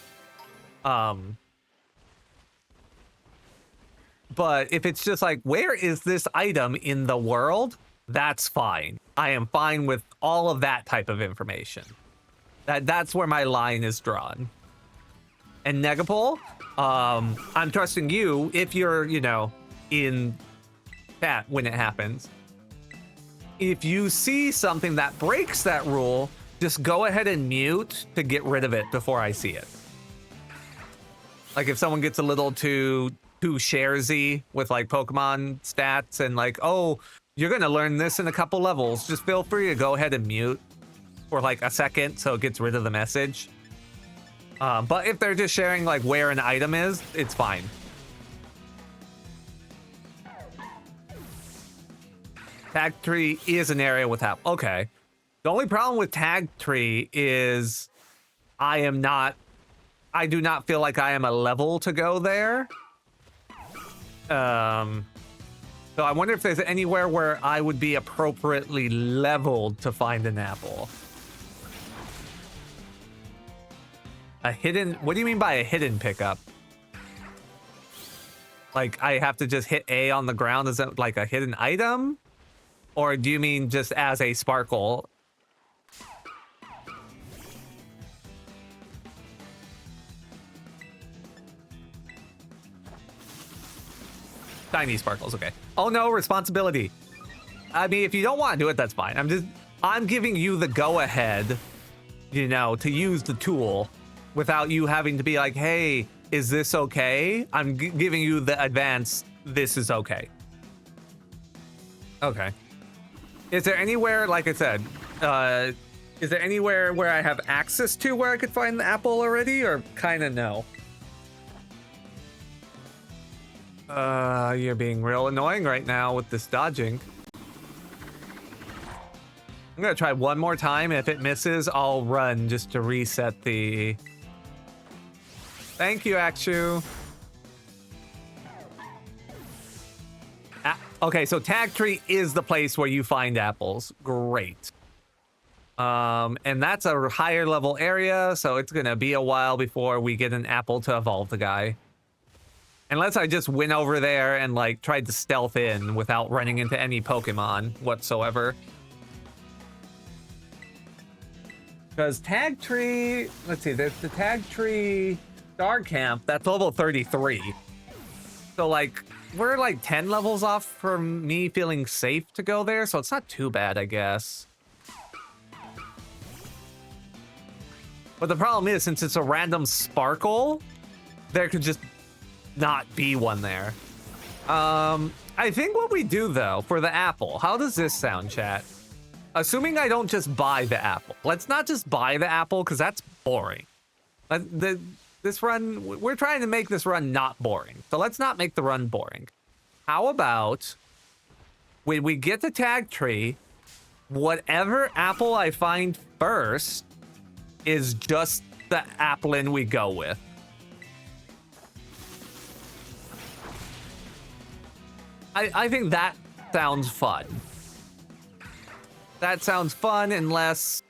But if it's just like, where is this item in the world? That's fine. I am fine with all of that type of information. That's where my line is drawn. And Negapol, I'm trusting you if you're, you know, in chat when it happens. If you see something that breaks that rule, just go ahead and mute to get rid of it before I see it. Like if someone gets a little too sharesy with like Pokemon stats and like, oh, you're gonna learn this in a couple levels, just feel free to go ahead and mute for like a second so it gets rid of the message. But if they're just sharing like where an item is, it's fine. Tag tree is an area with help. Okay. The only problem with tag tree is I do not feel like I am a level to go there. So I wonder if there's anywhere where I would be appropriately leveled to find an apple. A hidden, what do you mean by a hidden pickup? Like I have to just hit A on the ground? Is that like a hidden item? Or do you mean just as a sparkle? Tiny sparkles, okay. Oh no, responsibility. I mean, if you don't want to do it, that's fine. I'm giving you the go-ahead, you know, to use the tool without you having to be like, hey, is this okay? I'm giving you the advance, this is okay. Okay. Is there anywhere, like I said, is there anywhere where I have access to where I could find the apple already, or kind of no? You're being real annoying right now with this dodging. I'm gonna try one more time. If it misses, I'll run just to reset the... Thank you, Akshu. Okay, so Tag Tree is the place where you find apples. Great. And that's a higher level area, so it's gonna be a while before we get an apple to evolve the guy. Unless I just went over there and like tried to stealth in without running into any Pokemon whatsoever. Because Tag Tree, let's see, there's the Tag Tree Star Camp, that's level 33. So like, we're like 10 levels off from me feeling safe to go there, so it's not too bad, I guess. But the problem is, since it's a random sparkle, there could just not be one there. I think what we do though, for the apple, how does this sound, chat? Assuming I don't just buy the apple. Let's not just buy the apple, because that's boring. This run, we're trying to make this run not boring. So let's not make the run boring. How about when we get the Tag Tree, whatever apple I find first is just the applin we go with. I think that sounds fun. That sounds fun and less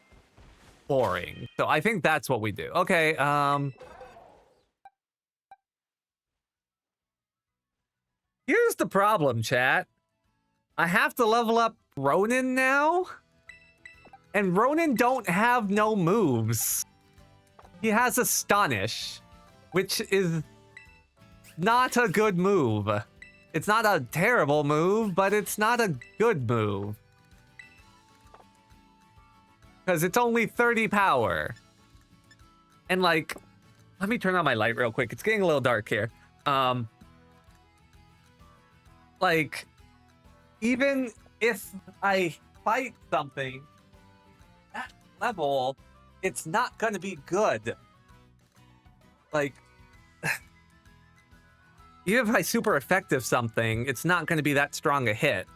boring. So I think that's what we do. Okay, here's the problem, chat. I have to level up Ronin now. And Ronin don't have no moves. He has Astonish, which is not a good move. It's not a terrible move, but it's not a good move. Because it's only 30 power. And like, let me turn on my light real quick. It's getting a little dark here. Like, even if I fight something at level, it's not gonna be good. Like, even if I super effective something, it's not gonna be that strong a hit.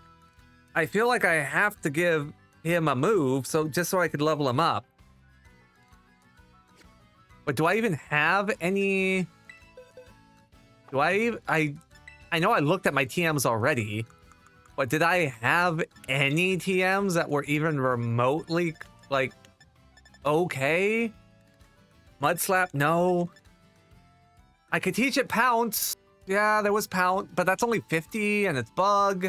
I feel like I have to give him a move, so just so I could level him up. But do I even have any? Do I know I looked at my TMs already, but did I have any TMs that were even remotely like okay? Mud Slap, no. I could teach it Pounce. Yeah, there was Pounce, but that's only 50 and it's Bug.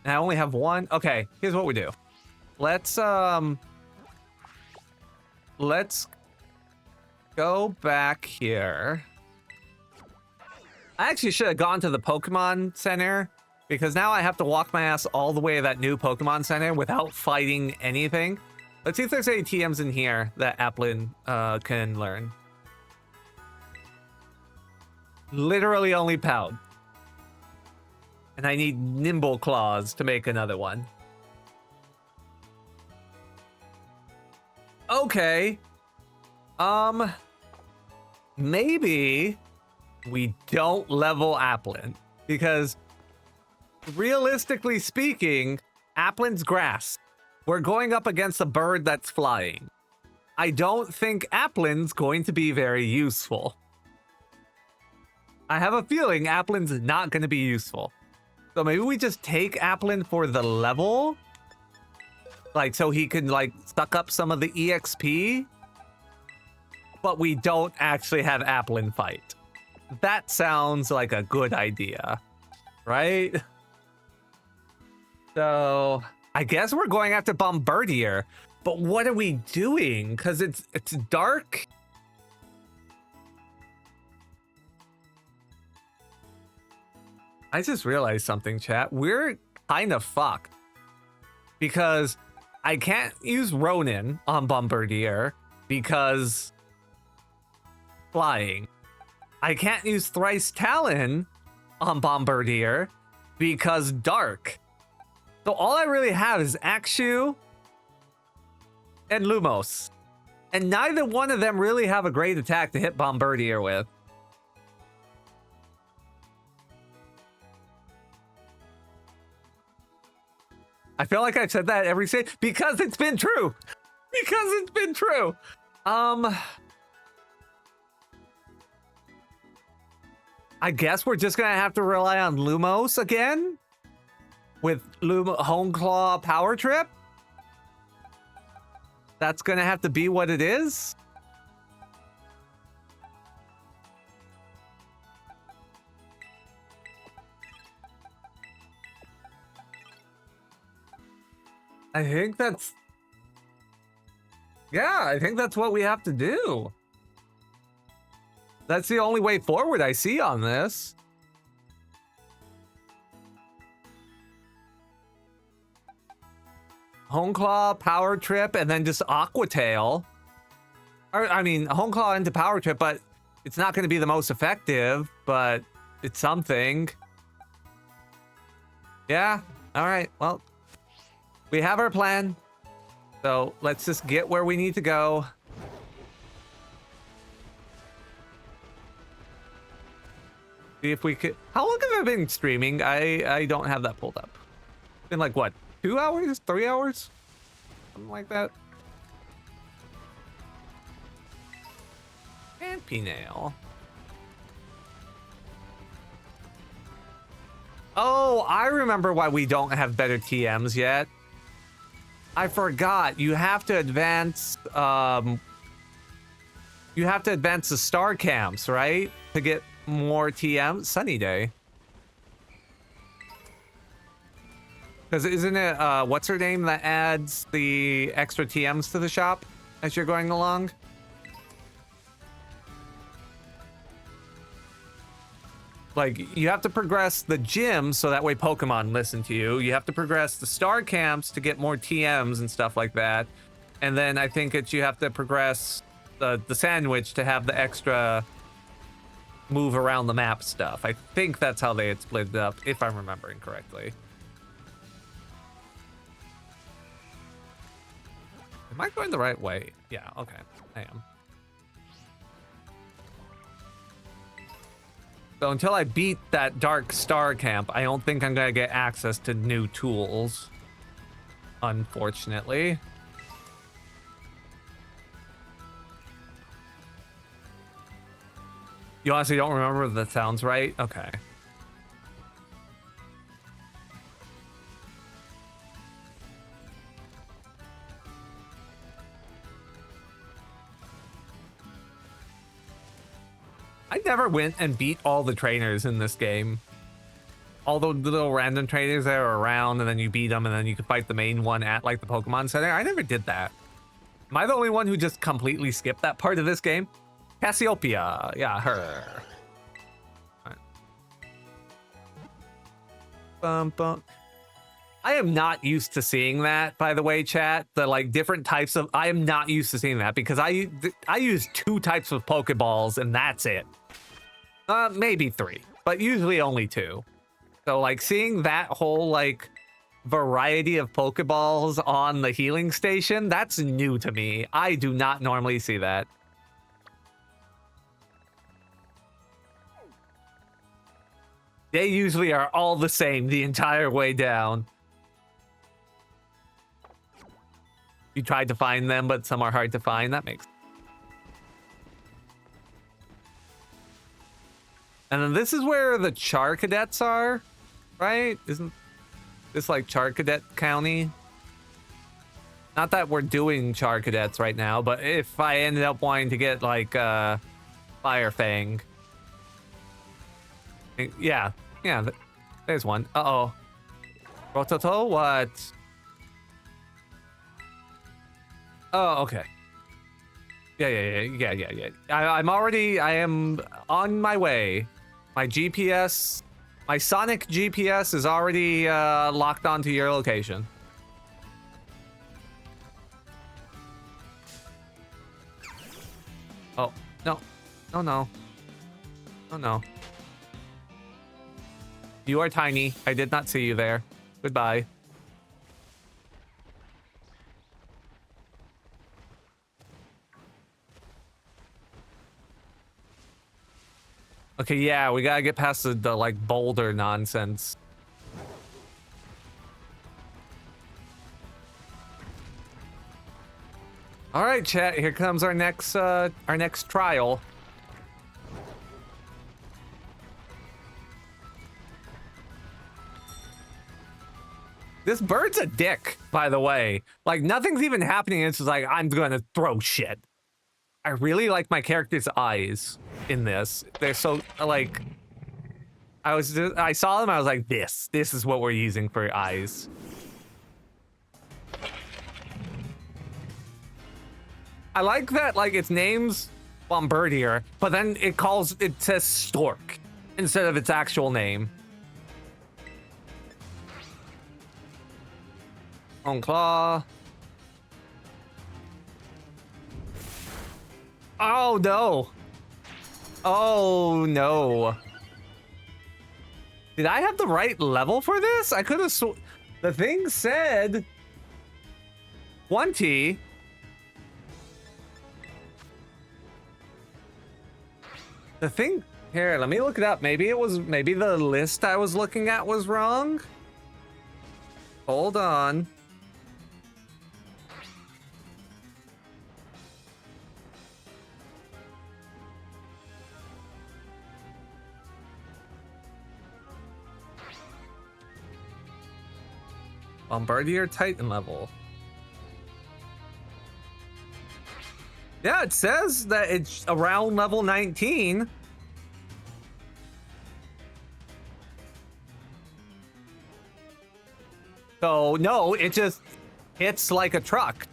And I only have one. Okay, here's what we do. Let's go back here. I actually should have gone to the Pokemon Center, because now I have to walk my ass all the way to that new Pokemon Center without fighting anything. Let's see if there's any TMs in here that Applin can learn. Literally only Pound. And I need Nimble Claws to make another one. Okay. Maybe we don't level Applin, because realistically speaking, Applin's grass. We're going up against a bird that's flying. I don't think Applin's going to be very useful. I have a feeling Applin's not going to be useful. So maybe we just take Applin for the level? Like, so he can, like, suck up some of the EXP? But we don't actually have Applin fight. That sounds like a good idea, right? So I guess we're going after Bombardier, but what are we doing? Because it's dark. I just realized something, chat. We're kind of fucked, because I can't use Ronin on Bombardier because flying. I can't use Thrice Talon on Bombardier because dark. So all I really have is Akshu and Lumos. And neither one of them really have a great attack to hit Bombardier with. I feel like I've said that every stage because it's been true. Because it's been true. I guess we're just gonna have to rely on Lumos again with Home Claw Power Trip. That's gonna have to be what it is. I think that's... Yeah, I think that's what we have to do. That's the only way forward I see on this. Home Claw, Power Trip, and then just Aqua Tail. Or, I mean, Home Claw into Power Trip, but it's not going to be the most effective, but it's something. Yeah, all right, well, we have our plan. So let's just get where we need to go. See if we could... How long have I been streaming? I don't have that pulled up. It's been like, what, 2 hours? 3 hours? Something like that. And P-Nail. Oh, I remember why we don't have better TMs yet. I forgot. You have to advance... you have to advance the star camps, right? To get more TM. Sunny Day. Because isn't it, what's her name that adds the extra TMs to the shop as you're going along? Like, you have to progress the gym so that way Pokemon listen to you. You have to progress the star camps to get more TMs and stuff like that. And then I think you have to progress the sandwich to have the extra move around the map stuff. I think that's how they had split it up, if I'm remembering correctly. Am I going the right way? Yeah, okay, I am. So until I beat that Dark Star Camp, I don't think I'm gonna get access to new tools, unfortunately. You honestly don't remember if that sounds right? Okay. I never went and beat all the trainers in this game. All the little random trainers that are around, and then you beat them, and then you can fight the main one at like the Pokemon Center. I never did that. Am I the only one who just completely skipped that part of this game? Cassiopeia, yeah, her. Right. Bum, bum. I am not used to seeing that, by the way, chat. The like different types of... I am not used to seeing that because I use 2 types of Pokeballs and that's it. Maybe 3, but usually only 2. So like seeing that whole like variety of Pokeballs on the healing station, that's new to me. I do not normally see that. They usually are all the same the entire way down. You tried to find them, but some are hard to find. That makes... And then this is where the Char Cadets are, right? Isn't this like Char Cadet County? Not that we're doing Char Cadets right now, but if I ended up wanting to get like Fire Fang. Yeah, there's one. Uh-oh. Rototo, what? Oh, okay. Yeah. I am on my way. My GPS, my Sonic GPS is already locked onto your location. Oh, no. Oh, no. Oh, no. You are tiny. I did not see you there. Goodbye. Okay, yeah, we gotta get past the like, boulder nonsense. All right, chat, here comes our next trial. This bird's a dick, by the way. Like, nothing's even happening. It's just like, I'm gonna throw shit. I really like my character's eyes in this. They're so, like, I saw them, I was like, this is what we're using for eyes. I like that, like, its name's Bombardier, but then it says Stork instead of its actual name. On claw. Oh no. Oh no. Did I have the right level for this? I could have the thing said 20. The thing here, let me look it up. Maybe the list I was looking at was wrong. Hold on. Bombardier Titan level. Yeah, it says that it's around level 19. So, no, it just hits like a truck.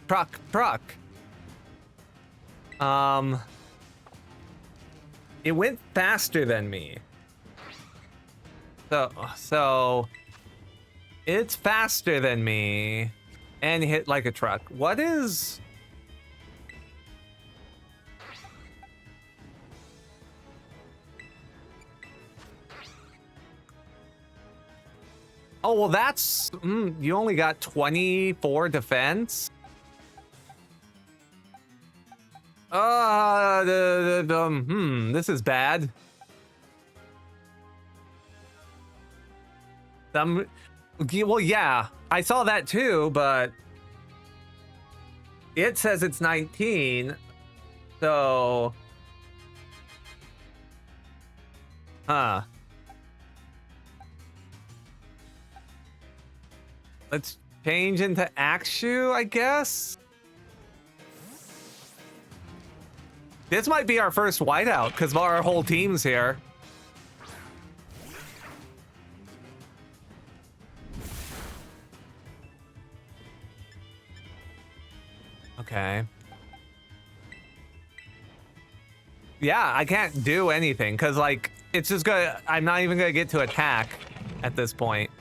It went faster than me. So it's faster than me and hit like a truck. What is... Oh, well, that's... you only got 24 defense? This is bad. Well, yeah, I saw that too, but it says it's 19, so... Huh. Let's change into Akshu, I guess? This might be our first whiteout, because our whole team's here. Okay. Yeah, I can't do anything, because, like, it's just gonna... I'm not even gonna get to attack at this point.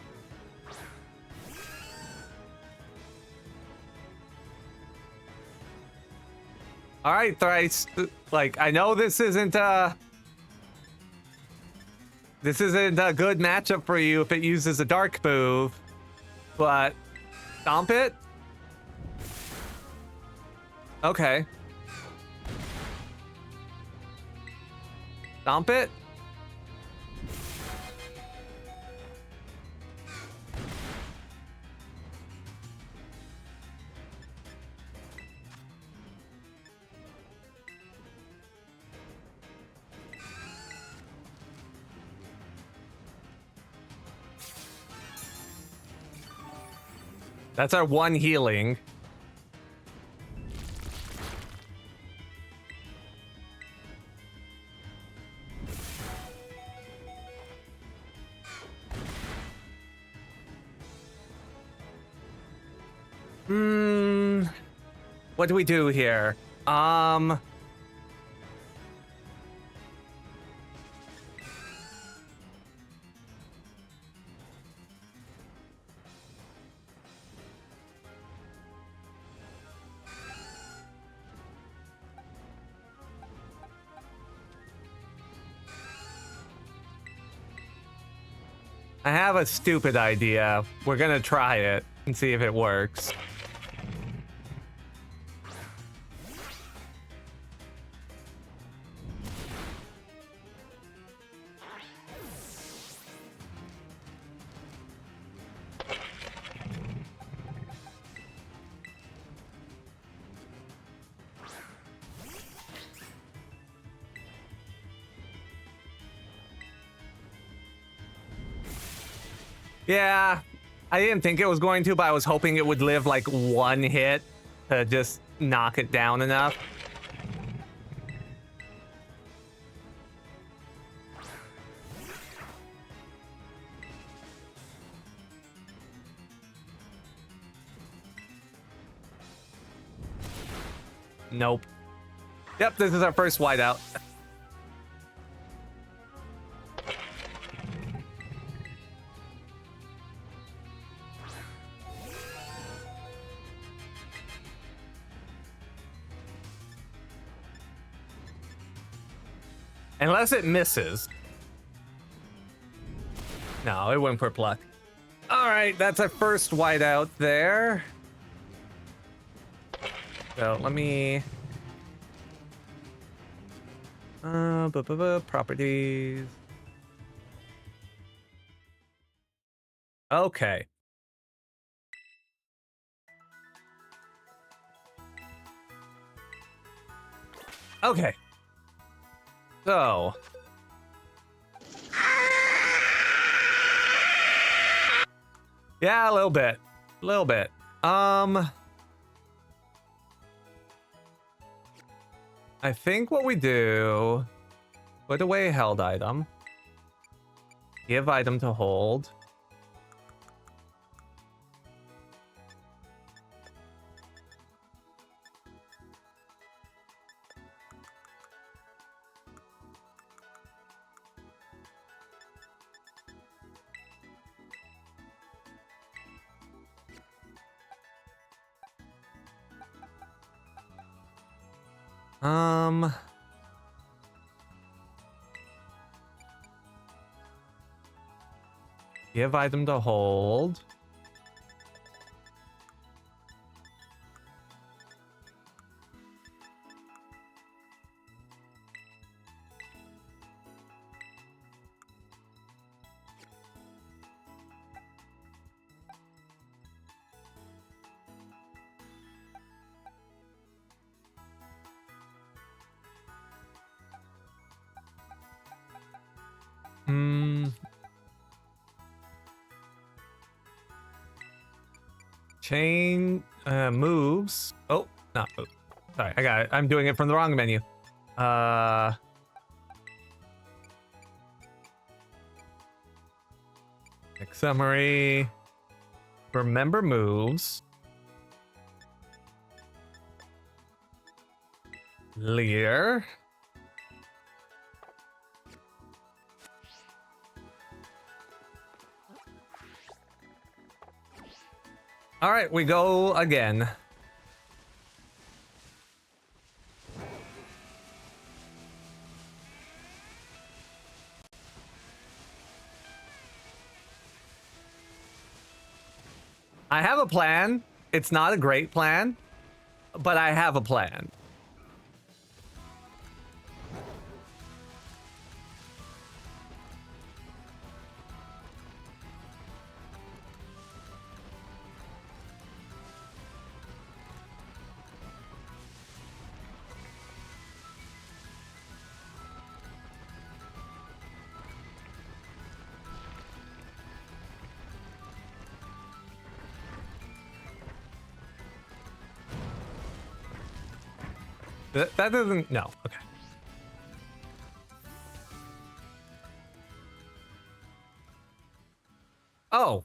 All right, Thrice. Like, I know this isn't a good matchup for you if it uses a dark move, but stomp it. Okay. Stomp it. That's our one healing. What do we do here? I have a stupid idea. We're gonna try it and see if it works. Yeah, I didn't think it was going to, but I was hoping it would live like one hit to just knock it down enough. Nope. Yep, this is our first whiteout. Unless it misses. No, it went for pluck. All right, that's our first whiteout there. So let me... properties. Okay. Okay. So... yeah, a little bit. A little bit. I think what we do... put away held item. Give item to hold. Give item to hold. Chain moves. Oh, not move. Sorry, I got it. I'm doing it from the wrong menu. Quick summary. Remember moves. Lear. All right, we go again. I have a plan. It's not a great plan, but I have a plan. That doesn't... no. Okay. Oh.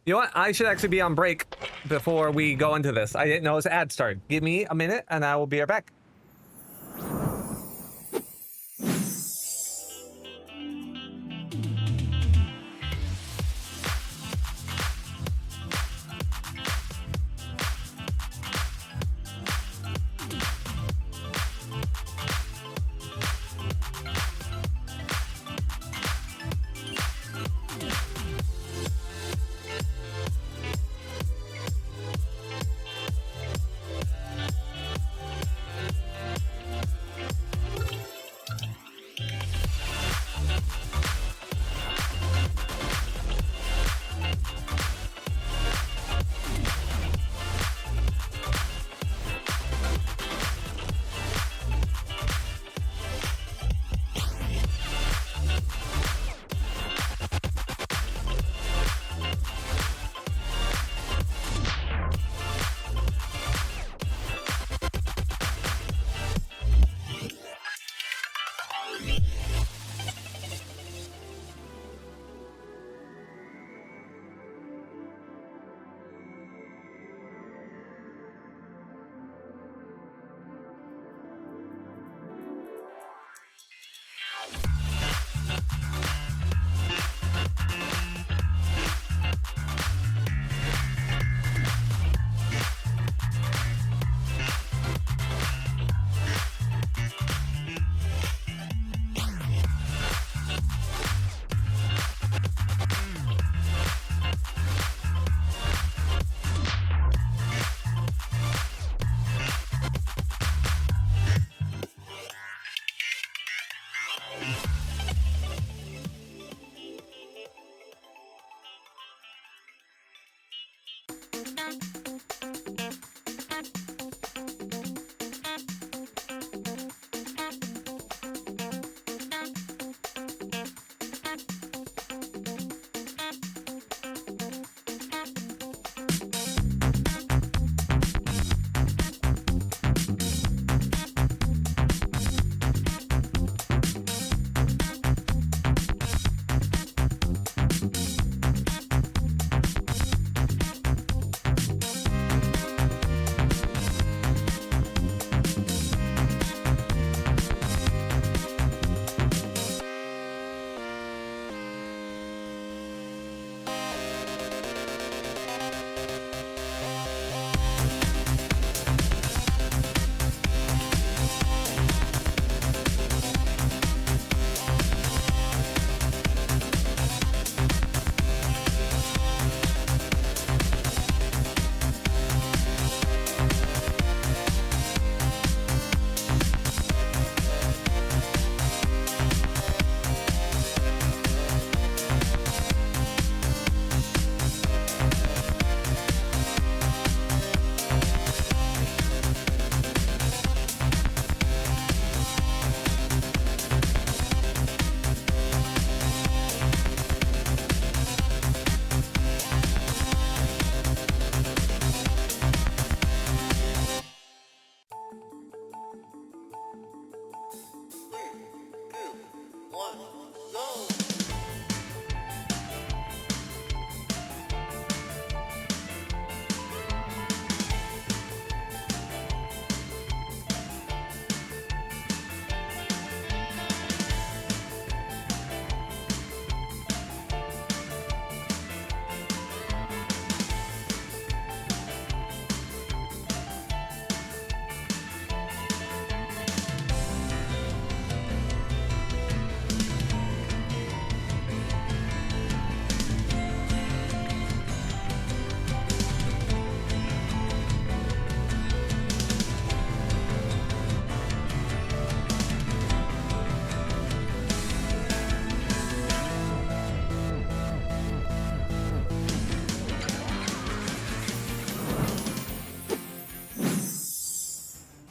You know what? I should actually be on break before we go into this. I didn't know this ad started. Give me a minute and I will be right back.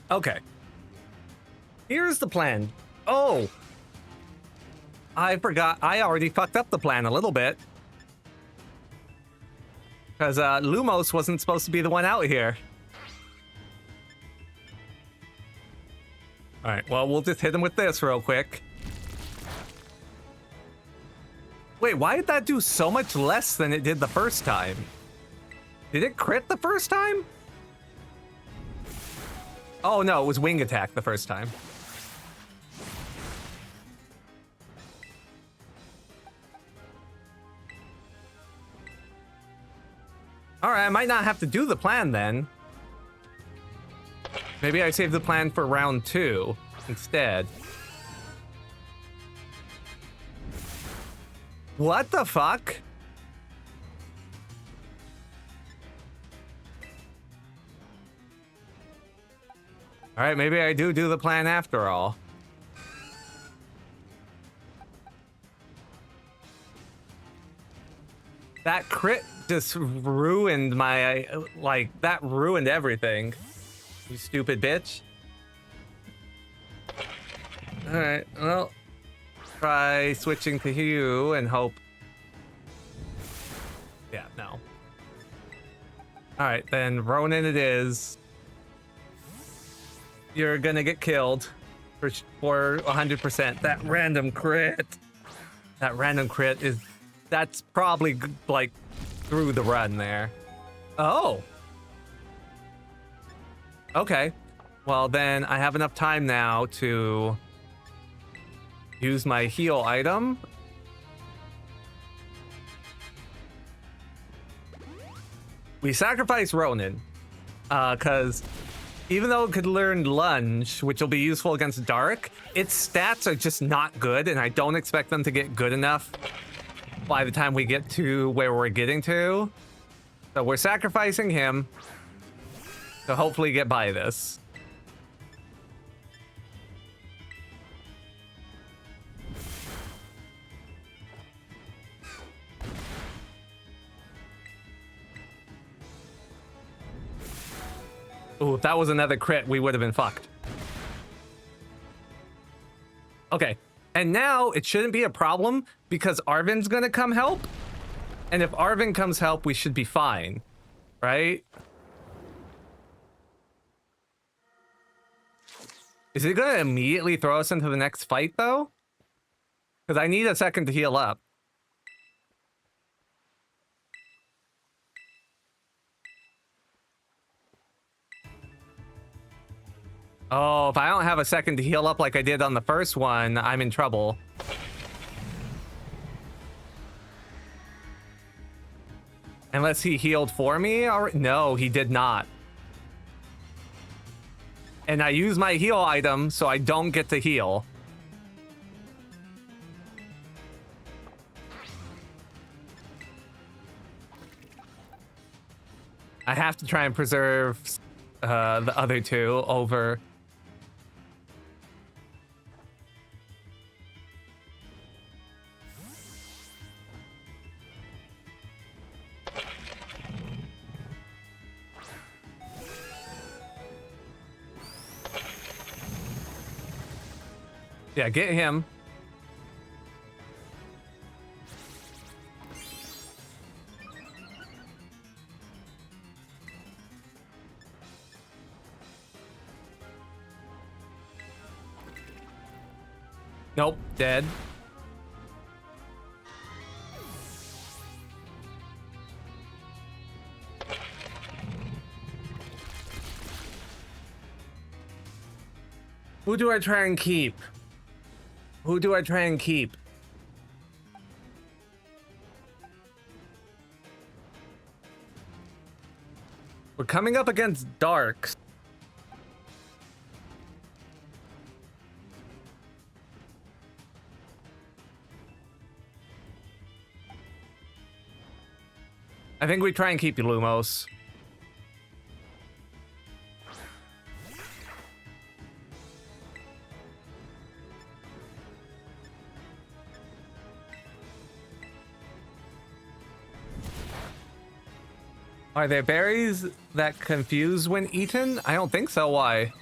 Okay. Here's the plan. Oh! I forgot. I already fucked up the plan a little bit. Because Lumos wasn't supposed to be the one out here. Alright, well, we'll just hit him with this real quick. Wait, why did that do so much less than it did the first time? Did it crit the first time? Oh no, it was wing attack the first time. Alright, I might not have to do the plan then. Maybe I save the plan for round 2 instead. What the fuck? Alright, maybe I do the plan after all. That crit just ruined my, like, that ruined everything. You stupid bitch. Alright, well, try switching to Hugh and hope. Yeah, no. Alright, then Ronin it is. You're gonna get killed for 100%. That random crit. That random crit is... That's probably, like, through the run there. Oh! Okay. Well, then I have enough time now to use my heal item. We sacrifice Ronin. Because even though it could learn Lunge, which will be useful against Dark, its stats are just not good, and I don't expect them to get good enough by the time we get to where we're getting to. So we're sacrificing him to hopefully get by this. Ooh, if that was another crit, we would have been fucked. Okay, and now it shouldn't be a problem because Arvin's gonna come help. And if Arvin comes help, we should be fine, right? Is it gonna immediately throw us into the next fight though? Because I need a second to heal up. Oh, if I don't have a second to heal up like I did on the first one, I'm in trouble. Unless he healed for me? No, he did not. And I use my heal item, so I don't get to heal. I have to try and preserve the other two over... Yeah, get him. Nope, dead. Who do I try and keep? Who do I try and keep? We're coming up against Darks. I think we try and keep Lumos. Are there berries that confuse when eaten? I don't think so. Why?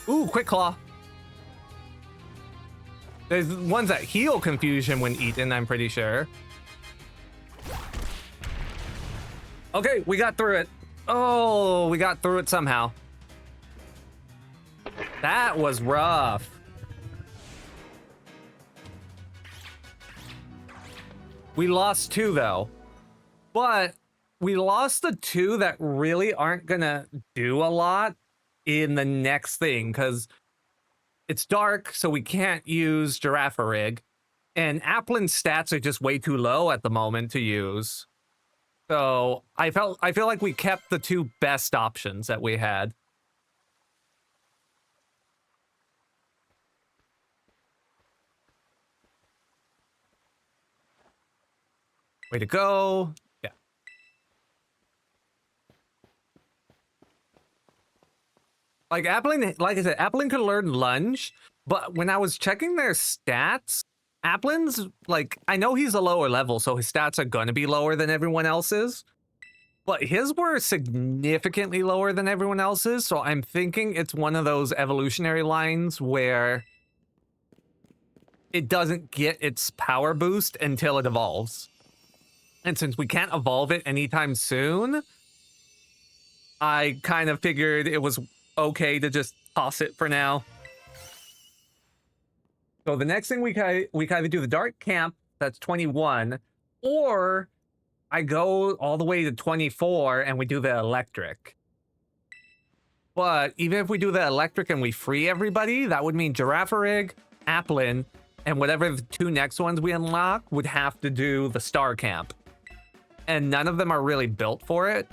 Ooh, quick claw. There's ones that heal confusion when eaten, I'm pretty sure. Okay, we got through it. Oh, we got through it somehow. That was rough. We lost two though, but we lost the two that really aren't gonna do a lot in the next thing because it's dark, so we can't use Girafarig, and Applin's stats are just way too low at the moment to use. So I feel like we kept the two best options that we had. Way to go. Yeah. Like Applin, like I said, Applin could learn lunge, but when I was checking their stats, Applin's, like, I know he's a lower level, so his stats are gonna be lower than everyone else's, but his were significantly lower than everyone else's, so I'm thinking it's one of those evolutionary lines where it doesn't get its power boost until it evolves. And since we can't evolve it anytime soon, I kind of figured it was okay to just toss it for now. So the next thing we kind of do the dark camp, that's 21, or I go all the way to 24 and we do the electric. But even if we do the electric and we free everybody, that would mean Girafarig, Applin, and whatever the two next ones we unlock would have to do the star camp. And none of them are really built for it.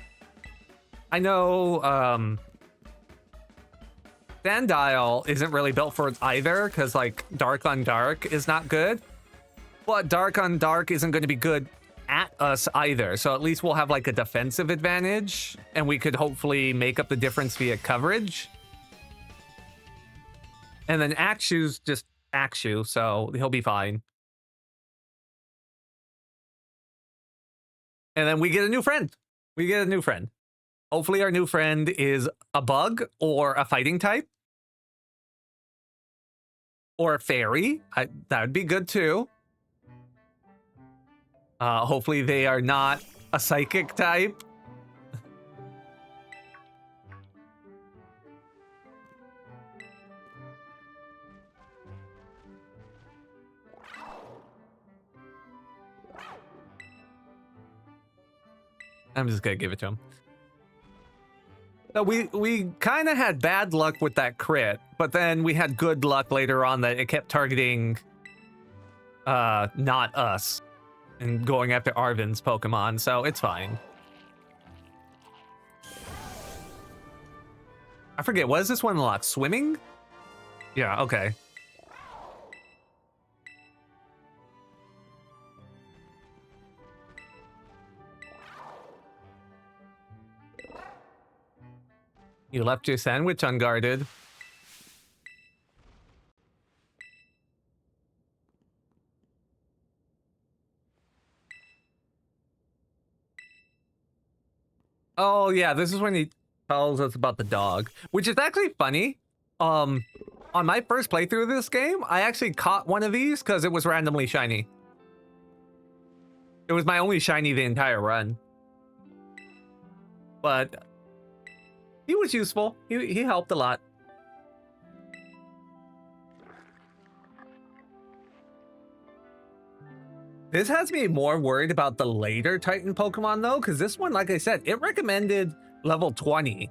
I know Sandile isn't really built for it either, because like Dark on Dark is not good. But Dark on Dark isn't going to be good at us either. So at least we'll have like a defensive advantage, and we could hopefully make up the difference via coverage. And then Axu's just Akshu, so he'll be fine. And then we get a new friend. We get a new friend. Hopefully our new friend is a bug or a fighting type. Or a fairy. That would be good too. Hopefully they are not a psychic type. I'm just gonna give it to him. So we kind of had bad luck with that crit, but then we had good luck later on that it kept targeting not us and going after Arvin's Pokemon, so it's fine. I forget, what is this one unlocked? Swimming? Yeah, okay. You left your sandwich unguarded. Oh yeah, this is when he tells us about the dog, which is actually funny. On my first playthrough of this game, I actually caught one of these because it was randomly shiny. It was my only shiny the entire run. But he was useful. He helped a lot. This has me more worried about the later Titan Pokemon though, because this one, like I said, it recommended level 20.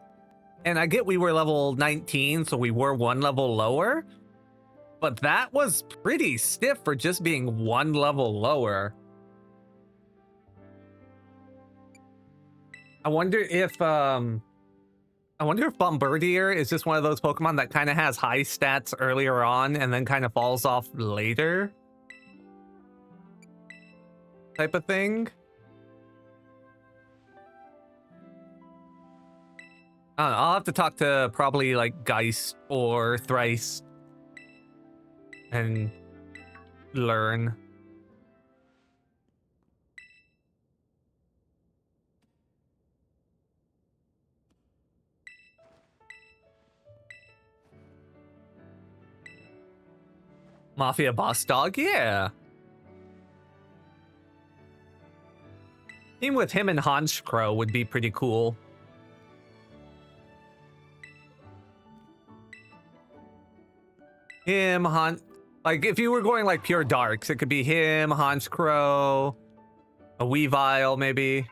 And I get we were level 19, so we were one level lower. But that was pretty stiff for just being one level lower. I wonder if Bombardier is just one of those Pokemon that kind of has high stats earlier on and then kind of falls off later. Type of thing. I don't know, I'll have to talk to probably like Geist or Thrice and learn. Mafia boss dog, yeah. Team with him and Honchkrow would be pretty cool. Him, like if you were going like pure darks, it could be him, Honchkrow, a Weavile maybe.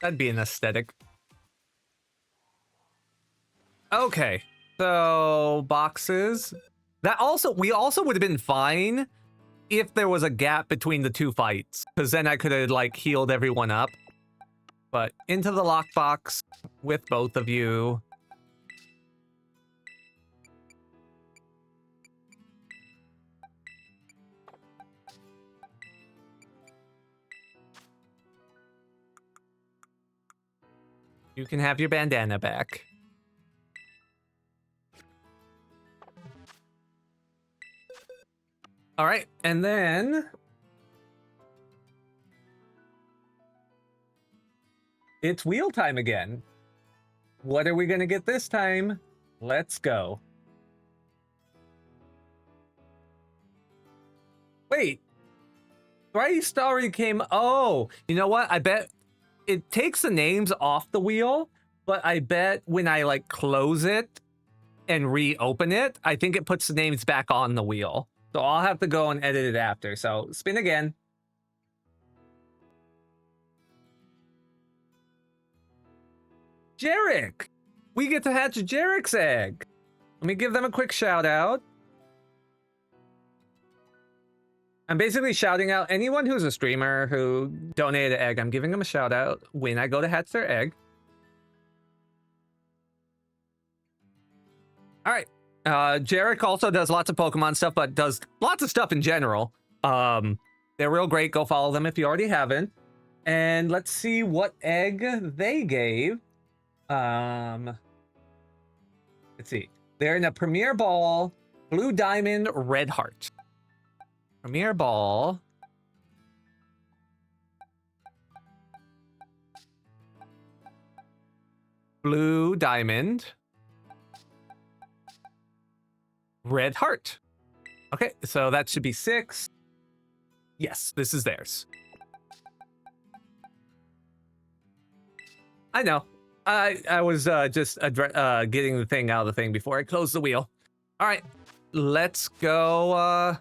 That'd be an aesthetic. Okay, so boxes. We also would have been fine if there was a gap between the two fights, because then I could have like healed everyone up. But into the lockbox with both of you. You can have your bandana back. All right, and then it's wheel time again. What are we gonna get this time? Let's go. Wait, Thrice already came. Oh, you know what? I bet it takes the names off the wheel, but I bet when I like close it and reopen it, I think it puts the names back on the wheel. So I'll have to go and edit it after. So spin again. Jarek! We get to hatch Jarek's egg. Let me give them a quick shout out. I'm basically shouting out anyone who's a streamer who donated an egg. I'm giving them a shout out when I go to hatch their egg. All right. Jarek also does lots of Pokemon stuff, but does lots of stuff in general. They're real great. Go follow them if you already haven't. And let's see what egg they gave. Let's see. They're in a Premier Ball, Blue Diamond, Red Heart. Premier Ball. Blue Diamond. Red Heart. Okay, so that should be 6. Yes, this is theirs. I know. I was just getting the thing out of the thing before I closed the wheel. All right, let's go.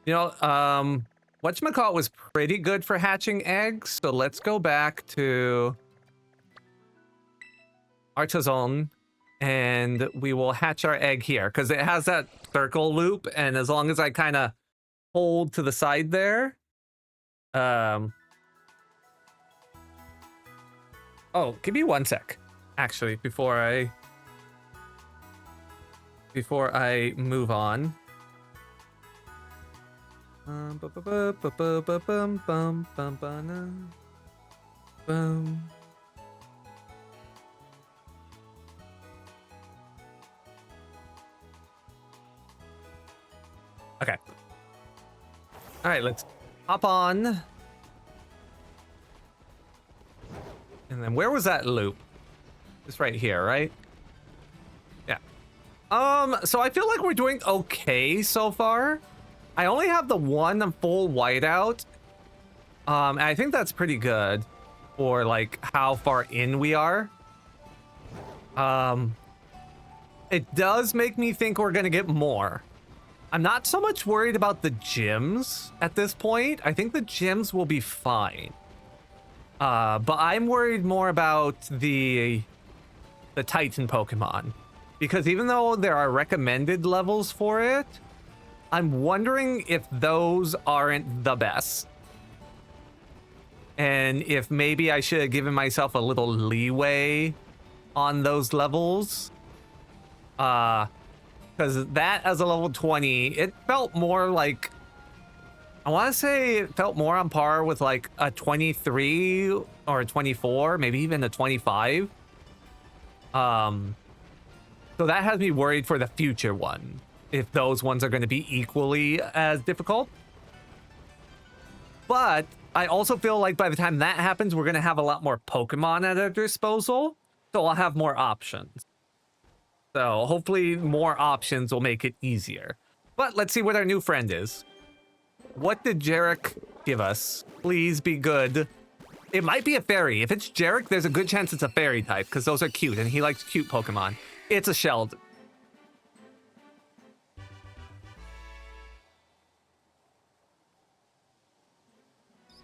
Whatchamacallit was pretty good for hatching eggs, so let's go back to Artazon, and we will hatch our egg here, because it has that circle loop, and as long as I kind of hold to the side there, oh, give me 1 sec, actually, before I move on. Boom. Okay. All right, let's hop on. And then where was that loop? Just right here, right? Yeah. So I feel like we're doing okay so far. I only have the one full whiteout. And I think that's pretty good for like how far in we are. It does make me think we're gonna get more. I'm not so much worried about the gyms at this point. I think the gyms will be fine. But I'm worried more about the Titan Pokemon. Because even though there are recommended levels for it, I'm wondering if those aren't the best. And if maybe I should have given myself a little leeway on those levels. Because that as a level 20, it felt more like, I want to say it felt more on par with like a 23 or a 24, maybe even a 25. So that has me worried for the future one, if those ones are going to be equally as difficult. But I also feel like by the time that happens, we're going to have a lot more Pokemon at our disposal, so I'll have more options. So hopefully more options will make it easier. But let's see what our new friend is. What did Jarek give us? Please be good. It might be a fairy. If it's Jarek, there's a good chance it's a fairy type, because those are cute, and he likes cute Pokemon. It's a Shelled.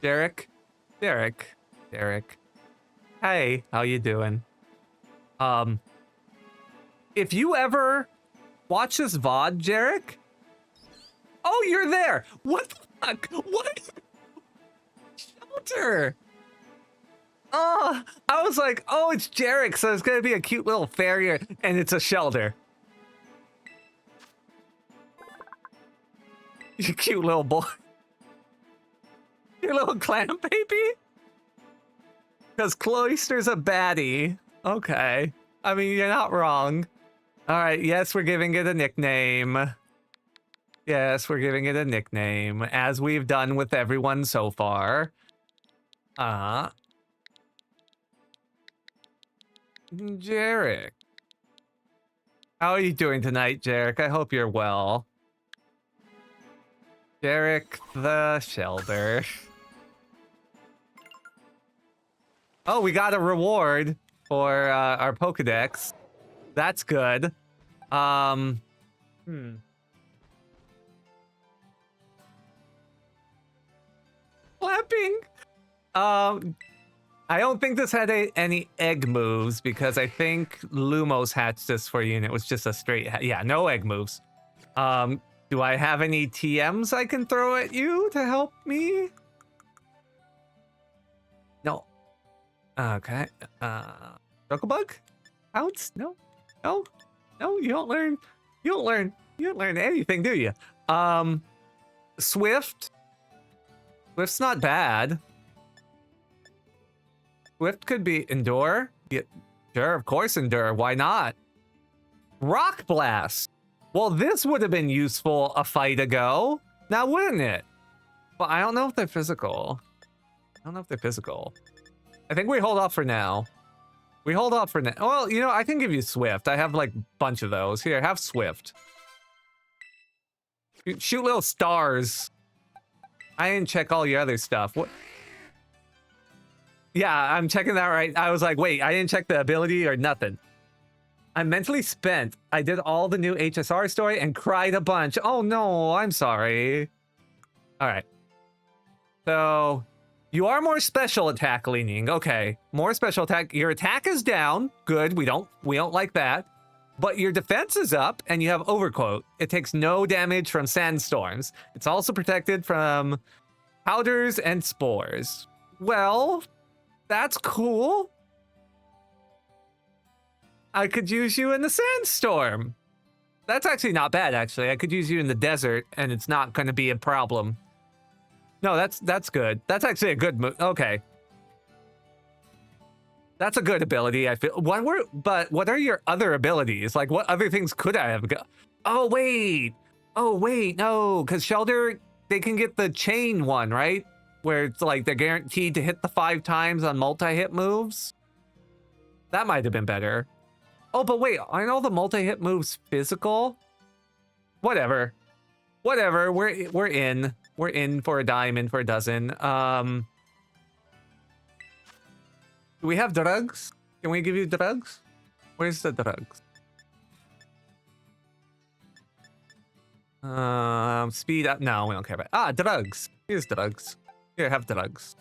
Derek? Derek? Derek? Hey, how you doing? If you ever watch this VOD, Jarek? Oh, you're there! What the fuck? What? Shelter! Oh, I was like, oh, it's Jarek, so it's gonna be a cute little fairy, and it's a Shelter. You cute little boy. Your little clam baby? Because Cloyster's a baddie. Okay. I mean, you're not wrong. All right, yes, we're giving it a nickname. Yes, we're giving it a nickname, as we've done with everyone so far. Jarek. How are you doing tonight, Jarek? I hope you're well. Jarek the Shelter. Oh, we got a reward for our Pokedex. That's good. Clapping. I don't think this had any egg moves, because I think Lumos hatched this for you and it was just a straight yeah, no egg moves. Do I have any TMs I can throw at you to help me? No. Okay. Chocobug? Pounce? No. No. No, you don't learn. You don't learn anything, do you? Swift. Swift's not bad. Swift could be Endure. Yeah, sure, of course Endure. Why not? Rock Blast. Well, this would have been useful a fight ago. Now, wouldn't it? But I don't know if they're physical. I don't know if they're physical. I think we hold off for now. We hold off for now. Well, you know, I can give you Swift. I have like a bunch of those. Here, have Swift. Shoot little stars. I didn't check all your other stuff. What? Yeah, I'm checking that right. I was like, wait, I didn't check the ability or nothing. I'm mentally spent. I did all the new HSR story and cried a bunch. Oh no, I'm sorry. All right. So you are more special attack leaning. Okay, more special attack. Your attack is down. Good. We don't like that. But your defense is up and you have overcoat. It takes no damage from sandstorms. It's also protected from powders and spores. Well, that's cool. I could use you in the sandstorm. That's actually not bad, actually. I could use you in the desert and it's not going to be a problem. No, that's good. That's actually a good move. Okay. That's a good ability, I feel. But what are your other abilities? Like, what other things could I have got? Oh, wait. Oh, wait. No, because Shelter, they can get the chain one, right? Where it's like they're guaranteed to hit the 5 times on multi-hit moves. That might have been better. Oh, but wait, aren't all the multi-hit moves physical? Whatever. Whatever. We're in. We're in for a dime, in for a dozen. Do we have drugs? Can we give you drugs? Where's the drugs? Speed up. No, we don't care about it. Ah, drugs. Here's drugs. Here, have drugs.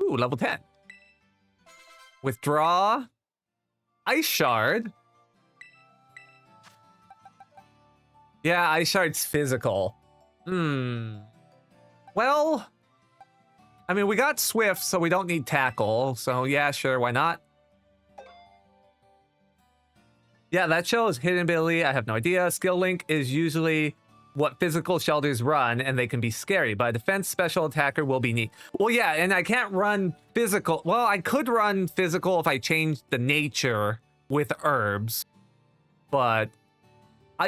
Ooh, level 10. Withdraw. Ice Shard. Yeah, Ice Shard's physical. Well, I mean, we got Swift, so we don't need Tackle. So yeah, sure, why not? Yeah, that shows hidden ability. I have no idea. Skill Link is usually what physical shelters run, and they can be scary. But a defense special attacker will be neat. Well, yeah, and I can't run physical. Well, I could run physical if I changed the nature with herbs. But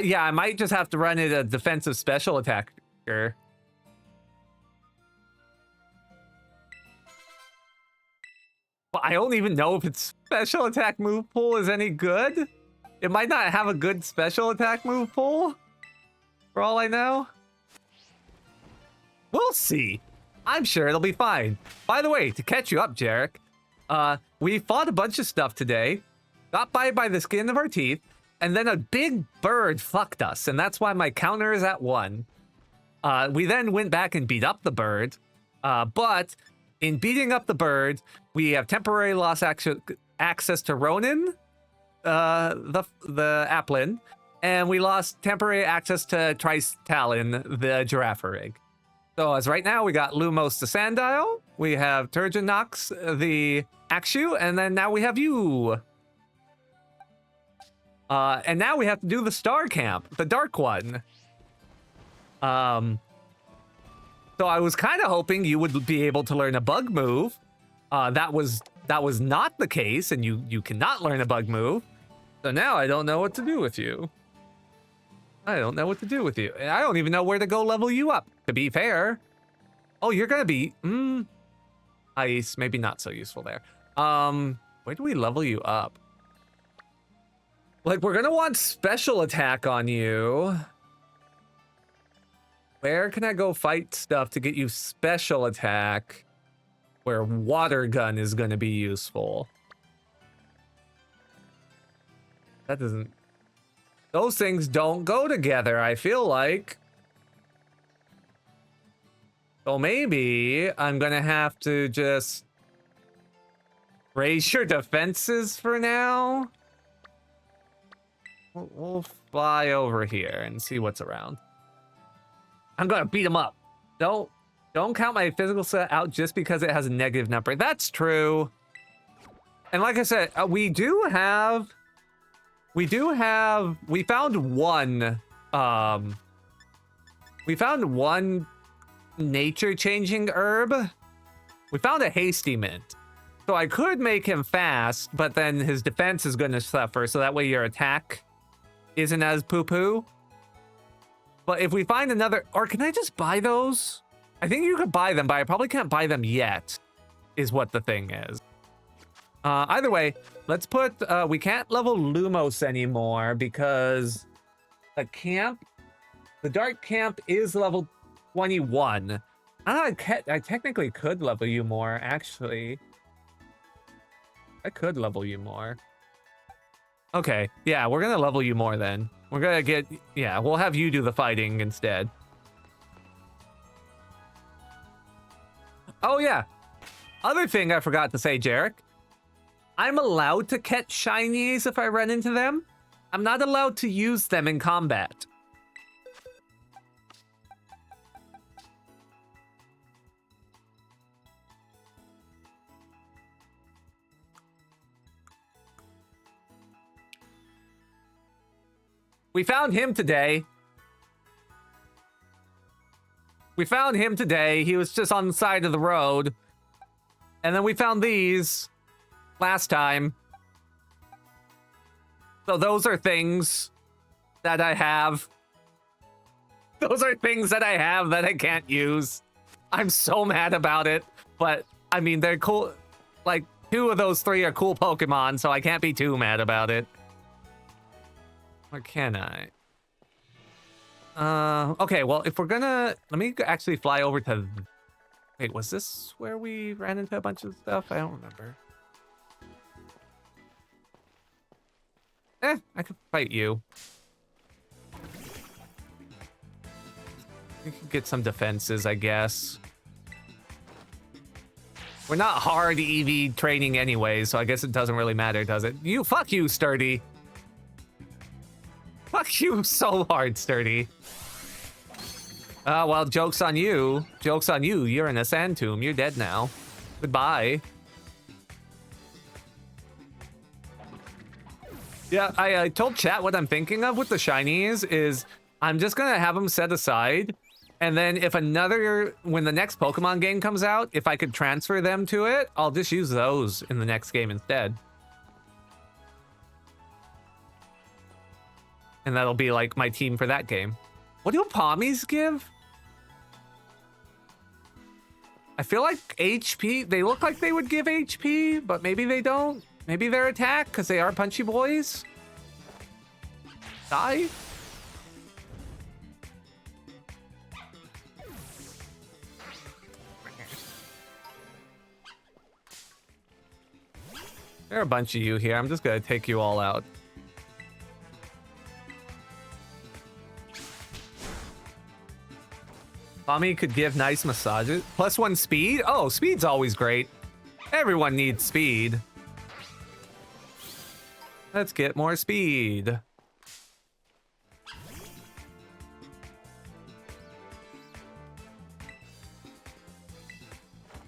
yeah, I might just have to run it a defensive special attacker. But I don't even know if its special attack move pool is any good. It might not have a good special attack move pool, for all I know. We'll see. I'm sure it'll be fine. By the way, to catch you up, Jarek, we fought a bunch of stuff today, got by the skin of our teeth, and then a big bird fucked us, and that's why my counter is at 1. We then went back and beat up the bird, but in beating up the bird, we have temporary lost access to Ronin, the Applin, and we lost temporary access to Trice Talon, the Giraffe. So as right now, we got Lumos the Sandile, we have Turginox the Axu, and then now we have you. And now we have to do the Star Camp, the Dark one. So I was kind of hoping you would be able to learn a bug move. That was not the case, and you cannot learn a bug move. So now I don't know what to do with you. I don't know what to do with you. And I don't even know where to go level you up, to be fair. Oh, you're gonna be ice, maybe not so useful there. Where do we level you up? Like, we're gonna want special attack on you. Where can I go fight stuff to get you special attack where water gun is going to be useful? That doesn't... Those things don't go together, I feel like. So maybe I'm going to have to just raise your defenses for now. We'll fly over here and see what's around. I'm gonna beat him up. Don't count my physical set out just because it has a negative number. That's true. And like I said, we found one nature-changing herb. We found a hasty mint. So I could make him fast, but then his defense is going to suffer, so that way your attack isn't as poo-poo. But if we find another... Or can I just buy those? I think you could buy them, but I probably can't buy them yet, is what the thing is. Either way, let's put... we can't level Lumos anymore because the camp... The Dark Camp is level 21. I technically could level you more, actually. I could level you more. Okay, yeah, we're gonna level you more then. We're gonna get... Yeah, we'll have you do the fighting instead. Oh, yeah. Other thing I forgot to say, Jarek. I'm allowed to catch shinies if I run into them. I'm not allowed to use them in combat. We found him today. We found him today. He was just on the side of the road. And then we found these last time. So those are things that I have. Those are things that I have that I can't use. I'm so mad about it. But, I mean, they're cool. Like, 2 of those 3 are cool Pokemon, so I can't be too mad about it. Or can I? Okay, well, if we're gonna... Let me actually fly over to... Wait, was this where we ran into a bunch of stuff? I don't remember. I could fight you. We could get some defenses, I guess. We're not hard EV training anyway, so I guess it doesn't really matter, does it? Fuck you, Sturdy. Fuck you so hard, Sturdy. Well, joke's on you. Joke's on you. You're in a sand tomb. You're dead now. Goodbye. Yeah, I told chat what I'm thinking of with the shinies is I'm just gonna have them set aside. And then if when the next Pokemon game comes out, if I could transfer them to it, I'll just use those in the next game instead. And that'll be like my team for that game. What do Pommies give? I feel like HP, they look like they would give HP, but maybe they don't. Maybe their attack, because they are punchy boys. Die? There are a bunch of you here. I'm just gonna take you all out. Tommy could give nice massages. +1 speed? Oh, speed's always great. Everyone needs speed. Let's get more speed.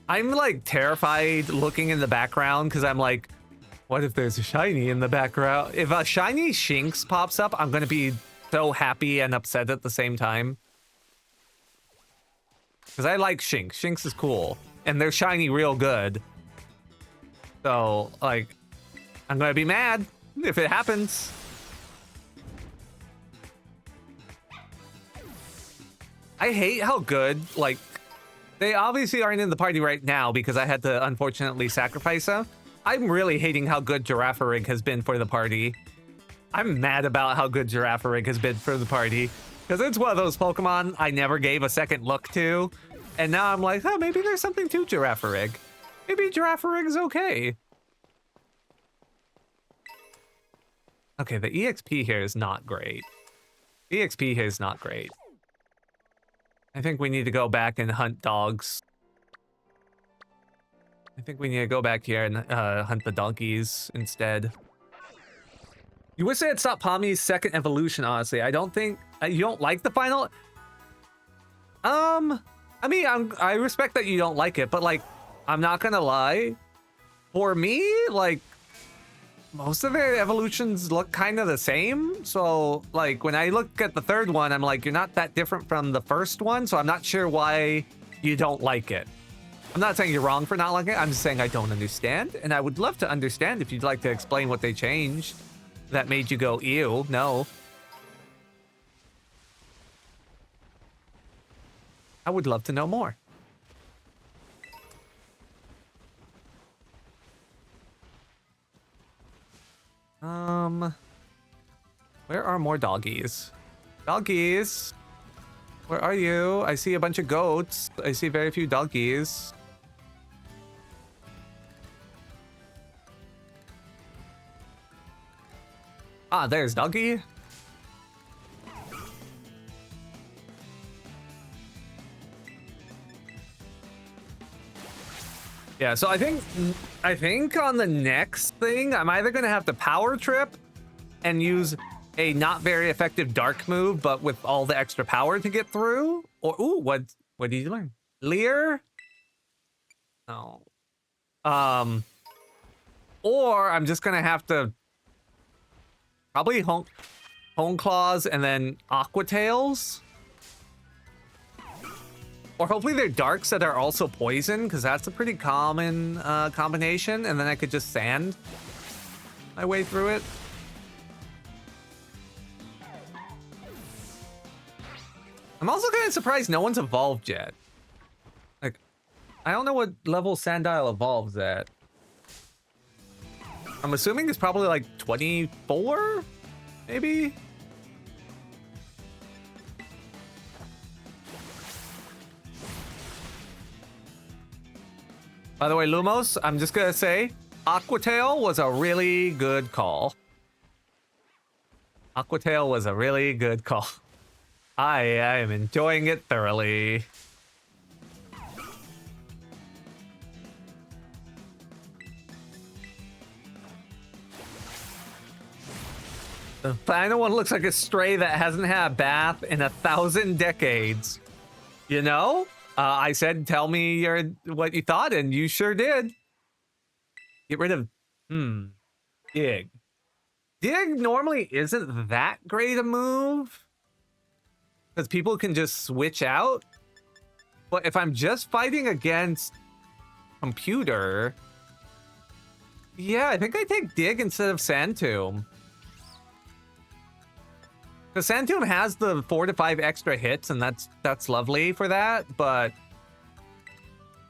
I'm like terrified looking in the background because I'm like, what if there's a shiny in the background? If a shiny Shinx pops up, I'm gonna be so happy and upset at the same time. Because I like Shinx. Shinx is cool. And they're shiny real good. So, like, I'm gonna be mad if it happens. I hate how good, like, they obviously aren't in the party right now because I had to unfortunately sacrifice them. I'm really hating how good Girafarig has been for the party. I'm mad about how good Girafarig has been for the party. Because it's one of those Pokemon I never gave a second look to. And now I'm like, oh, maybe there's something to Girafarig. Maybe Girafarig's okay. Okay, the EXP here is not great. EXP here is not great. I think we need to go back and hunt dogs. I think we need to go back here and hunt the donkeys instead. You wish they had stopped Palmy's second evolution, honestly. I don't think... you don't like the final... I mean, I respect that you don't like it, but, like, I'm not gonna lie. For me, like, most of their evolutions look kind of the same. So, like, when I look at the third one, I'm like, you're not that different from the first one. So I'm not sure why you don't like it. I'm not saying you're wrong for not liking it. I'm just saying I don't understand. And I would love to understand if you'd like to explain what they changed that made you go, ew, no. I would love to know more. Where are more doggies? Doggies! Where are you? I see a bunch of goats. I see very few doggies. Ah, there's Doggy. Yeah, so I think on the next thing, I'm either gonna have to power trip and use a not very effective dark move, but with all the extra power to get through. Or ooh, what did you learn? Leer? No. Or I'm just gonna have to probably hone claws and then aqua tails. Or hopefully they're darks that are also poison, because that's a pretty common combination. And then I could just sand my way through it. I'm also kind of surprised no one's evolved yet. Like, I don't know what level Sandile evolves at. I'm assuming it's probably like 24, maybe? By the way, Lumos, I'm just gonna say, Aquatail was a really good call. Aquatail was a really good call. I am enjoying it thoroughly. The final one looks like a stray that hasn't had a bath in 1,000 decades. You know? I said, tell me what you thought, and you sure did. Get rid of... Dig. Dig normally isn't that great a move, because people can just switch out. But if I'm just fighting against computer... Yeah, I think I take Dig instead of Sand Tomb. The Sand Tomb has the 4 to 5 extra hits, and that's lovely for that, but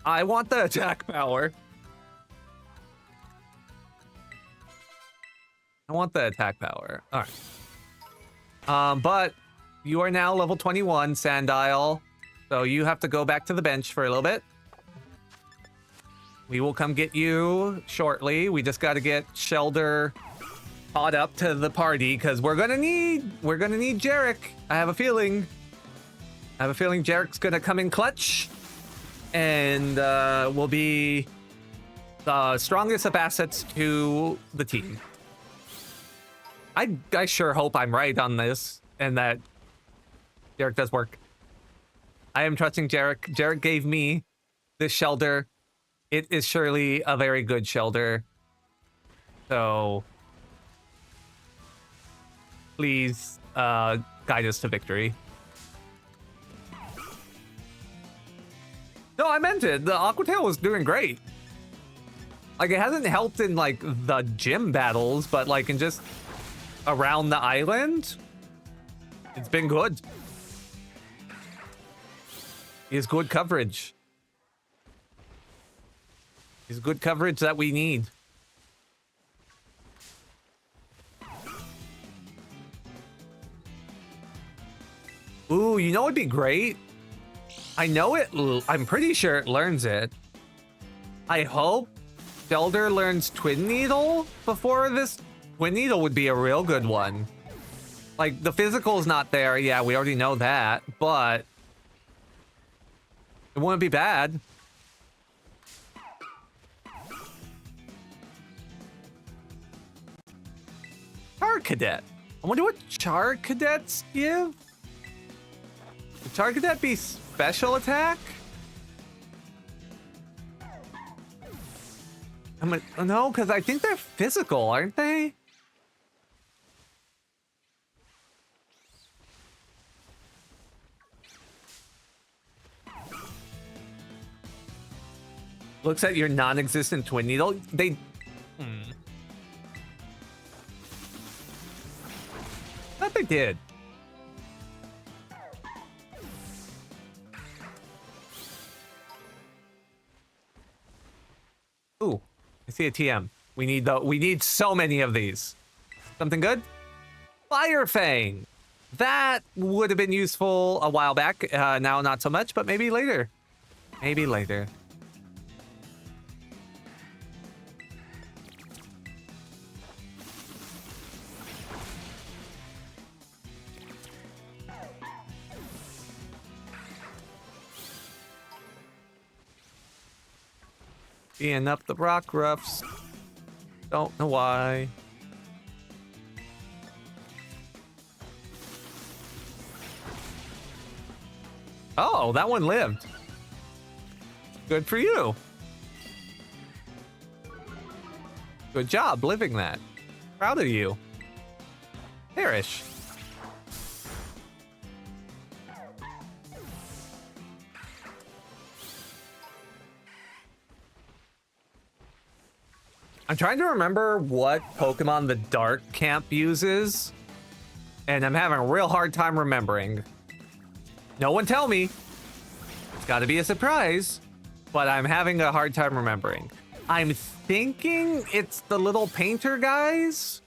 I want the attack power. I want the attack power. All right. But you are now level 21, Sandile, so you have to go back to the bench for a little bit. We will come get you shortly. We just got to get Shelder caught up to the party, because we're gonna need Jarek. I have a feeling Jarek's gonna come in clutch and will be the strongest of assets to the team. I sure hope I'm right on this and that Jarek does work. I am trusting Jarek. Jarek gave me this Shelder. It is surely a very good Shelder. So please guide us to victory. No, I meant it. The Aquatail was doing great. Like, it hasn't helped in, like, the gym battles, but, like, in just around the island, it's been good. He has good coverage. He's good coverage that we need. Ooh, you know what'd be great? I know it, I'm pretty sure it learns it. I hope Shelder learns Twin Needle before this. Twin Needle would be a real good one. Like, the physical's not there. Yeah, we already know that, but it wouldn't be bad. Char Cadet. I wonder what Char Cadets give? Would Char Cadet be special attack? No, because I think they're physical, aren't they? Looks at your non-existent twin needle. They... Thought they did. Ooh, I see a TM. We need so many of these. Something good? Fire Fang. That would have been useful a while back. Now not so much, but maybe later. Maybe later. Being up the rock roughs. Don't know why. Oh, that one lived. Good for you. Good job living that. Proud of you. Perish. I'm trying to remember what Pokemon the Dark Camp uses, and I'm having a real hard time remembering. No one tell me. It's got to be a surprise, but I'm having a hard time remembering. I'm thinking it's the little painter guys.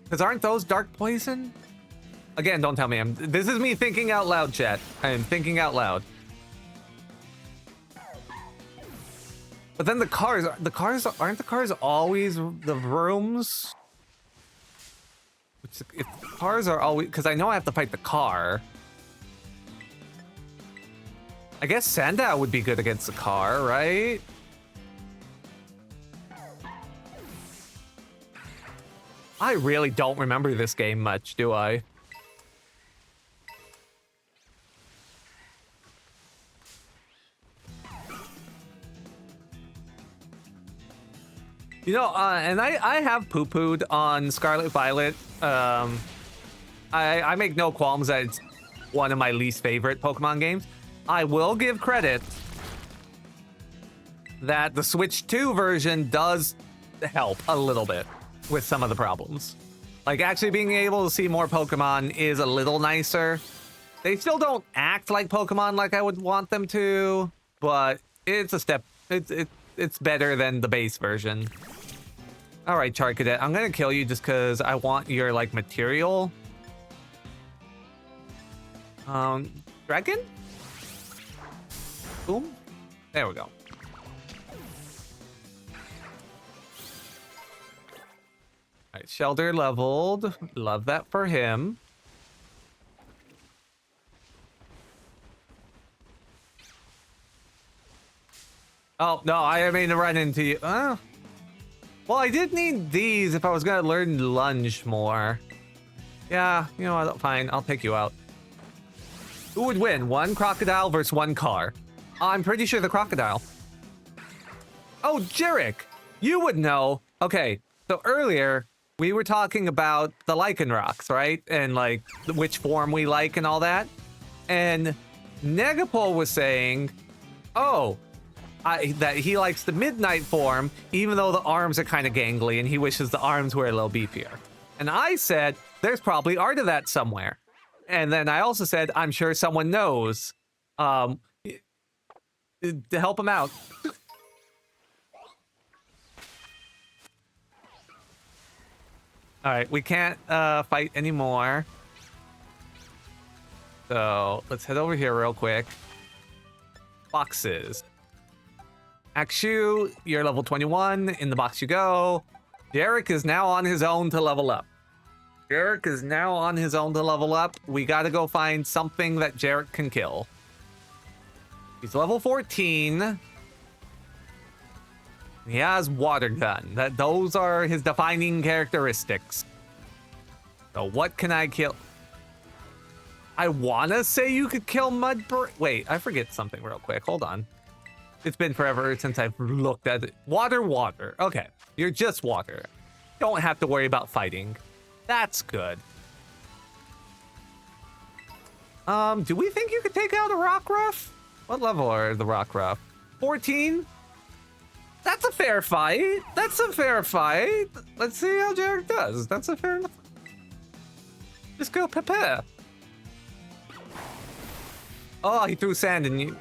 Because aren't those dark poison? Again, don't tell me. This is me thinking out loud, chat. I am thinking out loud. But then the cars aren't the cars always the rooms? If the cars are always, because I know I have to fight the car. I guess Sandow would be good against the car, right? I really don't remember this game much, do I? You know, and I have poo-pooed on Scarlet Violet. I make no qualms that it's one of my least favorite Pokemon games. I will give credit that the Switch 2 version does help a little bit with some of the problems. Like, actually being able to see more Pokemon is a little nicer. They still don't act like Pokemon like I would want them to, but it's a step. It's better than the base version. All right, Charcadet, I'm gonna kill you just because I want your, like, material. Dragon? Boom. There we go. All right, Shelter leveled. Love that for him. Oh, no, I didn't mean to run into you. Well, I did need these if I was gonna learn lunge more. Yeah, you know what? Fine, I'll take you out. Who would win? One crocodile versus one car? I'm pretty sure the crocodile. Oh, Jarek, you would know. Okay, so earlier we were talking about the Lycanrocs, right? And like which form we like and all that. And Negapol was saying, oh, that he likes the midnight form, even though the arms are kind of gangly, and he wishes the arms were a little beefier. And I said, there's probably art of that somewhere. And then I also said, I'm sure someone knows to help him out. All right, we can't fight anymore. So let's head over here real quick. Boxes. Akshu, you're level 21. In the box you go. Derek is now on his own to level up. Jarek is now on his own to level up. We gotta go find something that Jarek can kill. He's level 14. He has water gun. Those are his defining characteristics. So what can I kill? I wanna say you could kill Mudbur. Wait, I forget something real quick. Hold on. It's been forever since I've looked at it. Water. Okay, you're just water. Don't have to worry about fighting. That's good. Do we think you could take out a Rockruff? What level are the Rockruff? 14? That's a fair fight. That's a fair fight. Let's see how Jarek does. That's a fair enough. Just go Pepe. Oh, he threw sand in you.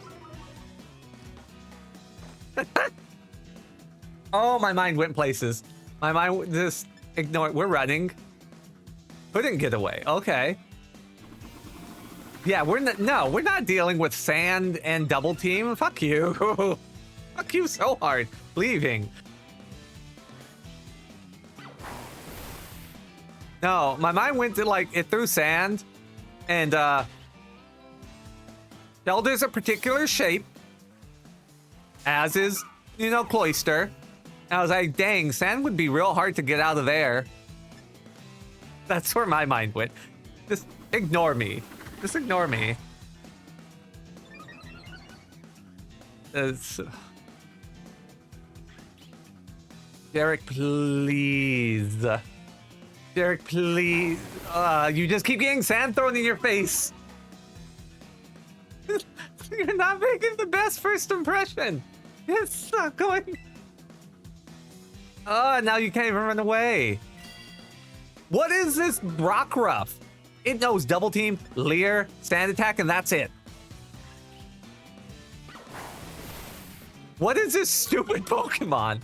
Oh, my mind went places. My mind just ignore it. We're running. Couldn't get away. Okay. Yeah, we're not dealing with sand and double team. Fuck you. Fuck you so hard. Leaving. No, my mind went to like it threw sand and Zelda's a particular shape. As is, you know, Cloyster. And I was like, dang, sand would be real hard to get out of there. That's where my mind went. Just ignore me. Just ignore me. Derek, please. Derek, please. You just keep getting sand thrown in your face. You're not making the best first impression. It's not going. Oh, now you can't even run away. What is this Rockruff? It knows double team, Leer, stand attack, and that's it. What is this stupid Pokemon?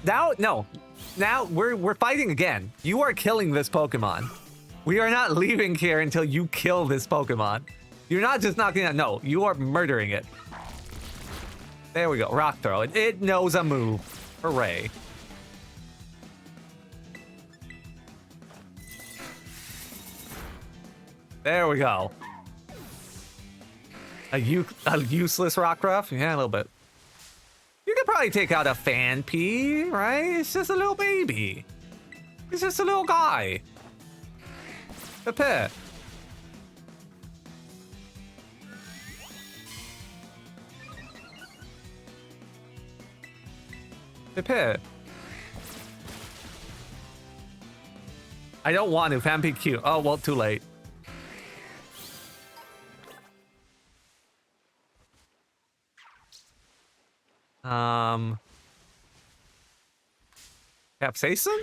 Now we're fighting again. You are killing this Pokemon. We are not leaving here until you kill this Pokemon. You're not just knocking it. No, you are murdering it. There we go. Rock throw. It knows a move. Hooray. There we go. A useless Rockruff? Yeah, a little bit. You could probably take out a Fanpea, right? It's just a little baby. He's just a little guy. Pepe. Pepe. I don't want to. Fanpea cute. Oh, well, too late. Capsaicin?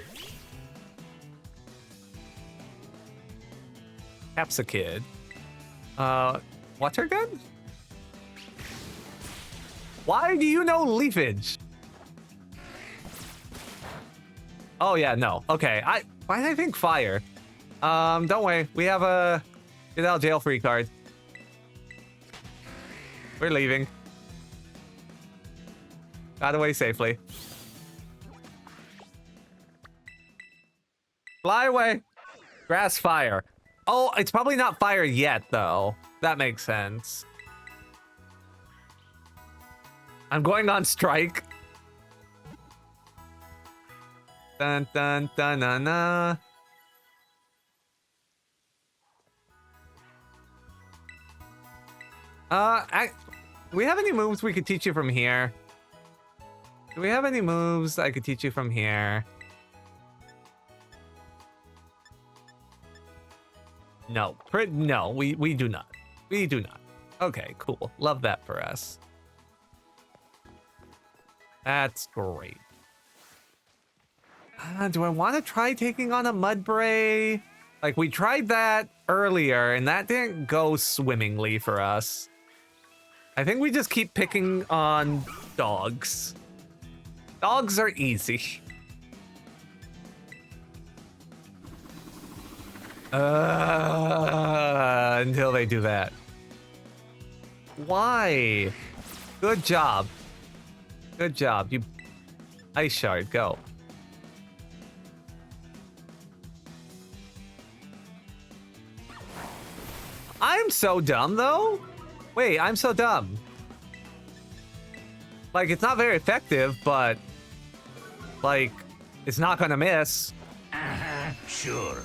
Capsakid. Water gun? Why do you know leafage? Oh yeah, no. Okay, why did I think fire? Don't worry. We have a get out of jail free card. We're leaving. Got away safely. Fly away. Grass fire. Oh, it's probably not fire yet, though. That makes sense. I'm going on strike. Dun dun dun na na. We have any moves we could teach you from here? Do we have any moves I could teach you from here? No. No, we do not. We do not. Okay, cool. Love that for us. That's great. Do I want to try taking on a Mudbray? Like, we tried that earlier, and that didn't go swimmingly for us. I think we just keep picking on dogs. Dogs are easy. Until they do that. Why? Good job. Good job. You Ice Shard, go. I'm so dumb though. Wait, I'm so dumb. Like, it's not very effective, but like, it's not gonna miss. Sure.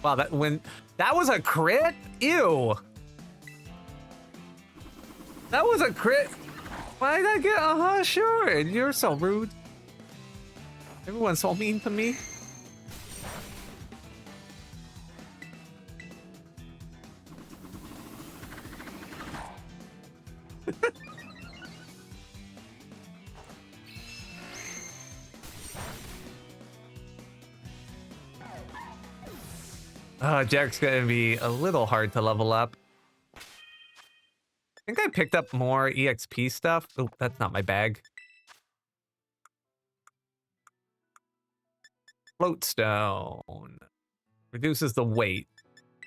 Wow, that was a crit? Ew. That was a crit. Why did I get sure? You're so rude. Everyone's so mean to me. Jarek's gonna be a little hard to level up. I think I picked up more EXP stuff. Oh, that's not my bag. Floatstone. Reduces the weight.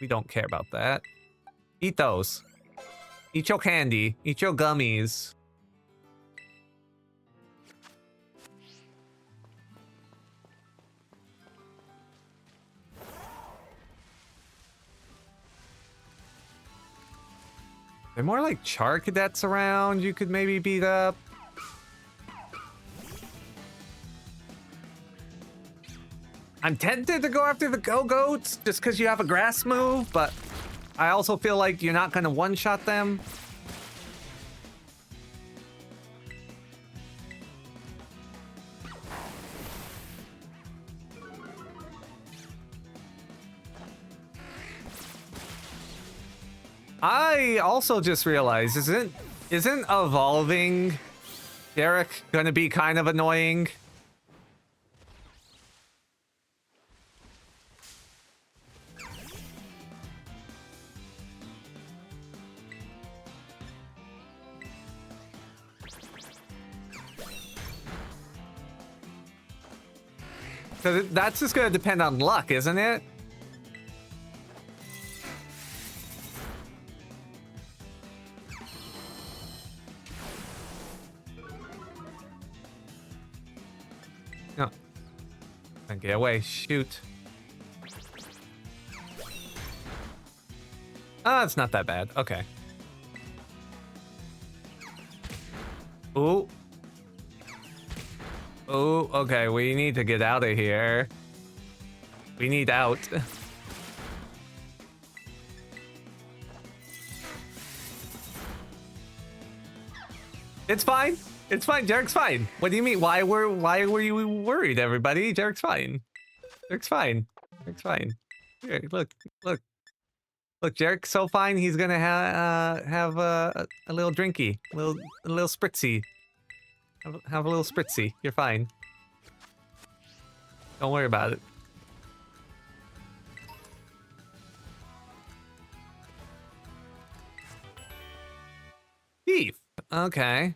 We don't care about that. Eat those. Eat your candy. Eat your gummies. They're more like char cadets around you could maybe beat up. I'm tempted to go after the go-goats just because you have a grass move, but I also feel like you're not going to one-shot them. I also just realized, isn't evolving Derek gonna be kind of annoying? Because that's just gonna depend on luck, isn't it? No. Get away. Shoot. Oh, it's not that bad. Okay. Ooh. Oh, okay. We need to get out of here. We need out. It's fine. It's fine. Derek's fine. What do you mean? Why were you worried, everybody? Derek's fine. Derek's fine. Derek's fine. Here, look. Look, Derek's so fine. He's gonna have a little drinky, a little spritzy. Have a little spritzy. You're fine. Don't worry about it. Beef. Okay.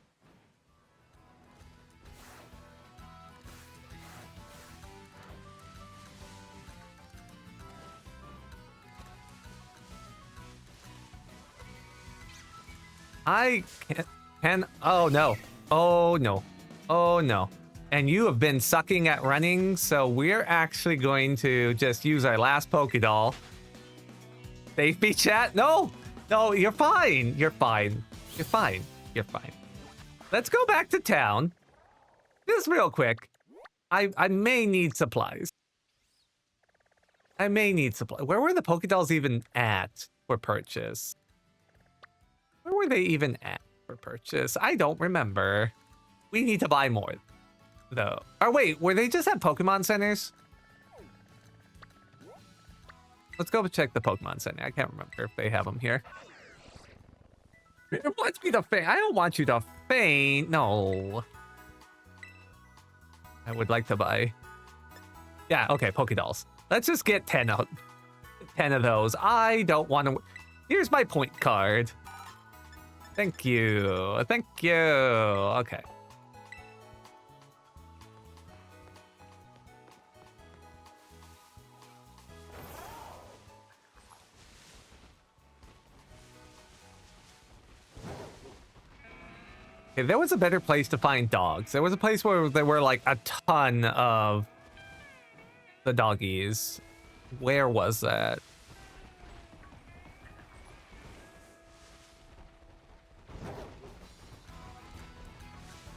I can. Oh no. Oh no. Oh no. And you have been sucking at running, so we're actually going to just use our last Pokédoll. Safety chat? No! No, you're fine. You're fine. You're fine. You're fine. Let's go back to town. Just real quick. I may need supplies. I may need supplies. Where were the Pokédolls even at for purchase? Where were they even at for purchase? I don't remember. We need to buy more, though. Or wait, were they just at Pokemon centers? Let's go check the Pokemon center. I can't remember if they have them here. It wants me to faint. I don't want you to faint. No. I would like to buy. Yeah, okay, Pokédolls. Let's just get 10 of those. I don't want to. Here's my point card. Thank you. Thank you. Okay. Okay, there was a better place to find dogs. There was a place where there were like a ton of the doggies. Where was that?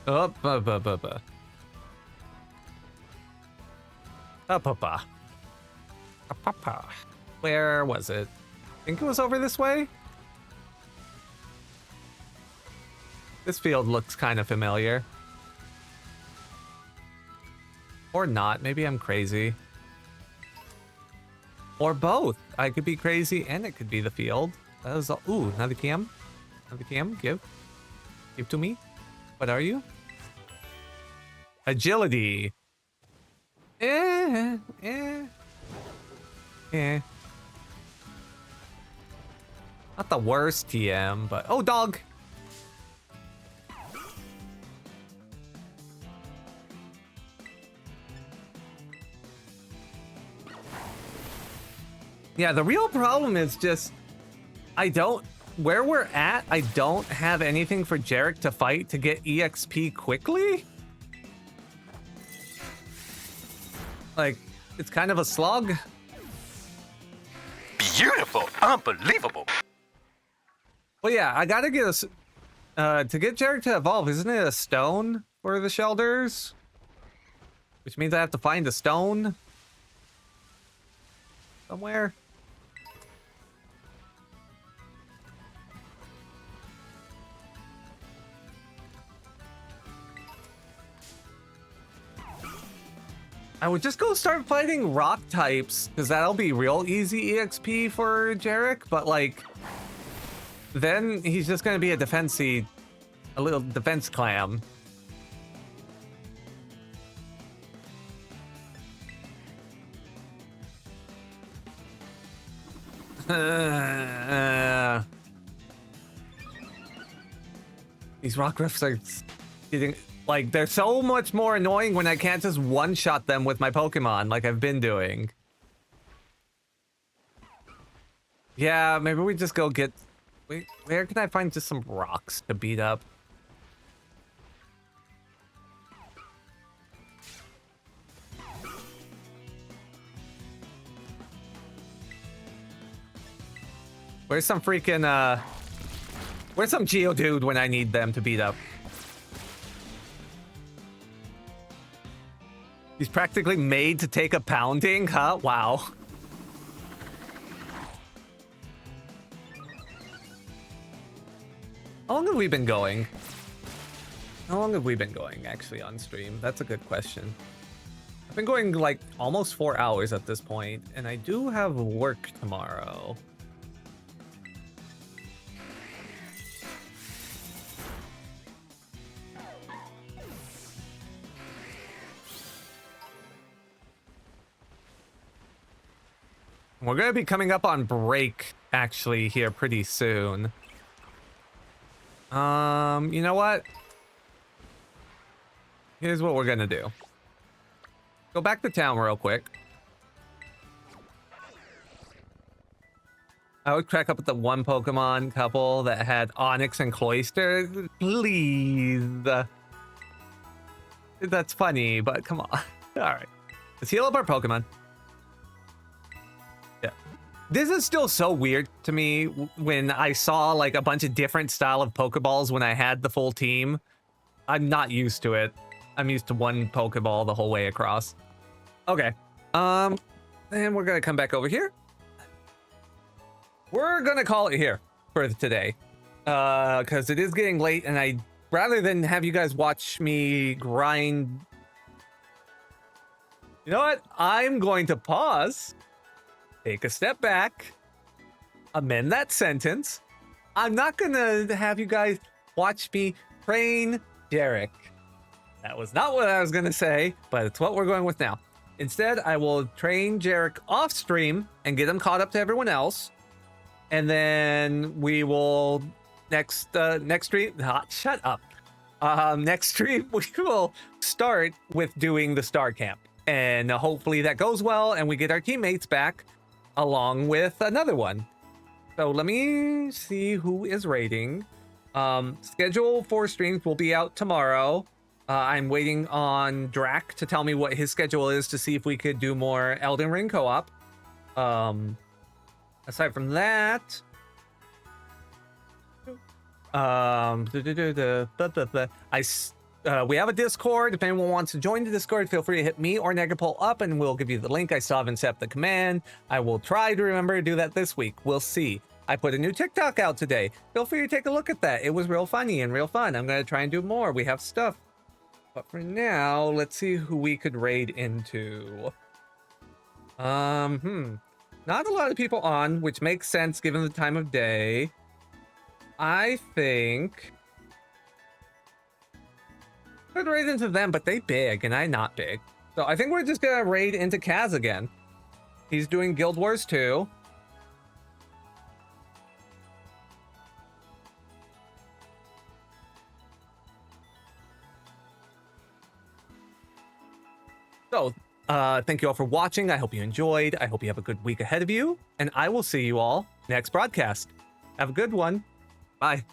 Up. Where was it? I think it was over this way? This field looks kind of familiar. Or not. Maybe I'm crazy. Or both. I could be crazy and it could be the field. That was all. Ooh, another cam. Another cam. Give. Give to me. What are you? Agility. Not the worst TM, but oh, dog. Yeah, the real problem is just where we're at, I don't have anything for Jarek to fight to get EXP quickly. Like, it's kind of a slog. Beautiful. Unbelievable. Well, yeah, I gotta get to get Jarek to evolve, isn't it a stone for the Shelders? Which means I have to find a stone somewhere. I would just go start fighting rock types, because that'll be real easy EXP for Jarek, but like, then he's just gonna be a little defense clam. These rock riffs are getting, like, they're so much more annoying when I can't just one-shot them with my Pokemon like I've been doing. Yeah, maybe we just go get... Wait, where can I find just some rocks to beat up? Where's some freaking, where's some Geodude when I need them to beat up? He's practically made to take a pounding, huh? Wow. How long have we been going? How long have we been going, actually, on stream? That's a good question. I've been going, like, almost 4 hours at this point, and I do have work tomorrow. We're gonna be coming up on break, actually, here pretty soon. You know what? Here's what we're gonna do. Go back to town real quick. I would crack up with the one Pokemon couple that had Onyx and Cloyster. Please. That's funny, but come on. Alright. Let's heal up our Pokemon. Yeah. This is still so weird to me when I saw like a bunch of different style of Pokeballs when I had the full team. I'm not used to it. I'm used to one Pokeball the whole way across. Okay. And we're gonna come back over here. We're gonna call it here for today. Because it is getting late and I rather than have you guys watch me grind. You know what? I'm going to pause. Take a step back, amend that sentence. I'm not gonna have you guys watch me train Jarek. That was not what I was gonna say, but it's what we're going with now. Instead, I will train Jarek off stream and get him caught up to everyone else. And then we will next stream, shut up. Next stream, we will start with doing the Star Camp. And hopefully that goes well and we get our teammates back along with another one. So let me see who is raiding. Schedule for streams will be out tomorrow. I'm waiting on Drac to tell me what his schedule is to see if we could do more Elden Ring co-op. Aside from that, we have a Discord. If anyone wants to join the Discord, feel free to hit me or Negapol up and we'll give you the link. I still haven't set up the command. I will try to remember to do that this week. We'll see. I put a new TikTok out today. Feel free to take a look at that. It was real funny and real fun. I'm going to try and do more. We have stuff. But for now, let's see who we could raid into. Not a lot of people on, which makes sense given the time of day. I think could raid into them, but they big and I not big. So I think we're just gonna raid into Kaz again. He's doing Guild Wars 2. So, thank you all for watching. I hope you enjoyed. I hope you have a good week ahead of you. And I will see you all next broadcast. Have a good one. Bye.